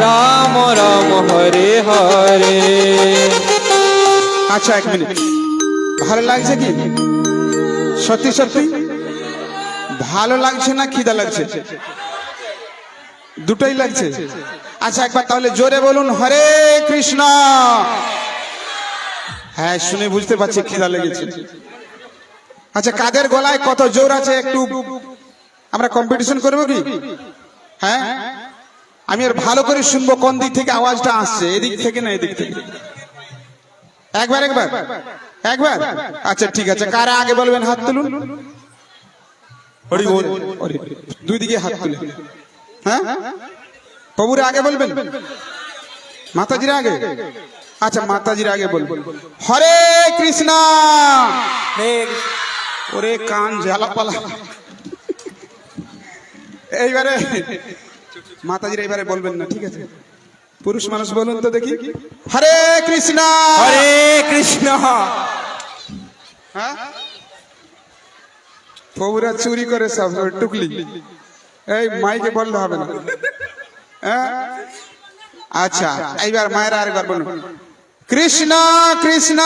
রাম রাম হরে হরে আচ্ছা, এক মিনিট, ভালো লাগছে কি? সত্যি সত্যি ভালো লাগছে না খিদা লাগছে? দুটোই লাগছে। আচ্ছা, একবার তাহলে জোরে বলুন, হরে কৃষ্ণ। হ্যাঁ, শুনে বুঝতে পারছি খিদা লেগেছে। আচ্ছা, কাদের গলায় কত জোর আছে একটু আমরা কম্পিটিশন করবো কি? হ্যাঁ, আমি আর ভালো করে শুনবো কোন দিক থেকে আওয়াজটা আসছে, এদিক থেকে না এদিক থেকে। একবার একবার একবার আচ্ছা, ঠিক আছে। কারা আগে বলবেন হাত তুলুন। হরি বল। দুই দিকে হাত তুলে। হ্যাঁ, প্রভুরে আগে বলবেন, মাতাজির আগে? আচ্ছা, মাতাজির আগে বলবেন। হরে কৃষ্ণ। ওরে কান ঝালাপালা। এইবারে মাতাজির এইবারে বলবেন না, ঠিক আছে? পুরুষ মানুষ বলুন তো দেখি, হরে কৃষ্ণ হরে কৃষ্ণ। হ্যাঁ, প্রভুরা চুরি করে সব টুকলি, এই মাইকে বললে হবে না। হ্যাঁ, আচ্ছা, এইবার মায়েরা আরেকবার বলুন, কৃষ্ণ কৃষ্ণ।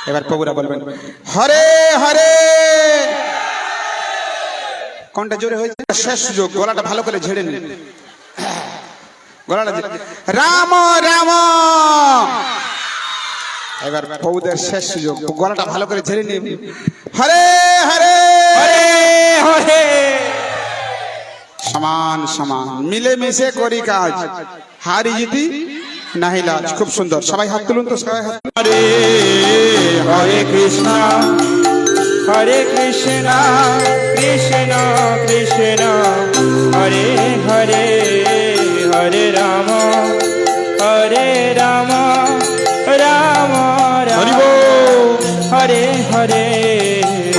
এবার প্রভুরা বলবেন, হরে হরে। কোনটা জোরে হয়েছে? শেষ সুযোগ, গলাটা ভালো করে ঝেড়ে নিন। গলাটা রাম রাম। এবার প্রভুদের শেষ সুযোগ, গলাটা ভালো করে ঝেড়ে নিন। হরে হরে হরে হরে সমান সমান মিলে মিশে করি কাজ, হারি জিতি নাহি লাজ। খুব সুন্দর, সবাই হাত তুলুন তো, সবাই হাত তুলুন। হরে হরে কৃষ্ণ হরে কৃষ্ণ কৃষ্ণ কৃষ্ণ হরে হরে হরে রাম রাম রাম হরি বল। হরে হরে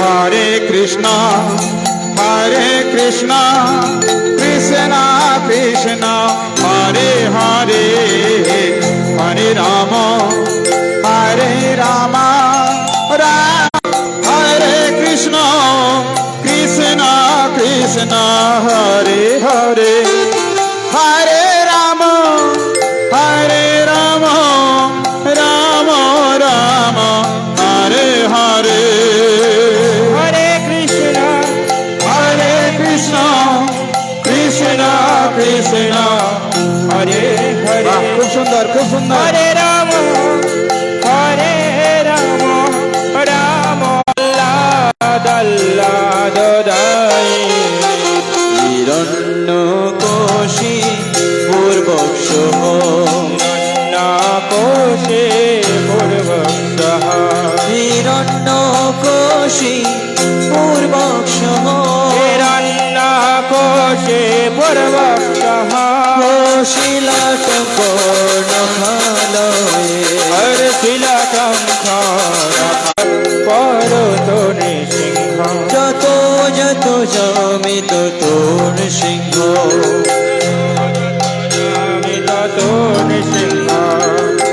হরে কৃষ্ণ কৃষ্ণ কৃষ্ণ হরে হরে হরে রাম রাম হরে কৃষ্ণ কৃষ্ণ কৃষ্ণ হরে হরে হরে রাম রাম রাম হরে হরে হরে কৃষ্ণ কৃষ্ণ কৃষ্ণ কৃষ্ণ হরে হরে বাহ, খুব সুন্দর খুব সুন্দর। হরে রাম রাম দদাই হিরণ্য কোশি পূর্বক্ষ কোশে পূর্বক্ষ হিরণ্য কোশি পূর্বক্ষ কোশে পূর্বক্ষ শিলা সম্পূর্ণ ভালয়ে হরে শিলা পরত সিংহ যত যত জমিত তোর সিংহ সিংহ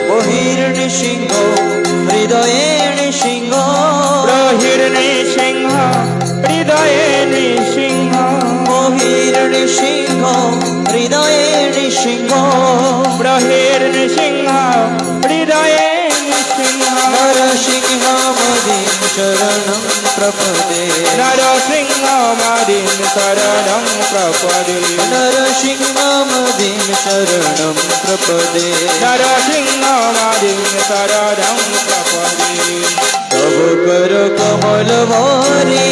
বহির সিংহ হৃদয়ের সিংহ প্রহির্ণি হৃদয়ে নৃসিংহ ব্রহের নৃসিংহ হৃদয়ে নৃসিংহ নরসিংহ মদিন শরণং প্রপদে নরসিংহ মদিন শরণং প্রপদে নরসিংহ মদিন শরণং প্রপদে নরসিংহ মদিন শরণং প্রপদে তব কর কমল ভরে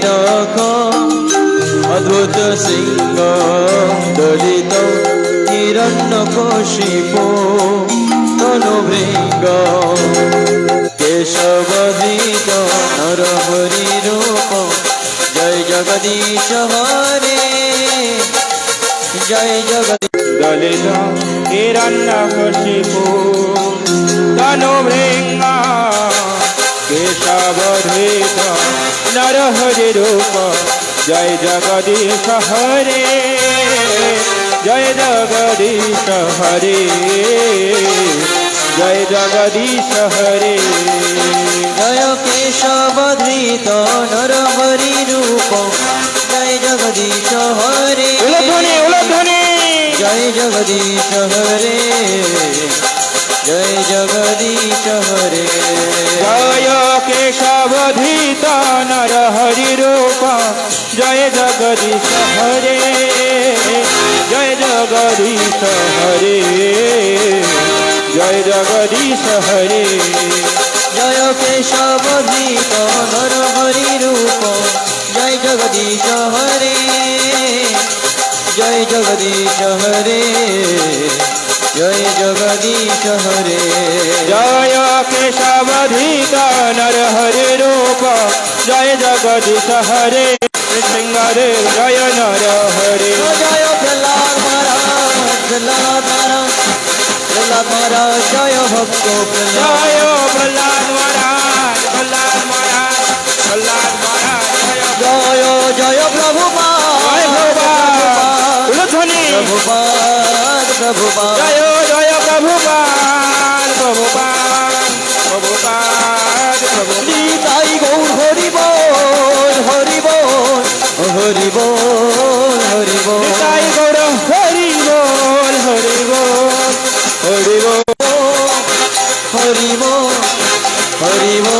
নখ অদ্ভুত সিংহ দলিত হিরণ্য কশিপ তনু ভৃঙ্গ কেশবধিত নরহরি রূপ জয় জগদীশ হরে জয় জগদীশ দলিত হিরণ্যকশিপু তনুভৃঙ্গ কেশবধৃত নরহরি রূপ জয় জগদীশ হরে জয় জগদীশ হরে জয় জগদীশ হরে জয় কেশবধৃত নরহরি রূপ জয় জগদীশ হরে উলধ্বনি উলধ্বনি জয় জগদীশ হরে জয় জগদীশ হরে জয় কেশবধৃত নরহরি রূপ জয় জগদীশ হরে জয় জগদীশ হরে জয় জগদীশ হরে জয় কেশবধৃত নরহরি রূপ জয় জগদীশ হরে জয় জগদীশ হরে জয় জগদীশ হরে জয় কেশবধৃত নরহরি রূপ জয় জগদীশ হরে সিংহরে জয় নরহরি জয় প্রহ্লাদ মহারাজ প্রহ্লাদ মহারাজ প্রহ্লাদ মহারাজ জয় ভক্ত প্রহ্লাদ জয় প্রহ্লাদ মহারাজ প্রহ্লাদ মহারাজ প্রহ্লাদ মহারাজ জয় জয় প্রভুপাদ জয় প্রভুপাদ উলধ্বনি প্রভুপাদ প্রভুপাদ জয় জয় প্রভুপাদ প্রভুপাদ প্রভুপাদ প্রভু নিতাই গৌর হরি বল হরি বল হরি বল হরি বল নিতাই গৌর হরি বল হরি বল হরি বল হরি বল হরি বল